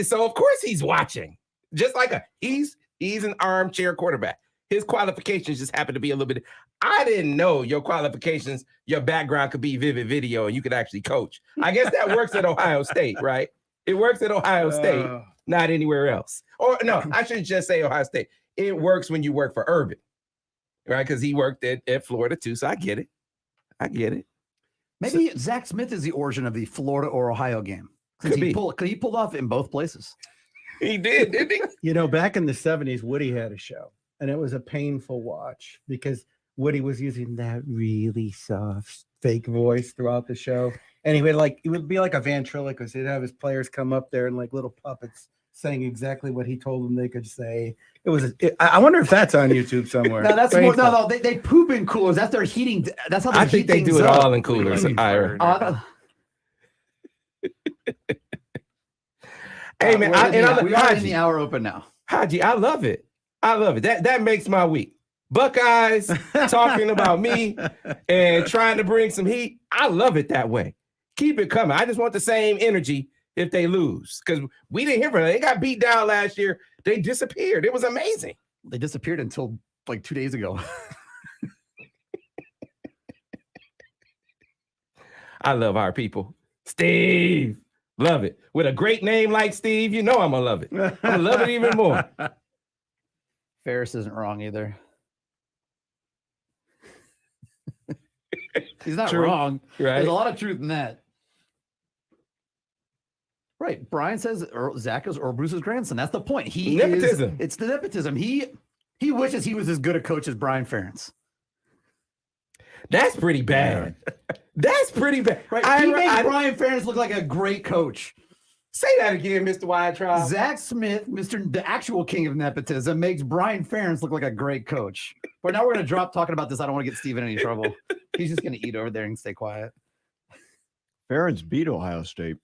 so of course he's watching. Just like he's an armchair quarterback. His qualifications just happen to be a little bit. I didn't know your qualifications, your background could be vivid video, and you could actually coach. I guess that works at Ohio State, right? It works at Ohio State, not anywhere else. Or no, I should just say Ohio State. It works when you work for Urban, right? Because he worked at Florida too, so I get it. Maybe Zach Smith is the origin of the Florida or Ohio game. He pulled off in both places. He did, didn't he? You know, back in the 70s, Woody had a show, and it was a painful watch because Woody was using that really soft fake voice throughout the show. And it would be like a ventriloquist. He'd have his players come up there and like little puppets saying exactly what he told them they could say. I wonder if that's on YouTube somewhere. No, that's more. No, they poop in coolers. That's their heating. That's how they I think they do it all in coolers. Ira. Hey man, we are in the hour open now. Haji, I love it. That makes my week. Buckeyes talking about me and trying to bring some heat. I love it that way. Keep it coming. I just want the same energy if they lose because we didn't hear from them. They got beat down last year. They disappeared. It was amazing. They disappeared until like 2 days ago. I love our people. Steve, love it. With a great name like Steve, you know I'm going to love it. I'm going to love it even more. Ferris isn't wrong either. He's not True. wrong. Right. There's a lot of truth in that. Right. Brian says Zach is Earl Bruce's grandson. That's the point. Nepotism. It's the nepotism. He wishes he was as good a coach as Brian Ferentz. That's pretty bad. That's pretty bad. Right. He makes Brian Ferentz look like a great coach. Say that again, Mr. Weintraub. Zach Smith, the actual king of nepotism, makes Brian Ferentz look like a great coach. But now we're going to drop talking about this. I don't want to get Steve in any trouble. He's just going to eat over there and stay quiet. Ferentz beat Ohio State.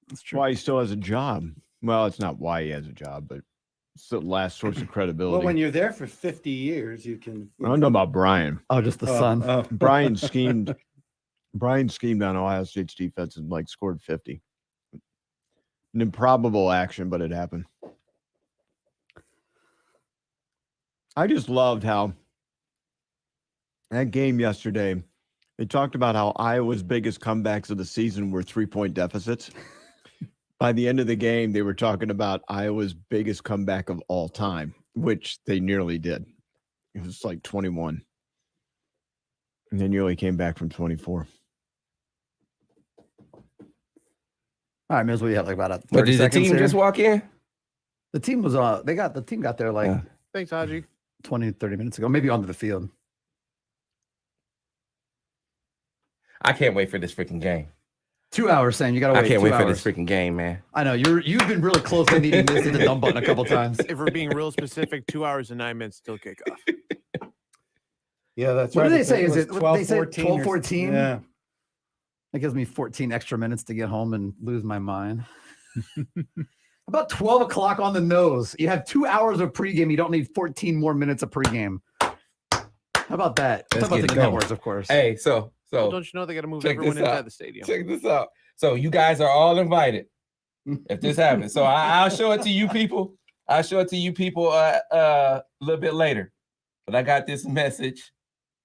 That's true. Why he still has a job. Well, it's not why he has a job, but it's the last source of credibility. Well, when you're there for 50 years, you can. I don't know about Brian. Oh, just the son. Brian schemed on Ohio State's defense and scored 50. An improbable action, but it happened. I just loved how that game yesterday, they talked about how Iowa's biggest comebacks of the season were 3-point deficits. By the end of the game, they were talking about Iowa's biggest comeback of all time, which they nearly did. It was 21. And they nearly came back from 24. All right, Miz, we have about a 30 But did the seconds team here. just walk in? The team was the team got there Thanks, Haji. 20, 30 minutes ago, maybe onto the field. I can't wait for this freaking game. 2 hours, Sam. You got to wait. I can't 2 wait hours. for this freaking game, man. I know you've been really close to needing this to the dumb button a couple times. If we're being real specific, 2 hours and 9 minutes till kickoff. Yeah, that's What right. do they say? Is it 12, they say 14 12, or- 14? Yeah. That gives me 14 extra minutes to get home and lose my mind. About 12 o'clock on the nose. You have 2 hours of pregame. You don't need 14 more minutes of pregame. How about that? Let's Talk about get the it going. networks, of course. Hey, so Well, don't you know they got to move check everyone this out. inside the stadium? check this out. So you guys are all invited if this happens. So I'll show it to you people. I'll show it to you people a little bit later. But I got this message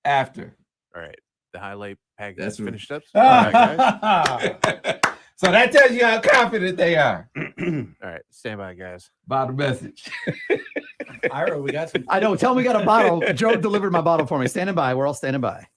after. All right. The highlight package That's is what- finished up. All right, guys. So that tells you how confident they are All right. Stand by, guys. about the message. Ira, we got some. I know. Tell me we got a bottle. Joe delivered my bottle for me. Standing by. We're all standing by.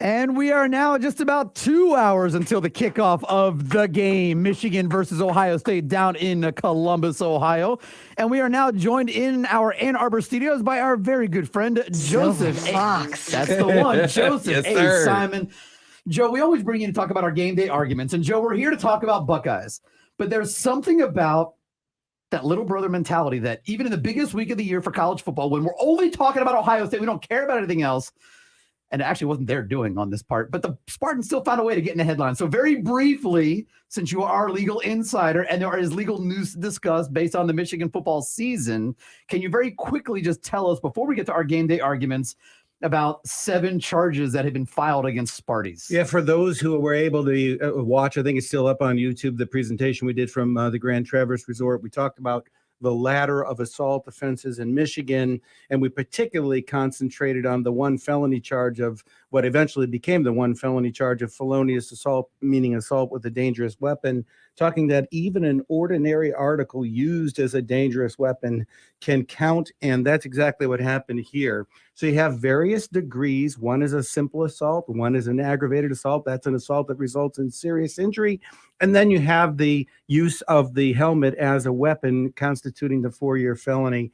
And we are now just about 2 hours until the kickoff of the game, Michigan versus Ohio State down in Columbus, Ohio. And we are now joined in our Ann Arbor studios by our very good friend, Joseph Fox. That's the one, Joseph Yes, A. sir. Simon. Joe, we always bring you to talk about our game day arguments. And Joe, we're here to talk about Buckeyes. But there's something about that little brother mentality that even in the biggest week of the year for college football, when we're only talking about Ohio State, we don't care about anything else. And it actually wasn't their doing on this part, but the Spartans still found a way to get in the headline. So very briefly, since you are our legal insider and there is legal news to discuss based on the Michigan football season, can you very quickly just tell us, before we get to our game day arguments, about 7 charges that have been filed against Sparties? Yeah, for those who were able to watch, I think it's still up on YouTube, the presentation we did from the Grand Traverse Resort. We talked about the ladder of assault offenses in Michigan, and we particularly concentrated on the one felony charge of what eventually became the one felony charge of felonious assault, meaning assault with a dangerous weapon, talking that even an ordinary article used as a dangerous weapon can count, and that's exactly what happened here. So you have various degrees. One is a simple assault, one is an aggravated assault. That's an assault that results in serious injury. And then you have the use of the helmet as a weapon constituting the 4-year felony.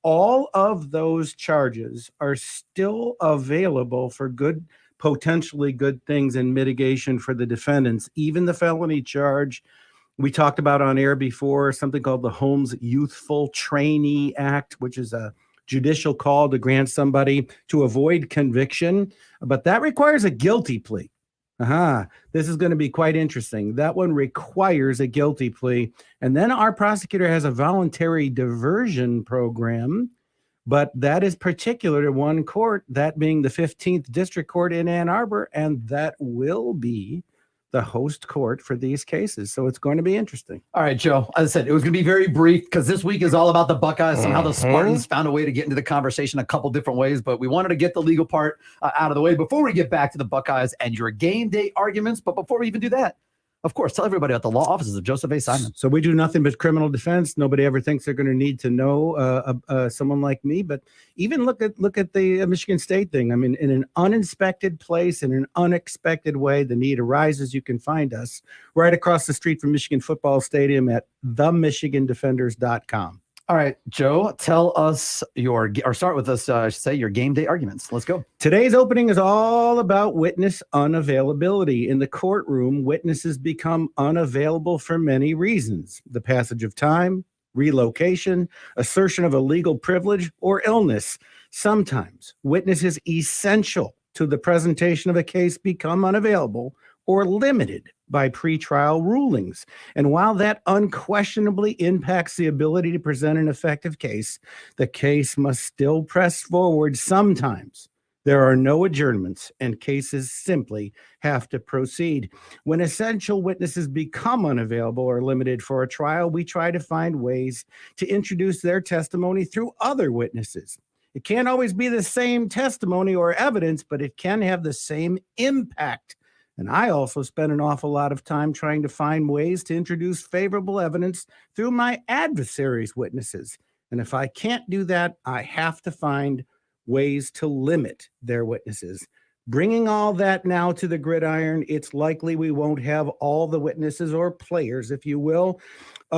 All of those charges are still available for good, potentially good things in mitigation for the defendants. Even the felony charge we talked about on air before, something called the Holmes Youthful Trainee Act, which is a judicial call to grant somebody to avoid conviction, but that requires a guilty plea. This is going to be quite interesting. That one requires a guilty plea. And then our prosecutor has a voluntary diversion program But that is particular to one court, that being the 15th District Court in Ann Arbor, and that will be the host court for these cases. So it's going to be interesting. All right, Joe. As I said, it was going to be very brief because this week is all about the Buckeyes. Somehow the Spartans found a way to get into the conversation a couple different ways, but we wanted to get the legal part out of the way before we get back to the Buckeyes and your game day arguments. But before we even do that, of course, tell everybody about the law offices of Joseph A. Simon. So we do nothing but criminal defense. Nobody ever thinks they're going to need to know someone like me. But even look at the Michigan State thing. I mean, in an uninspected place, in an unexpected way, the need arises. You can find us right across the street from Michigan Football Stadium at themichigandefenders.com. All right, Joe, tell us start with us, I should say, your game day arguments. Let's go. Today's opening is all about witness unavailability. In the courtroom, witnesses become unavailable for many reasons: the passage of time, relocation, assertion of a legal privilege, or illness. Sometimes witnesses essential to the presentation of a case become unavailable or limited by pretrial rulings. And while that unquestionably impacts the ability to present an effective case, the case must still press forward. Sometimes there are no adjournments and cases simply have to proceed. When essential witnesses become unavailable or limited for a trial, we try to find ways to introduce their testimony through other witnesses. It can't always be the same testimony or evidence, but it can have the same impact. And I also spend an awful lot of time trying to find ways to introduce favorable evidence through my adversary's witnesses. And if I can't do that, I have to find ways to limit their witnesses. Bringing all that now to the gridiron, it's likely we won't have all the witnesses or players, if you will,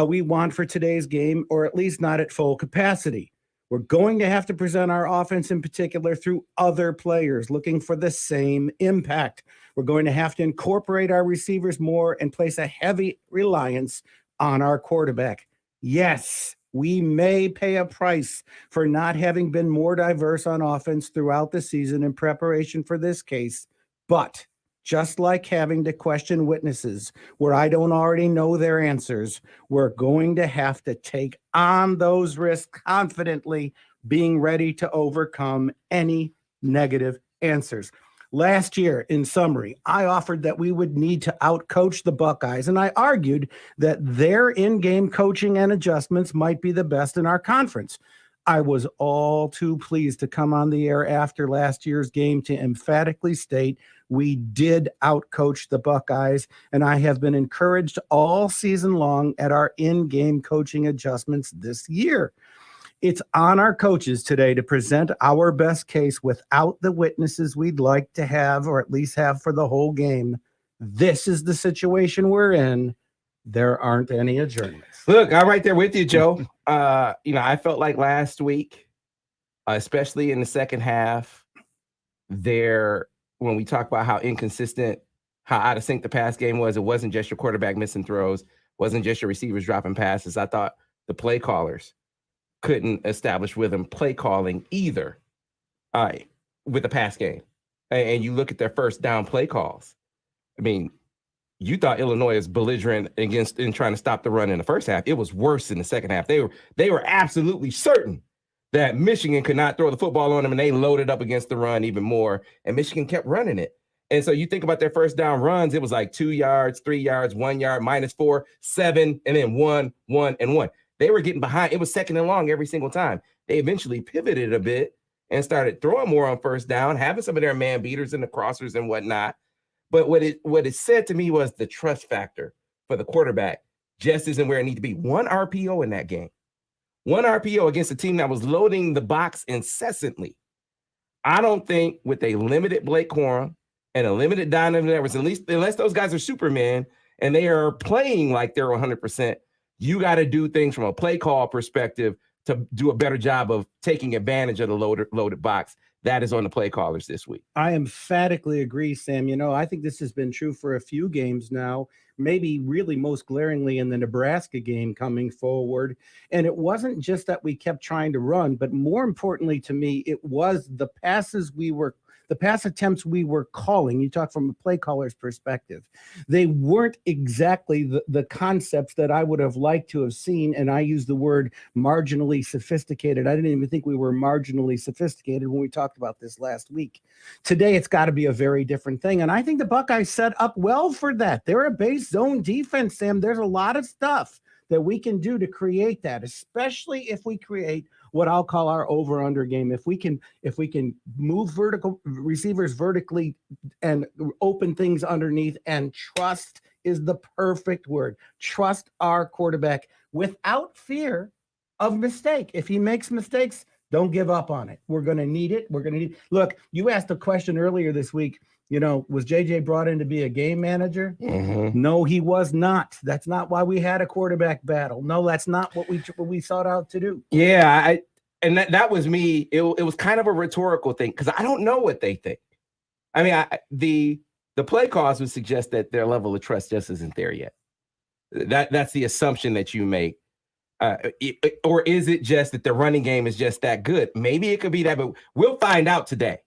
we want for today's game, or at least not at full capacity. We're going to have to present our offense in particular through other players looking for the same impact. We're going to have to incorporate our receivers more and place a heavy reliance on our quarterback. Yes, we may pay a price for not having been more diverse on offense throughout the season in preparation for this case, but just like having to question witnesses where I don't already know their answers, we're going to have to take on those risks confidently, being ready to overcome any negative answers. Last year, in summary, I offered that we would need to outcoach the Buckeyes, and I argued that their in-game coaching and adjustments might be the best in our conference. I was all too pleased to come on the air after last year's game to emphatically state we did outcoach the Buckeyes, and I have been encouraged all season long at our in-game coaching adjustments this year. It's on our coaches today to present our best case without the witnesses we'd like to have, or at least have for the whole game. This is the situation we're in. There aren't any adjournments. Look, I'm right there with you, Joe. I felt like last week, especially in the second half, when we talk about how inconsistent, how out of sync the pass game was, it wasn't just your quarterback missing throws, wasn't just your receivers dropping passes. I thought the play callers couldn't establish rhythm play calling either with the pass game. And you look at their first down play calls. I mean, you thought Illinois is belligerent in trying to stop the run in the first half. It was worse in the second half. They were absolutely certain that Michigan could not throw the football on them, and they loaded up against the run even more, and Michigan kept running it. And so you think about their first down runs, it was like 2 yards, 3 yards, 1 yard, -4, 7, and then 1, 1, and 1. They were getting behind. It was second and long every single time. They eventually pivoted a bit and started throwing more on first down, having some of their man beaters and the crossers and whatnot. But what it said to me was the trust factor for the quarterback just isn't where it needs to be. 1 RPO in that game. 1 RPO against a team that was loading the box incessantly. I don't think with a limited Blake Corum and a limited Donovan Edwards, unless those guys are Superman and they are playing like they're 100%, you got to do things from a play call perspective to do a better job of taking advantage of the loaded box. That is on the play callers this week. I emphatically agree, Sam. I think this has been true for a few games now, maybe really most glaringly in the Nebraska game coming forward. And it wasn't just that we kept trying to run, but more importantly to me, it was the passes we were the pass attempts we were calling, you talk from a play caller's perspective, they weren't exactly the concepts that I would have liked to have seen. And I use the word marginally sophisticated. I didn't even think we were marginally sophisticated when we talked about this last week. Today, it's got to be a very different thing. And I think the Buckeyes set up well for that. They're a base zone defense, Sam. There's a lot of stuff that we can do to create that, especially if we create what I'll call our over-under game. If we can move vertical receivers vertically and open things underneath, and trust is the perfect word. Trust our quarterback without fear of mistake. If he makes mistakes, don't give up on it. We're going to need it. Look, you asked a question earlier this week. Was JJ brought in to be a game manager? Mm-hmm. No, he was not. That's not why we had a quarterback battle. No, that's not what we sought out to do. Yeah, and that was me. It was kind of a rhetorical thing because I don't know what they think. I mean, the play calls would suggest that their level of trust just isn't there yet. That's the assumption that you make. Or is it just that the running game is just that good? Maybe it could be that, but we'll find out today.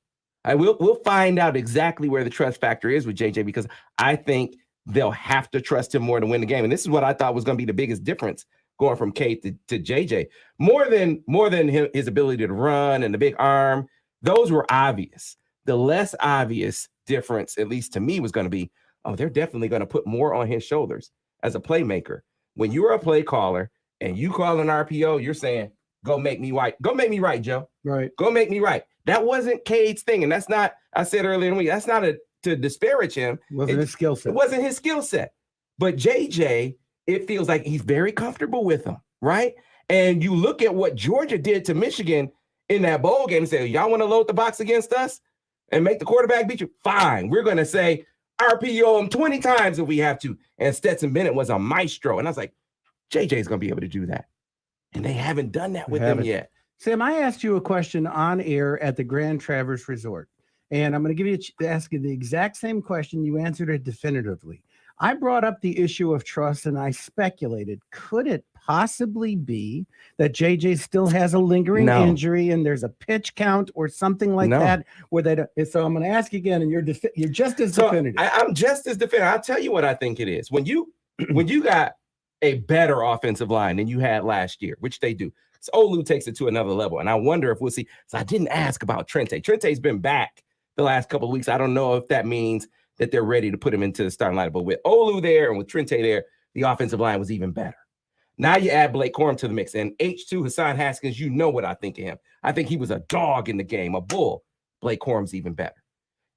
We'll find out exactly where the trust factor is with JJ, because I think they'll have to trust him more to win the game. And this is what I thought was going to be the biggest difference going from K to JJ. More than his ability to run and the big arm, those were obvious. The less obvious difference, at least to me, was going to be, they're definitely going to put more on his shoulders as a playmaker. When you're a play caller and you call an RPO, you're saying, go make me right. Go make me right, Joe. Right. Go make me right. That wasn't Cade's thing. And that's not, I said earlier in the week, that's not to disparage him. Wasn't his skill set. It wasn't his skill set. But JJ, it feels like he's very comfortable with him, right? And you look at what Georgia did to Michigan in that bowl game and say, y'all want to load the box against us and make the quarterback beat you? Fine. We're going to say RPO him 20 times if we have to. And Stetson Bennett was a maestro. And I was like, JJ's going to be able to do that. And they haven't done that with him yet. Sam, I asked you a question on air at the Grand Traverse Resort, and I'm going to ask you the exact same question. You answered it definitively. I brought up the issue of trust, and I speculated, could it possibly be that JJ still has a lingering injury and there's a pitch count or something like that? So I'm going to ask you again, and you're just as definitive. I'm just as definitive. I'll tell you what I think it is. When you got a better offensive line than you had last year, which they do, so Olu takes it to another level. And I wonder if we'll see. So I didn't ask about Trente. Trente's been back the last couple of weeks. I don't know if that means that they're ready to put him into the starting lineup. But with Olu there and with Trente there, the offensive line was even better. Now you add Blake Corum to the mix. And H2, Hassan Haskins, you know what I think of him. I think he was a dog in the game, a bull. Blake Corum's even better.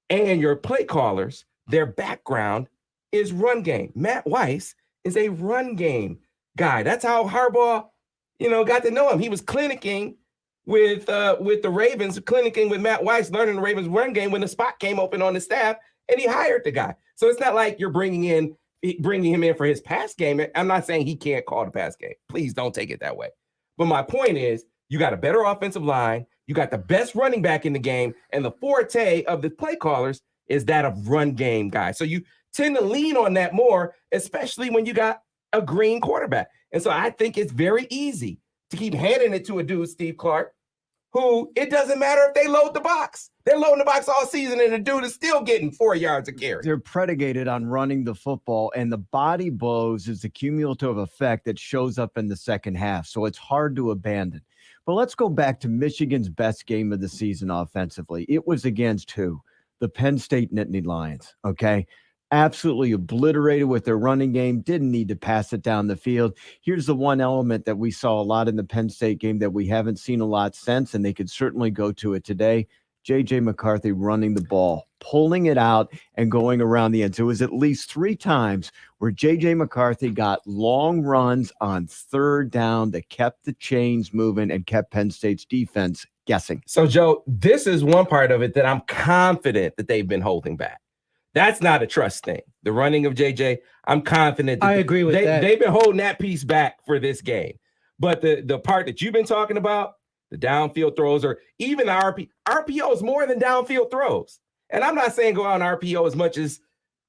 And your play callers, their background is run game. Matt Weiss is a run game guy. That's how Harbaugh got to know him. He was clinicking with the Ravens, clinicking with Matt Weiss, learning the Ravens run game when the spot came open on the staff, and he hired the guy. So it's not like you're bringing him in for his pass game. I'm not saying he can't call the pass game. Please don't take it that way. But my point is, you got a better offensive line, you got the best running back in the game, and the forte of the play callers is that of run game guys. So you tend to lean on that more, especially when you got a green quarterback. And so I think it's very easy to keep handing it to a dude, Steve Clarke, who it doesn't matter if they load the box. They're loading the box all season, and the dude is still getting 4 yards a carry. They're predicated on running the football, and the body blows is the cumulative effect that shows up in the second half. So it's hard to abandon. But let's go back to Michigan's best game of the season offensively. It was against who? The Penn State Nittany Lions, okay? Absolutely obliterated with their running game, didn't need to pass it down the field. Here's the one element that we saw a lot in the Penn State game that we haven't seen a lot since, and they could certainly go to it today. J.J. McCarthy running the ball, pulling it out and going around the end. So it was at least 3 times where J.J. McCarthy got long runs on third down that kept the chains moving and kept Penn State's defense guessing. So, Joe, this is one part of it that I'm confident that they've been holding back. That's not a trust thing. The running of JJ, I'm confident. I agree with that. They've been holding that piece back for this game. But the part that you've been talking about, the downfield throws, or even the RPO is more than downfield throws. And I'm not saying go out on RPO as much as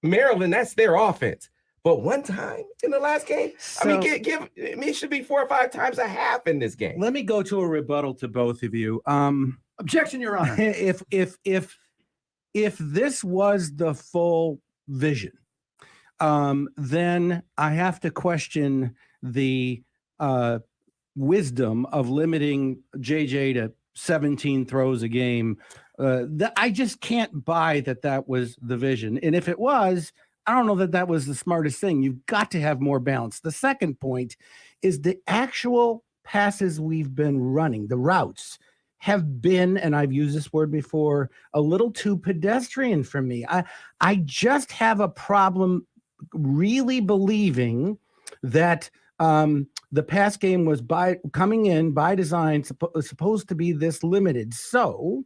Maryland. That's their offense. But one time in the last game, it should be 4 or 5 times a half in this game. Let me go to a rebuttal to both of you. Objection, Your Honor. If if this was the full vision, then I have to question the wisdom of limiting JJ to 17 throws a game. I just can't buy that was the vision. And if it was, I don't know that was the smartest thing. You've got to have more balance. The second point is the actual passes we've been running, the routes have been, and I've used this word before, a little too pedestrian for me. I just have a problem really believing that the pass game was coming in by design supposed to be this limited. So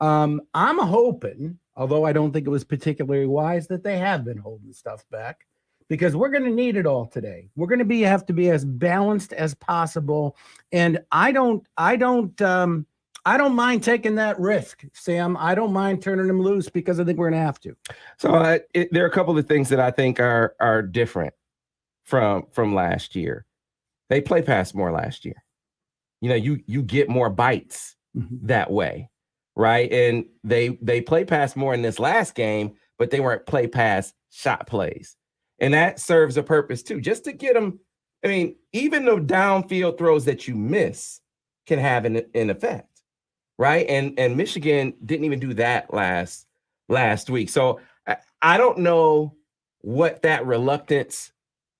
I'm hoping, although I don't think it was particularly wise, that they have been holding stuff back, because we're going to need it all today. We're going to have to be as balanced as possible, and I don't mind taking that risk, Sam. I don't mind turning them loose, because I think we're going to have to. So there are a couple of things that I think are different from last year. They play pass more last year. You know, you get more bites that way, right? And they play pass more in this last game, but they weren't play pass shot plays. And that serves a purpose too, just to get them. I mean, even the downfield throws that you miss can have an effect, right? And Michigan didn't even do that last week. So I don't know what that reluctance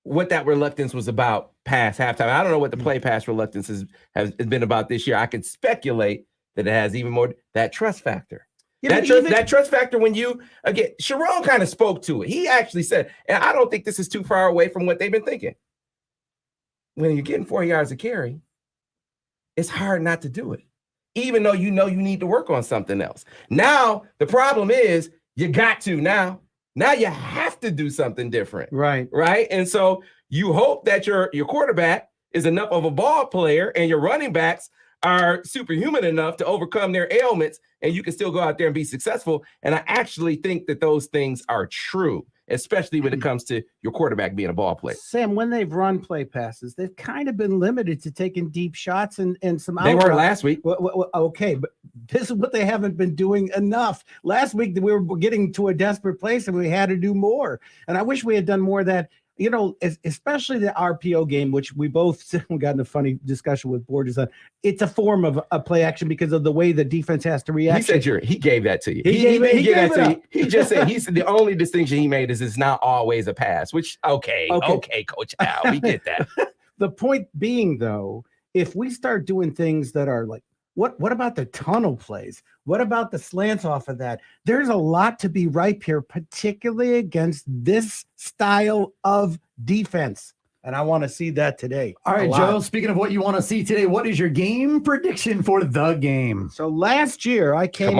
was about past halftime. I don't know what the play pass reluctance has been about this year. I can speculate that it has even more that trust factor. Yeah, that trust factor, when you, again, Sharon kind of spoke to it. He actually said, and I don't think this is too far away from what they've been thinking. When you're getting 4 yards of carry, it's hard not to do it, even though you know you need to work on something else. Now, the problem is you got to now. Now you have to do something different. Right. And so you hope that your quarterback is enough of a ball player and your running backs are superhuman enough to overcome their ailments, and you can still go out there and be successful. And I actually think that those things are true, especially when it comes to your quarterback being a ball player. Sam, when they've run play passes, they've kind of been limited to taking deep shots and some. They were last week. Well, okay, but this is what they haven't been doing enough. Last week we were getting to a desperate place and we had to do more. And I wish we had done more of that. You know, especially the RPO game, which we both got in a funny discussion with Borges on. It's a form of a play action because of the way the defense has to react. He said he gave that to you. He gave that to you. He just said the only distinction he made is it's not always a pass, which, okay, Coach Al, we get that. The point being, though, if we start doing things that are like, what about the tunnel plays? What about the slants off of that? There's a lot to be ripe here, particularly against this style of defense. And I want to see that today. All right, Joe, speaking of what you want to see today, what is your game prediction for the game? So last year I came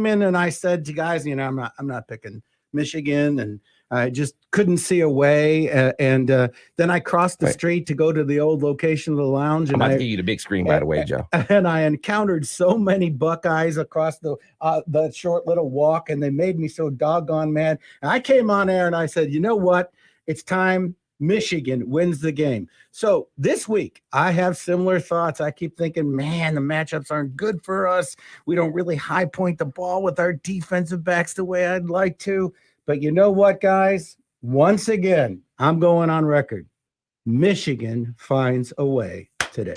in and I said to guys, you know, I'm not picking Michigan, and I just couldn't see a way. And then I crossed the street to go to the old location of the lounge. I'm about to give you the big screen, by the way, Joe. And I encountered so many Buckeyes across the short little walk, and they made me so doggone mad. And I came on air and I said, you know what? It's time Michigan wins the game. So this week, I have similar thoughts. I keep thinking, man, the matchups aren't good for us. We don't really high point the ball with our defensive backs the way I'd like to. But you know what, guys? Once again, I'm going on record. Michigan finds a way today.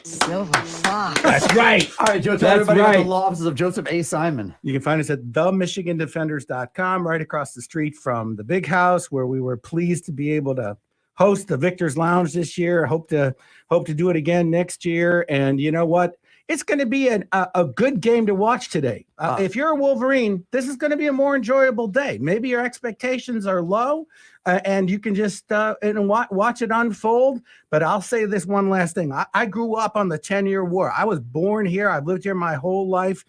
Silver Fox. That's right. All right, Joe, tell everybody about the law offices of Joseph A. Simon. You can find us at themichigandefenders.com, right across the street from the big house, where we were pleased to be able to host the Victor's Lounge this year. I hope to do it again next year. And you know what? It's going to be a good game to watch today. If you're a Wolverine, this is going to be a more enjoyable day. Maybe your expectations are low, and you can just watch it unfold. But I'll say this one last thing. I grew up on the 10-year war. I was born here. I've lived here my whole life.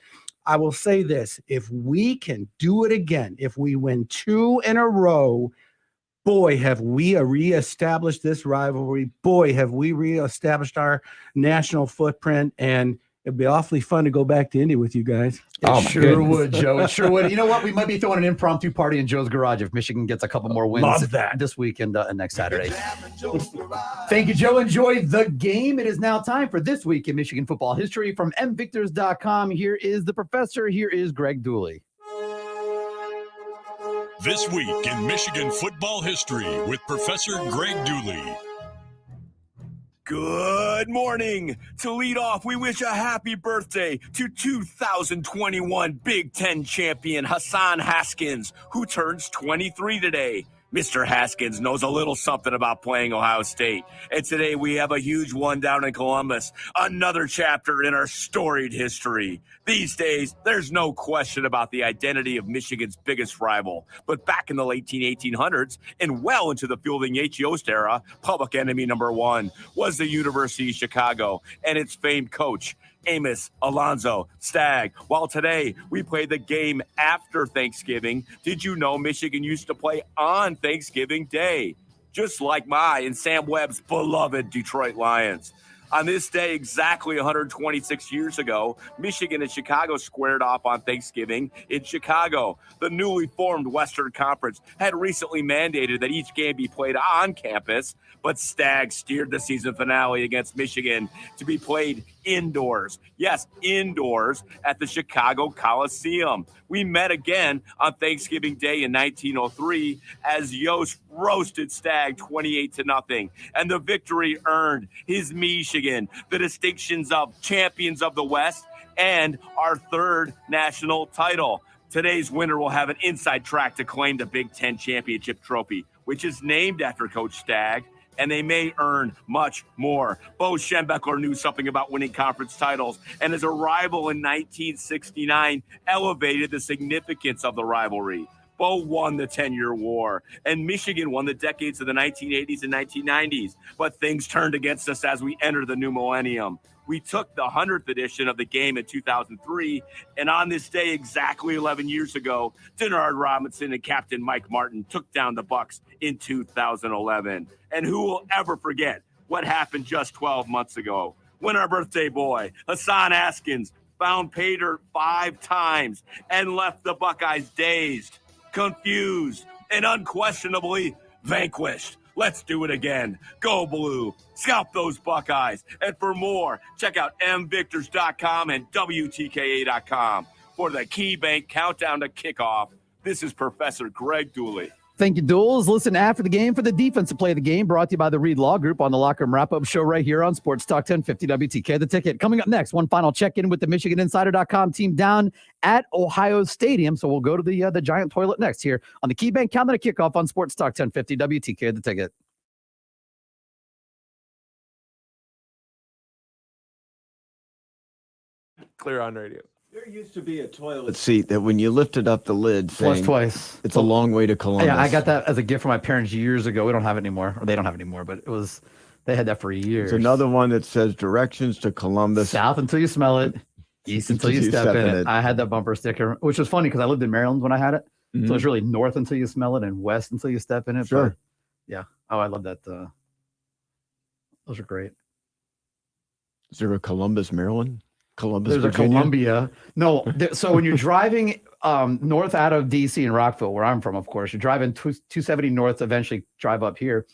I will say this. If we can do it again, if we win 2 in a row, boy, have we reestablished this rivalry. Boy, have we reestablished our national footprint. And it'd be awfully fun to go back to Indy with you guys. It sure would, Joe. It sure would. You know what? We might be throwing an impromptu party in Joe's garage if Michigan gets a couple more wins. Love that. This weekend and next Saturday. Thank you, Joe. Enjoy the game. It is now time for This Week in Michigan Football History from mvictors.com. Here is the professor. Here is Greg Dooley. This week in Michigan football history with Professor Greg Dooley. Good morning. To lead off, we wish a happy birthday to 2021 Big Ten champion Hassan Haskins, who turns 23 today. Mr. Haskins knows a little something about playing Ohio State. And today we have a huge one down in Columbus, another chapter in our storied history. These days, there's no question about the identity of Michigan's biggest rival. But back in the late 1800s and well into the Fielding H. Yost era, public enemy number one was the University of Chicago and its famed coach, Amos Alonzo Stagg. While today we play the game after Thanksgiving, did you know Michigan used to play on Thanksgiving Day? Just like my and Sam Webb's beloved Detroit Lions. On this day, exactly 126 years ago, Michigan and Chicago squared off on Thanksgiving in Chicago. The newly formed Western Conference had recently mandated that each game be played on campus, but Stagg steered the season finale against Michigan to be played indoors. Yes, indoors at the Chicago Coliseum. We met again on Thanksgiving Day in 1903 as Yost roasted Stagg 28-0, and the victory earned his Michigan the distinctions of champions of the West and our third national title. Today's winner will have an inside track to claim the Big Ten championship trophy, which is named after Coach Stagg, and they may earn much more. Bo Schembechler knew something about winning conference titles, and his arrival in 1969 elevated the significance of the rivalry. Bo won the 10-year war, and Michigan won the decades of the 1980s and 1990s. But things turned against us as we entered the new millennium. We took the 100th edition of the game in 2003, and on this day exactly 11 years ago, Denard Robinson and Captain Mike Martin took down the Bucks in 2011. And who will ever forget what happened just 12 months ago when our birthday boy, Hassan Haskins, found pay dirt 5 times and left the Buckeyes dazed, confused, and unquestionably vanquished. Let's do it again. Go Blue. Scalp those Buckeyes. And for more, check out mvictors.com and WTKA.com. For the KeyBank Countdown to Kickoff, this is Professor Greg Dooley. Thank you, Duels. Listen after the game for the defensive play of the game, brought to you by the Reed Law Group on the Locker Room Wrap-Up Show right here on Sports Talk 1050 WTK. The Ticket. Coming up next, one final check-in with the MichiganInsider.com team down at Ohio Stadium. So we'll go to the giant toilet next here on the KeyBank Countdown to Kickoff on Sports Talk 1050 WTK. The Ticket. Clear on radio. There used to be a toilet seat that when you lifted up the lid, Flushed twice. It's a long way to Columbus. Yeah, I got that as a gift from my parents years ago. We don't have it anymore, or they don't have it anymore, but they had that for years. There's another one that says directions to Columbus. South until you smell it, east until you step in it. I had that bumper sticker, which was funny because I lived in Maryland when I had it. Mm-hmm. So it's really north until you smell it and west until you step in it. Sure. But yeah. Oh, I love that. Those are great. Is there a Columbus, Maryland? Columbus, There's Virginia? a Columbia. No, so when you're driving north out of DC and Rockville, where I'm from, of course, you're driving 270 north, eventually drive up here.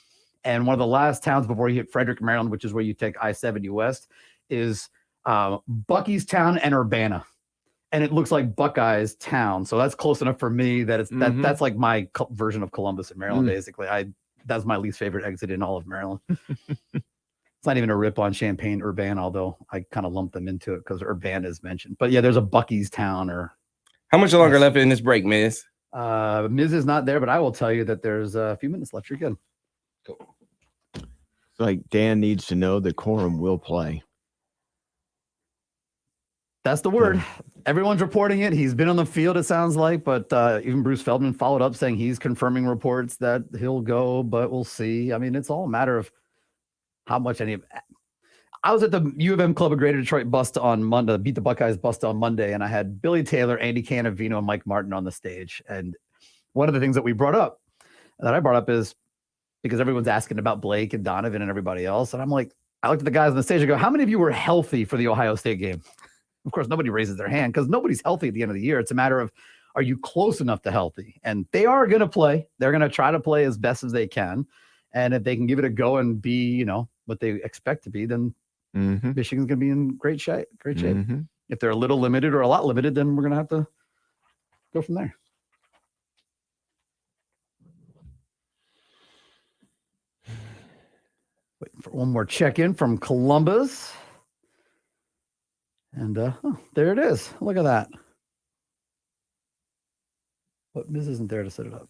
And one of the last towns before you hit Frederick, Maryland, which is where you take I-70 west, is Buckystown and Urbana. And it looks like Buckeyes town. So that's close enough for me that it's that's like my version of Columbus in Maryland, basically. That's my least favorite exit in all of Maryland. It's not even a rip on Champaign Urbana, although I kind of lumped them into it because Urbana is mentioned. But yeah, there's a Buckystown or. How much longer left in this break, Miz? Miz is not there, but I will tell you that there's a few minutes left. You're good. Cool. It's like Dan needs to know that Corum will play. That's the word. Yeah. Everyone's reporting it. He's been on the field, it sounds like, but even Bruce Feldman followed up saying he's confirming reports that he'll go, but we'll see. I mean, it's all a matter of how much any of. I was at the U of M Club of Greater Detroit bust on Monday, Beat the Buckeyes bust on Monday, and I had Billy Taylor, Andy Canavino, and Mike Martin on the stage. And one of the things that I brought up is because everyone's asking about Blake and Donovan and everybody else. And I'm like, I looked at the guys on the stage and go, how many of you were healthy for the Ohio State game? Of course, nobody raises their hand because nobody's healthy at the end of the year. It's a matter of, are you close enough to healthy? And they are going to play. They're going to try to play as best as they can. And if they can give it a go and be, what they expect to be, then Michigan's going to be in great shape. If they're a little limited or a lot limited, then we're going to have to go from there. Waiting for one more check-in from Columbus. And there it is. Look at that. But Miz isn't there to set it up.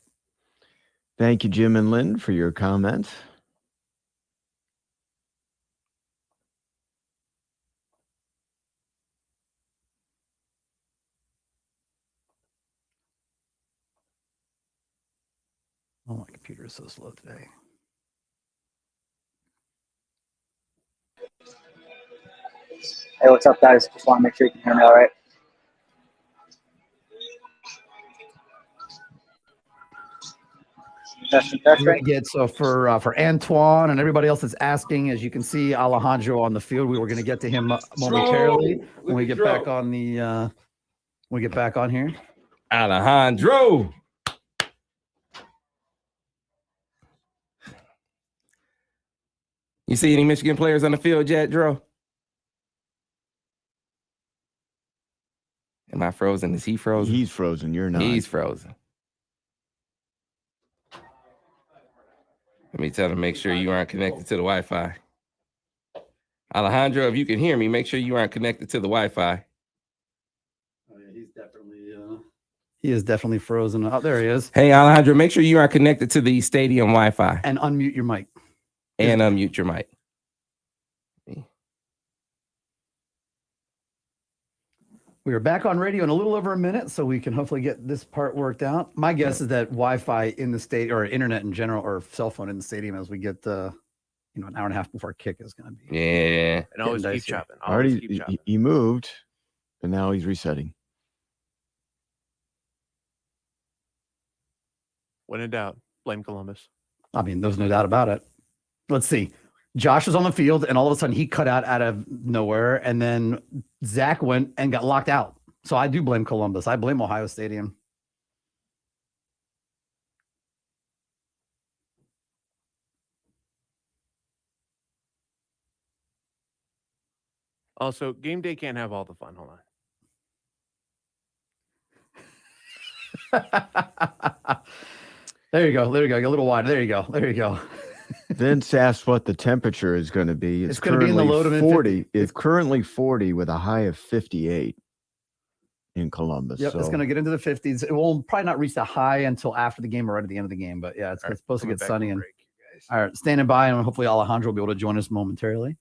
Thank you, Jim and Lynn, for your comments. Oh, my computer is so slow today. Hey, what's up, guys? Just want to make sure you can hear me all right. Testing. So for Antoine and everybody else that's asking, as you can see, Alejandro on the field. We were going to get to him momentarily when we get back on the when we get back on here. Alejandro. You see any Michigan players on the field yet, Dro? Am I frozen? Is he frozen? He's frozen. You're not. He's frozen. Let me tell him, make sure you aren't connected to the Wi-Fi. Alejandro, if you can hear me, make sure you aren't connected to the Wi-Fi. Oh, yeah, he is definitely frozen. Oh, there he is. Hey, Alejandro, make sure you aren't connected to the stadium Wi-Fi. And unmute your mic. And unmute your mic. We are back on radio in a little over a minute, so we can hopefully get this part worked out. My guess is that Wi-Fi in the state, or internet in general, or cell phone in the stadium, as we get an hour and a half before kick is going to be. Yeah, and always keep chopping. He moved, and now he's resetting. When in doubt, blame Columbus. I mean, there's no doubt about it. Let's see. Josh was on the field, and all of a sudden he cut out of nowhere, and then Zach went and got locked out. So I do blame Columbus. I blame Ohio Stadium. Also, game day can't have all the fun. Hold on. There you go. There you go. Get a little wider. There you go. There you go. Vince asked what the temperature is going to be. It's going to be in the low to mid 40. It's currently 40 with a high of 58 in Columbus. Yep, it's going to get into the 50s. It will probably not reach the high until after the game or right at the end of the game. But yeah, it's supposed to get sunny. And all right, standing by, and hopefully Alejandro will be able to join us momentarily.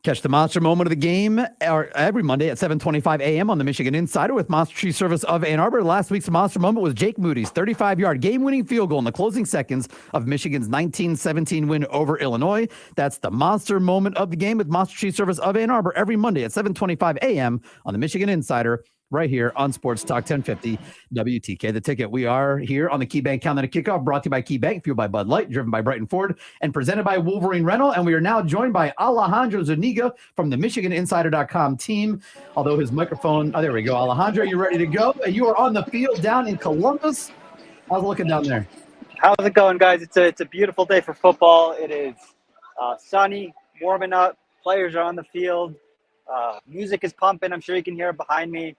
Catch the monster moment of the game every Monday at 7:25 a.m. on the Michigan Insider with Monster Tree Service of Ann Arbor. Last week's monster moment was Jake Moody's 35-yard game-winning field goal in the closing seconds of Michigan's 19-17 win over Illinois. That's the monster moment of the game with Monster Tree Service of Ann Arbor every Monday at 7:25 a.m. on the Michigan Insider, right here on Sports Talk 1050 WTK. The Ticket. We are here on the KeyBank Countdown to Kickoff, brought to you by KeyBank, fueled by Bud Light, driven by Brighton Ford, and presented by Wolverine Rental. And we are now joined by Alejandro Zuniga from the MichiganInsider.com team. Although his microphone, there we go. Alejandro, you ready to go? And you are on the field down in Columbus. How's it looking down there? How's it going, guys? It's a beautiful day for football. It is sunny, warming up. Players are on the field. Music is pumping. I'm sure you can hear it behind me.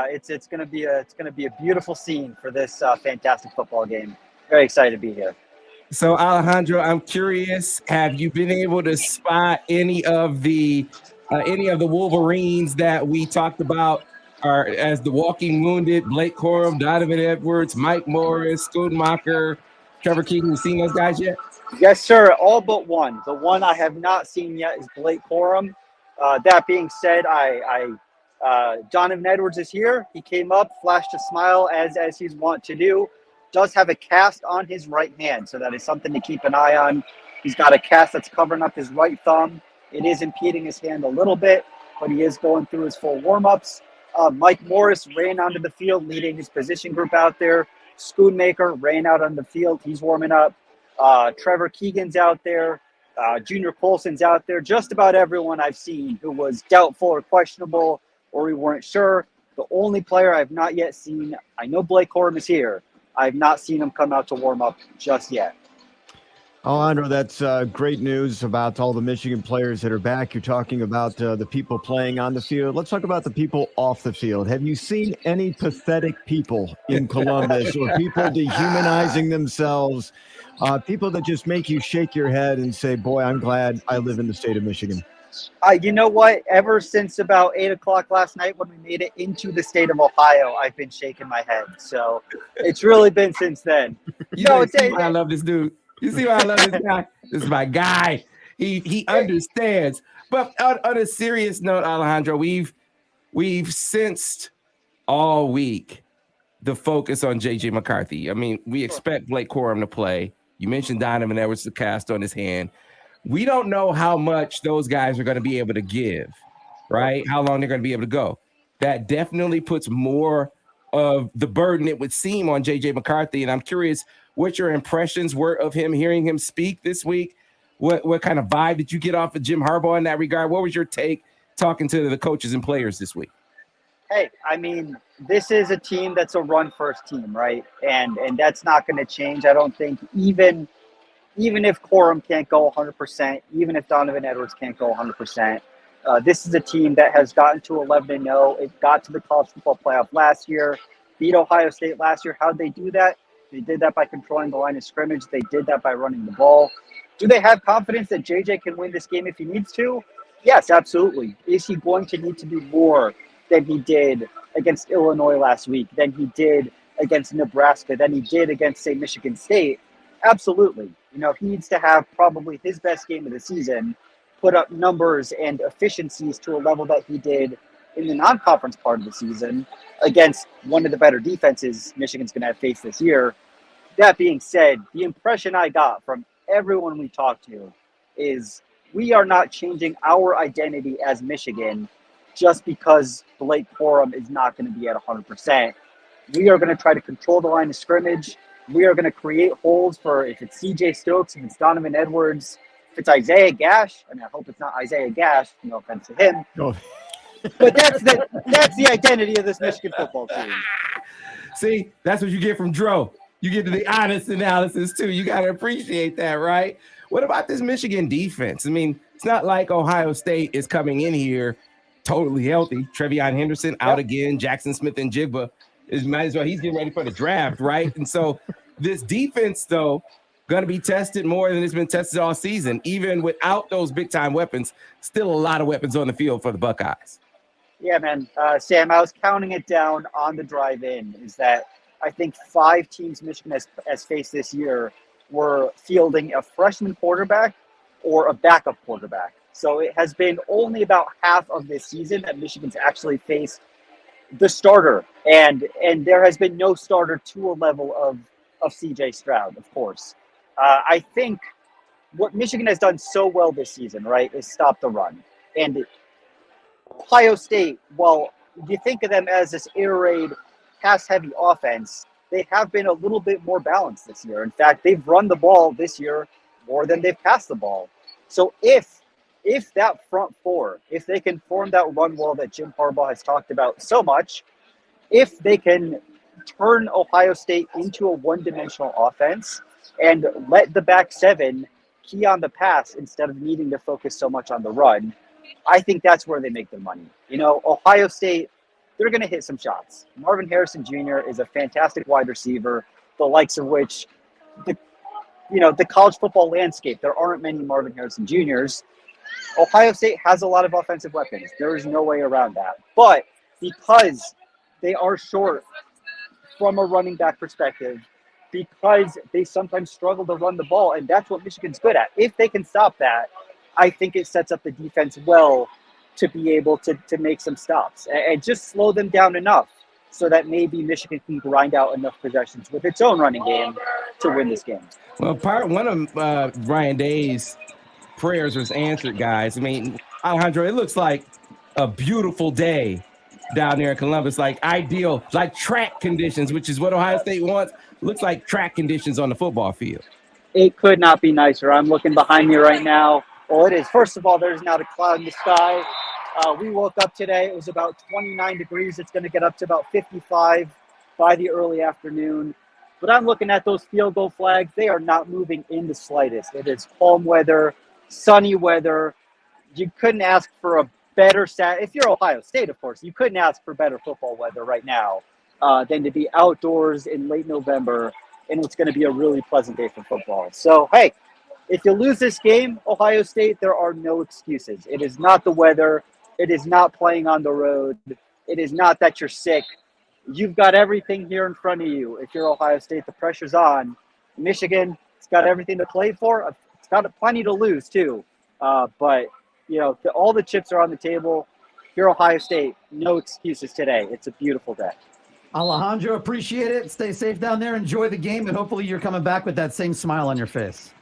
It's gonna be a beautiful scene for this fantastic football game. Very excited to be here. So Alejandro, I'm curious, have you been able to spot any of the Wolverines that we talked about as the walking wounded? Blake Corum, Donovan Edwards, Mike Morris, Schoonmaker, Trevor Keegan. You seen those guys yet? Yes, sir. All but one. The one I have not seen yet is Blake Corum. That being said, Donovan Edwards is here. He came up, flashed a smile as he's wont to do. Does have a cast on his right hand, so that is something to keep an eye on. He's got a cast that's covering up his right thumb. It is impeding his hand a little bit, but he is going through his full warm-ups. Mike Morris ran onto the field, leading his position group out there. Schoonmaker ran out on the field. He's warming up. Trevor Keegan's out there. Junior Colson's out there. Just about everyone I've seen who was doubtful or questionable or we weren't sure. The only player I've not yet seen, I know Blake Corum is here. I've not seen him come out to warm up just yet. Alejandro, that's great news about all the Michigan players that are back. You're talking about the people playing on the field. Let's talk about the people off the field. Have you seen any pathetic people in Columbus or people dehumanizing themselves, people that just make you shake your head and say, boy, I'm glad I live in the state of Michigan? You know what? Ever since about 8 o'clock last night when we made it into the state of Ohio, I've been shaking my head. So it's really been since then. See why I love this dude. You see why I love this guy? This is my guy. He understands. But on a serious note, Alejandro, we've sensed all week the focus on JJ McCarthy. I mean, we expect Blake Corum to play. You mentioned Donovan Edwards, the cast on his hand. We don't know how much those guys are going to be able to give, right? How long they're going to be able to go. That definitely puts more of the burden, it would seem, on JJ McCarthy. And I'm curious what your impressions were of him, hearing him speak this week. What kind of vibe did you get off of Jim Harbaugh in that regard? What was your take talking to the coaches and players this week? Hey, I mean, this is a team that's a run-first team, right? And that's not going to change. I don't think even if Corum can't go 100%, even if Donovan Edwards can't go 100%, this is a team that has gotten to 11-0. It got to the college football playoff last year, beat Ohio State last year. How'd they do that? They did that by controlling the line of scrimmage. They did that by running the ball. Do they have confidence that JJ can win this game if he needs to? Yes, absolutely. Is he going to need to do more than he did against Illinois last week, than he did against Nebraska, than he did against, say, Michigan State? Absolutely. You know, he needs to have probably his best game of the season, put up numbers and efficiencies to a level that he did in the non-conference part of the season against one of the better defenses Michigan's going to have faced this year. That being said, the impression I got from everyone we talked to is we are not changing our identity as Michigan just because Blake Corum is not going to be at 100%. We are going to try to control the line of scrimmage. We are going to create holes for, if it's CJ Stokes, if it's Donovan Edwards, if it's Isaiah Gash. I mean, I hope it's not Isaiah Gash. No offense to him. Oh. But that's the identity of this Michigan football team. See, that's what you get from Dro. You get to the honest analysis, too. You got to appreciate that, right? What about this Michigan defense? I mean, it's not like Ohio State is coming in here totally healthy. Trevion Henderson out again. Jackson Smith and Jigba might as well. He's getting ready for the draft, right? And so this defense, though, going to be tested more than it's been tested all season. Even without those big-time weapons, still a lot of weapons on the field for the Buckeyes. Yeah, man. Sam, I was counting it down on the drive-in, is that I think 5 teams Michigan has faced this year were fielding a freshman quarterback or a backup quarterback. So it has been only about half of this season that Michigan's actually faced the starter. And there has been no starter to a level of C.J. Stroud, of course. I think what Michigan has done so well this season, right, is stop the run. And Ohio State, while you think of them as this air raid, pass-heavy offense, they have been a little bit more balanced this year. In fact, they've run the ball this year more than they've passed the ball. So if that front four, if they can form that run wall that Jim Harbaugh has talked about so much, if they can turn Ohio State into a one-dimensional offense and let the back seven key on the pass instead of needing to focus so much on the run, I think that's where they make their money. You know, Ohio State, they're going to hit some shots. Marvin Harrison Jr. is a fantastic wide receiver, the likes of which, the college football landscape, there aren't many Marvin Harrison Jr.'s. Ohio State has a lot of offensive weapons. There is no way around that. But because they are short from a running back perspective, because they sometimes struggle to run the ball, and that's what Michigan's good at. If they can stop that, I think it sets up the defense well to be able to make some stops and just slow them down enough so that maybe Michigan can grind out enough possessions with its own running game to win this game. Well, one of Ryan Day's prayers was answered, guys. I mean, Alejandro, it looks like a beautiful day down there in Columbus, like ideal, like track conditions, which is what Ohio State wants. Looks like track conditions on the football field. It could not be nicer. I'm looking behind me right now. Well, it is. First of all, there's not a cloud in the sky. We woke up today. It was about 29 degrees. It's going to get up to about 55 by the early afternoon. But I'm looking at those field goal flags. They are not moving in the slightest. It is calm weather, sunny weather. You couldn't ask for a better if you're Ohio State, of course, you couldn't ask for better football weather right now than to be outdoors in late November, and it's going to be a really pleasant day for football. So, hey, if you lose this game, Ohio State, there are no excuses. It is not the weather. It is not playing on the road. It is not that you're sick. You've got everything here in front of you. If you're Ohio State, the pressure's on. Michigan, it's got everything to play for. It's got plenty to lose, too. But all the chips are on the table. If you're Ohio State, no excuses today. It's a beautiful day. Alejandro, appreciate it. Stay safe down there. Enjoy the game, and hopefully you're coming back with that same smile on your face.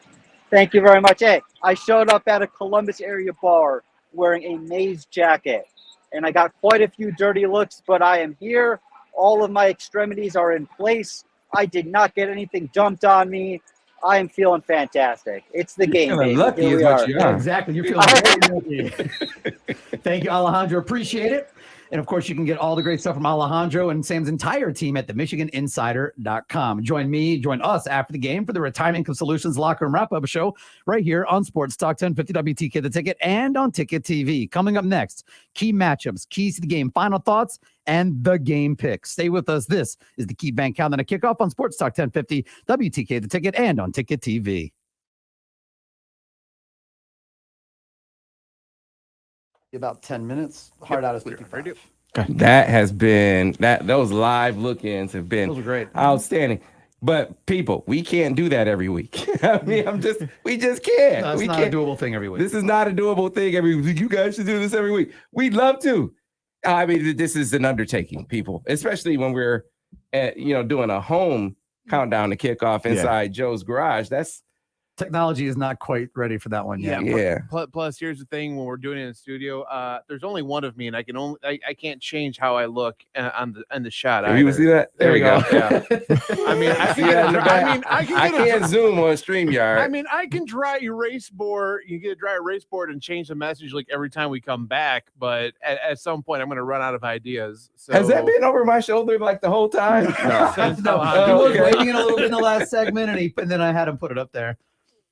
Thank you very much. Hey, I showed up at a Columbus area bar wearing a Maze jacket, and I got quite a few dirty looks, but I am here. All of my extremities are in place. I did not get anything dumped on me. I am feeling fantastic. It's the game, baby. Lucky Here is we what are. you are. Exactly. You're feeling very lucky. Thank you, Alejandro. Appreciate it. And of course, you can get all the great stuff from Alejandro and Sam's entire team at themichiganinsider.com. Join us after the game for the Retirement Income Solutions Locker Room Wrap-Up Show right here on Sports Talk 1050 WTK The Ticket and on Ticket TV. Coming up next, key matchups, keys to the game, final thoughts, and the game picks. Stay with us. This is the Key Bank Countdown to Kickoff on Sports Talk 1050 WTK The Ticket and on Ticket TV. About 10 minutes. Hard out is 55. That has been those live look-ins have been Those are great. outstanding. But people, we can't do that every week. I mean, we just can't. That's we not can't. a doable thing every week. This is not a doable thing every week. You guys should do this every week. We'd love to. I mean, this is an undertaking, people, especially when we're doing a home countdown to kickoff inside Joe's garage. Technology is not quite ready for that one yet. Yeah. Plus, here's the thing: when we're doing it in the studio, there's only one of me, and I can't change how I look on the shot. You see that? There we go. Yeah. I mean, I can't zoom on StreamYard. I mean, I can dry erase board. You get a dry erase board and change the message like every time we come back. But at some point, I'm going to run out of ideas. So. Has that been over my shoulder like the whole time? No. He was waiting in a little bit in the last segment, and then I had him put it up there.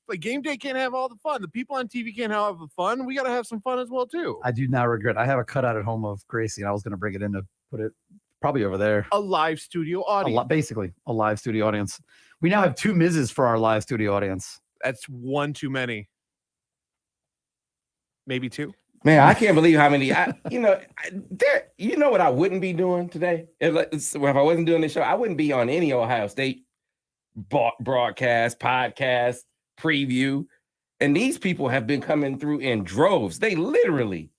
But game day can't have all the fun. The people on TV can't have the fun. We got to have some fun as well, too. I do not regret. I have a cutout at home of Gracie, and I was going to bring it in to put it probably over there. A live studio audience. Basically, a live studio audience. We now have 2 Mrs. for our live studio audience. That's one too many. Maybe 2. Man, I can't believe how many. You know what I wouldn't be doing today? If I wasn't doing this show, I wouldn't be on any Ohio State broadcast, podcast, preview. And these people have been coming through in droves. They literally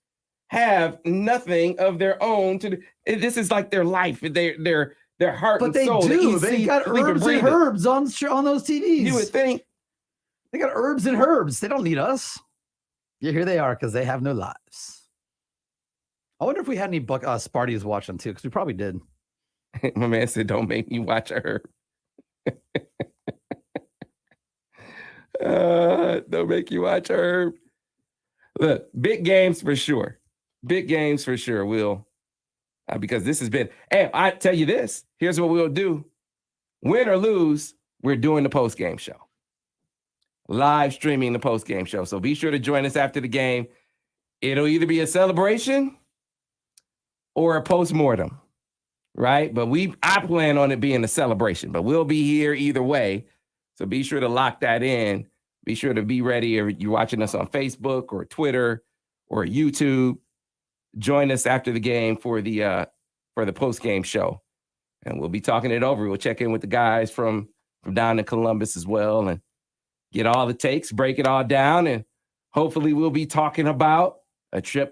have nothing of their own to do. This is like their life, their heart and soul. But they do. They got herbs and herbs on those TVs. You would think. They got herbs and herbs. They don't need us. Yeah, here they are because they have no lives. I wonder if we had any Sparties watching too, because we probably did. My man said, "Don't make me watch a herb." Don't make you watch Herb. Look, big games for sure. Big games for sure. Will because this has been. Hey, I tell you this. Here's what we'll do. Win or lose, we're doing the post game show. Live streaming the post game show. So be sure to join us after the game. It'll either be a celebration or a post-mortem, right? But I plan on it being a celebration. But we'll be here either way. So be sure to lock that in. Be sure to be ready if you're watching us on Facebook or Twitter or YouTube. Join us after the game for the post-game show. And we'll be talking it over. We'll check in with the guys from down in Columbus as well and get all the takes, break it all down. And hopefully we'll be talking about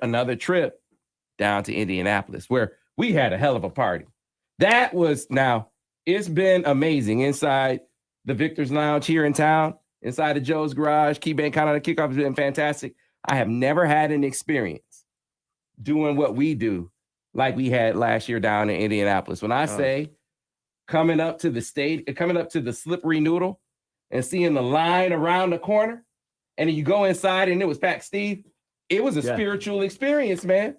another trip down to Indianapolis where we had a hell of a party. It's been amazing inside the Victor's Lounge here in town, inside of Joe's garage. Key Bank Countdown to Kickoff has been fantastic. I have never had an experience doing what we do like we had last year down in Indianapolis. When I say coming up to the Slippery Noodle and seeing the line around the corner, and then you go inside and it was packed, Steve, it was a spiritual experience, man.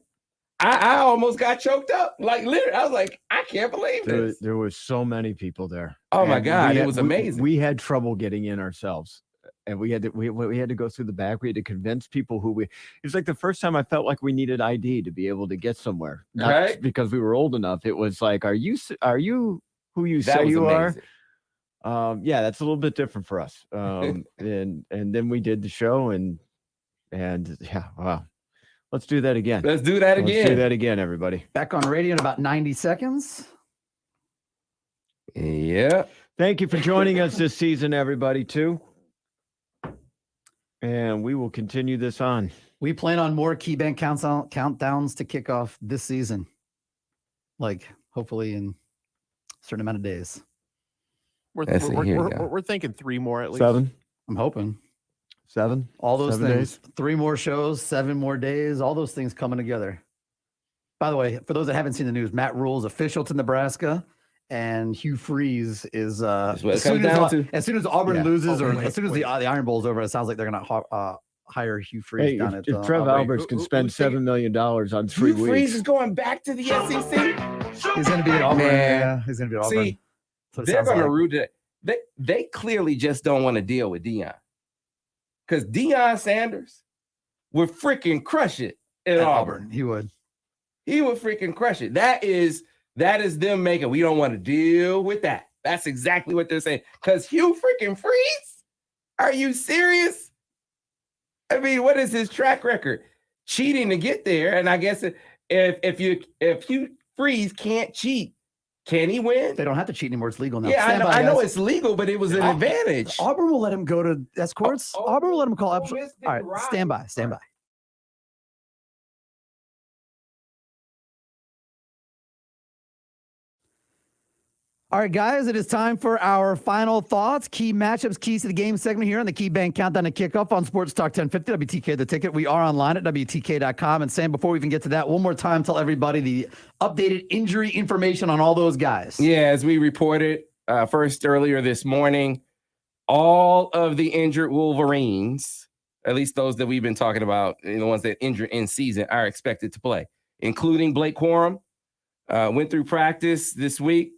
I almost got choked up. Like literally, I was like, I can't believe this. There were so many people there. Oh my And God, it was amazing. We had trouble getting in ourselves. And we had to go through the back. We had to convince people it was like the first time I felt like we needed ID to be able to get somewhere. Not right? Because we were old enough. It was like, are you who you That say was you amazing. are? Yeah, that's a little bit different for us. And then we did the show and yeah, wow. Let's do that again. Let's do that again. Let's do that again, everybody. Back on radio in about 90 seconds. Yeah. Thank you for joining us this season, everybody, too. And we will continue this on. We plan on more KeyBank countdowns to kick off this season. Like, hopefully in a certain amount of days. We're thinking 3 more at least. 7. I'm hoping. 7. All those 7 things. days. 3 more shows, 7 more days, all those things coming together. By the way, for those that haven't seen the news, Matt Rule is official to Nebraska, and Hugh Freeze is as soon as Auburn loses as soon as the Iron Bowl's over, it sounds like they're going to hire Hugh Freeze down at if Trev Alberts can spend $7 million on 3 weeks. Freeze is going back to the SEC. He's going to be at Auburn. Yeah, he's going to be at Auburn. See, they're going to root it. They clearly just don't want to deal with Deion. Because Deion Sanders would freaking crush it at Auburn. He would freaking crush it. That is them making, we don't want to deal with that. That's exactly what they're saying. Because Hugh freaking Freeze? Are you serious? I mean, what is his track record? Cheating to get there. And I guess if Hugh Freeze can't cheat, can he win? They don't have to cheat anymore. It's legal now. Yeah, I know it's legal, but it was an advantage. Auburn will let him go to escorts. Auburn will let him call up. All right, stand by. All right, guys, it is time for our final thoughts, key matchups, keys to the game segment here on the KeyBank Countdown to Kickoff on Sports Talk 1050, WTK The Ticket. We are online at WTK.com. And Sam, before we even get to that, one more time, tell everybody the updated injury information on all those guys. Yeah, as we reported first earlier this morning, all of the injured Wolverines, at least those that we've been talking about, the ones that injured in season, are expected to play, including Blake Corum. Went through practice this week.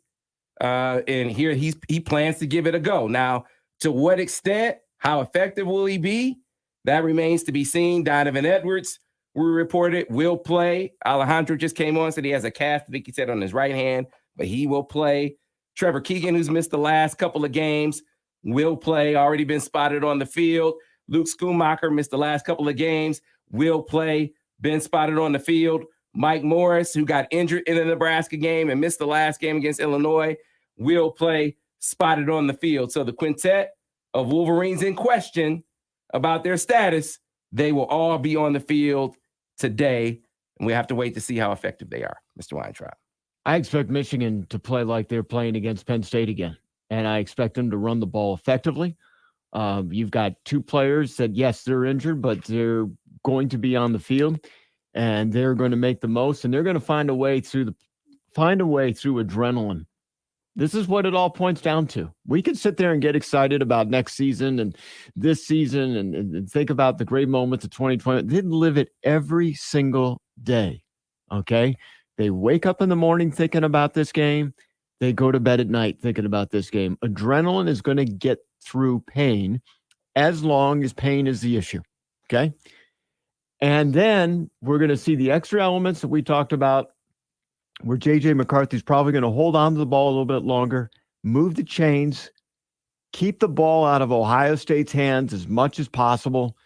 And here he plans to give it a go. Now, to what extent, how effective will he be? That remains to be seen. Donovan Edwards, we reported, will play. Alejandro just came on, said he has a cast, I think he said, on his right hand, but he will play. Trevor Keegan, who's missed the last couple of games, will play. Already been spotted on the field. Luke Schoonmaker missed the last couple of games, will play. Been spotted on the field. Mike Morris, who got injured in the Nebraska game and missed the last game against Illinois, will play, spotted on the field. So the quintet of Wolverines in question about their status, they will all be on the field today. And we have to wait to see how effective they are, Mr. Weintraub. I expect Michigan to play like they're playing against Penn State again. And I expect them to run the ball effectively. You've got 2 players that, yes, they're injured, but they're going to be on the field. And they're going to make the most, and they're going to find a way through adrenaline. This is what it all points down to. We can sit there and get excited about next season and this season and think about the great moments of 2020. They didn't live it every single day, okay? They wake up in the morning thinking about this game. They go to bed at night thinking about this game. Adrenaline is going to get through pain as long as pain is the issue, okay? And then we're going to see the extra elements that we talked about, where J.J. McCarthy's probably going to hold on to the ball a little bit longer, move the chains, keep the ball out of Ohio State's hands as much as possible.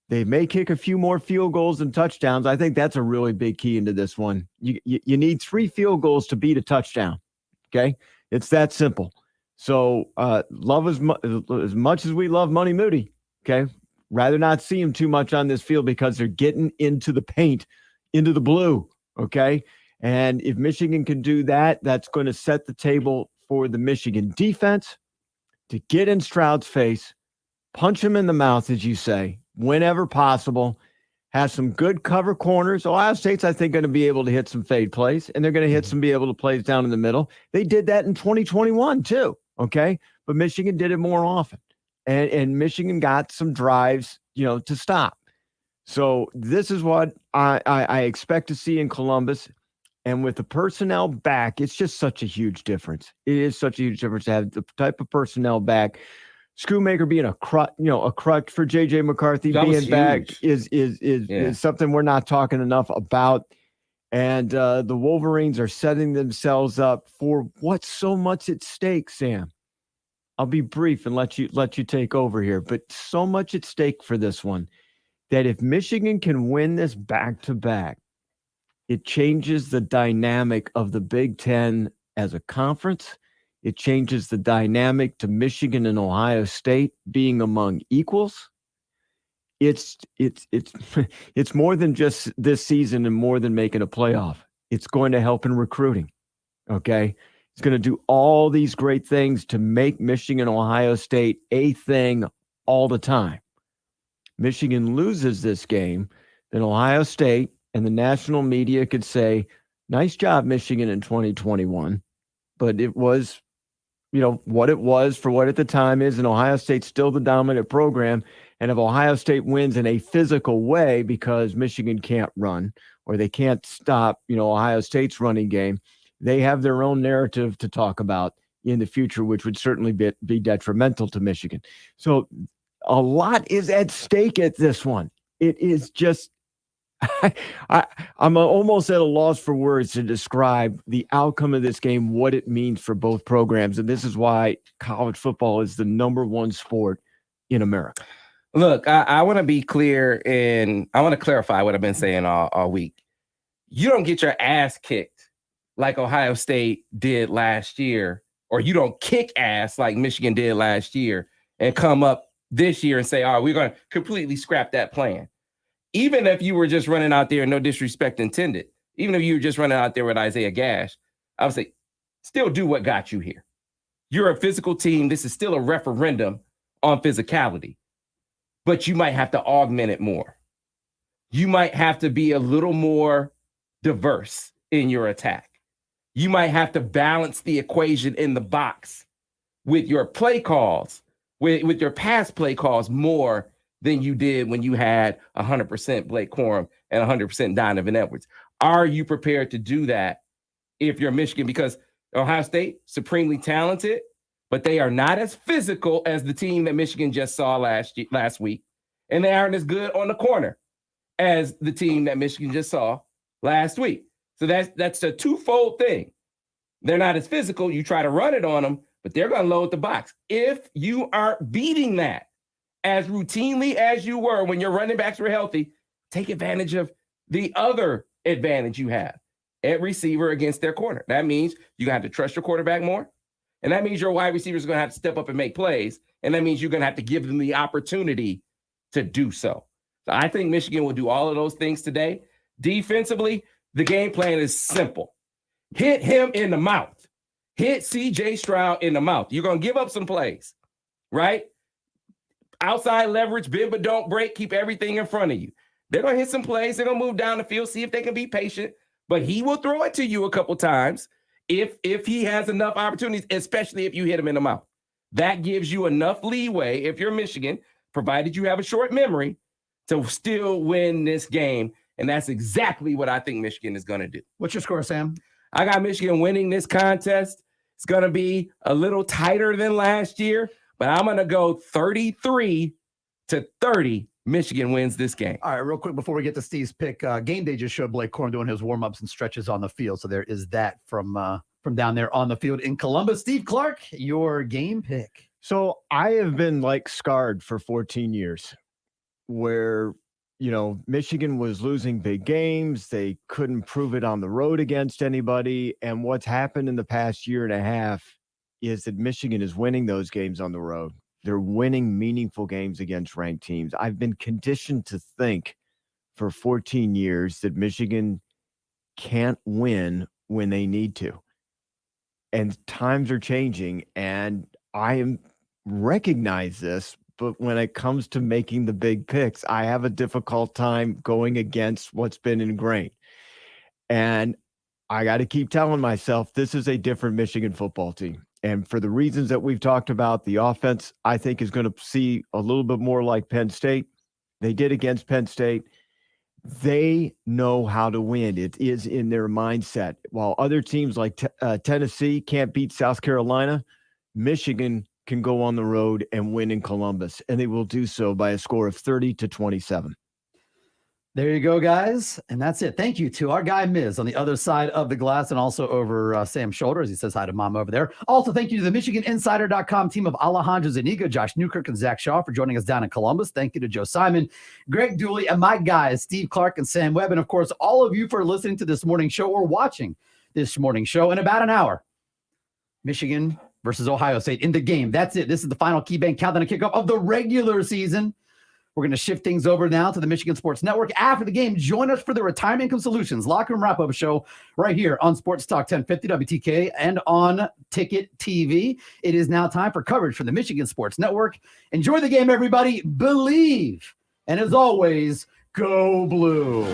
They may kick a few more field goals and touchdowns. I think that's a really big key into this one. You need 3 field goals to beat a touchdown, okay? It's that simple. So love as much as we love Money Moody, okay? Rather not see him too much on this field because they're getting into the paint, into the blue, okay? And if Michigan can do that, that's going to set the table for the Michigan defense to get in Stroud's face, punch him in the mouth, as you say, whenever possible, have some good cover corners. Ohio State's, I think, going to be able to hit some fade plays, and they're going to hit some be able to plays down in the middle. They did that in 2021 too, okay? But Michigan did it more often. And Michigan got some drives, to stop. So this is what I expect to see in Columbus. And with the personnel back, it's just such a huge difference. It is such a huge difference to have the type of personnel back. Schoonmaker being a crutch for JJ McCarthy being back is something we're not talking enough about. And the Wolverines are setting themselves up for what's so much at stake, Sam. I'll be brief and let you take over here, but so much at stake for this one that if Michigan can win this back-to-back, it changes the dynamic of the Big Ten as a conference. It changes the dynamic to Michigan and Ohio State being among equals. It's more than just this season and more than making a playoff. It's going to help in recruiting. Okay. It's going to do all these great things to make Michigan, Ohio State a thing all the time. Michigan loses this game, then Ohio State and the national media could say, nice job, Michigan, in 2021. But it was, what it was for what at the time is, and Ohio State's still the dominant program. And if Ohio State wins in a physical way because Michigan can't run or they can't stop, Ohio State's running game, they have their own narrative to talk about in the future, which would certainly be detrimental to Michigan. So a lot is at stake at this one. It is just, I'm almost at a loss for words to describe the outcome of this game, what it means for both programs. And this is why college football is the number one sport in America. Look, I want to be clear and I want to clarify what I've been saying all week. You don't get your ass kicked like Ohio State did last year, or you don't kick ass like Michigan did last year and come up this year and say, all right, we're going to completely scrap that plan. Even if you were just running out there, no disrespect intended, even if you were just running out there with Isaiah Gash, I would say, still do what got you here. You're a physical team. This is still a referendum on physicality, but you might have to augment it more. You might have to be a little more diverse in your attack. You might have to balance the equation in the box with your play calls, with your pass play calls more than you did when you had 100% Blake Corum and 100% Donovan Edwards. Are you prepared to do that if you're Michigan? Because Ohio State, supremely talented, but they are not as physical as the team that Michigan just saw last week. And they aren't as good on the corner as the team that Michigan just saw last week. So that's a twofold thing. They're not as physical. You try to run it on them, but they're going to load the box. If you aren't beating that as routinely as you were when your running backs were healthy, take advantage of the other advantage you have at receiver against their corner. That means you're going to have to trust your quarterback more. And that means your wide receivers are going to have to step up and make plays. And that means you're going to have to give them the opportunity to do so. So I think Michigan will do all of those things today. Defensively, the game plan is simple. Hit him in the mouth. Hit C.J. Stroud in the mouth. You're going to give up some plays, right? Outside leverage, bend but don't break. Keep everything in front of you. They're going to hit some plays. They're going to move down the field, see if they can be patient. But he will throw it to you a couple times if he has enough opportunities, especially if you hit him in the mouth. That gives you enough leeway, if you're Michigan, provided you have a short memory, to still win this game. And that's exactly what I think Michigan is going to do. What's your score, Sam? I got Michigan winning this contest. It's going to be a little tighter than last year, but I'm going to go 33-30. Michigan wins this game. All right, real quick before we get to Steve's pick, Game Day just showed Blake Corum doing his warm-ups and stretches on the field. So there is that from down there on the field in Columbus. Steve Clarke, your game pick. So I have been scarred for 14 years where, Michigan was losing big games. They couldn't prove it on the road against anybody. And what's happened in the past year and a half is that Michigan is winning those games on the road. They're winning meaningful games against ranked teams. I've been conditioned to think for 14 years that Michigan can't win when they need to. And times are changing, and I recognize this. But when it comes to making the big picks, I have a difficult time going against what's been ingrained. And I got to keep telling myself this is a different Michigan football team. And for the reasons that we've talked about, the offense, I think, is going to see a little bit more like Penn State. They did against Penn State. They know how to win. It is in their mindset. While other teams like Tennessee can't beat South Carolina, Michigan can go on the road and win in Columbus, and they will do so by a score of 30-27. There you go, guys. And that's it. Thank you to our guy, Miz, on the other side of the glass and also over Sam's shoulder as he says hi to Mom over there. Also, thank you to the MichiganInsider.com team of Alejandro Zuniga, Josh Newkirk, and Zach Shaw for joining us down in Columbus. Thank you to Joe Simon, Greg Dooley, and my guys, Steve Clarke and Sam Webb. And, of course, all of you for listening to this morning show or watching this morning show in about an hour. Michigan versus Ohio State in the game. That's it. This is the final KeyBank Countdown to Kickoff of the regular season. We're going to shift things over now to the Michigan Sports Network. After the game, join us for the Retirement Income Solutions Locker Room Wrap-Up Show right here on Sports Talk 1050 WTK and on Ticket TV. It is now time for coverage from the Michigan Sports Network. Enjoy the game, everybody. Believe. And as always, go blue.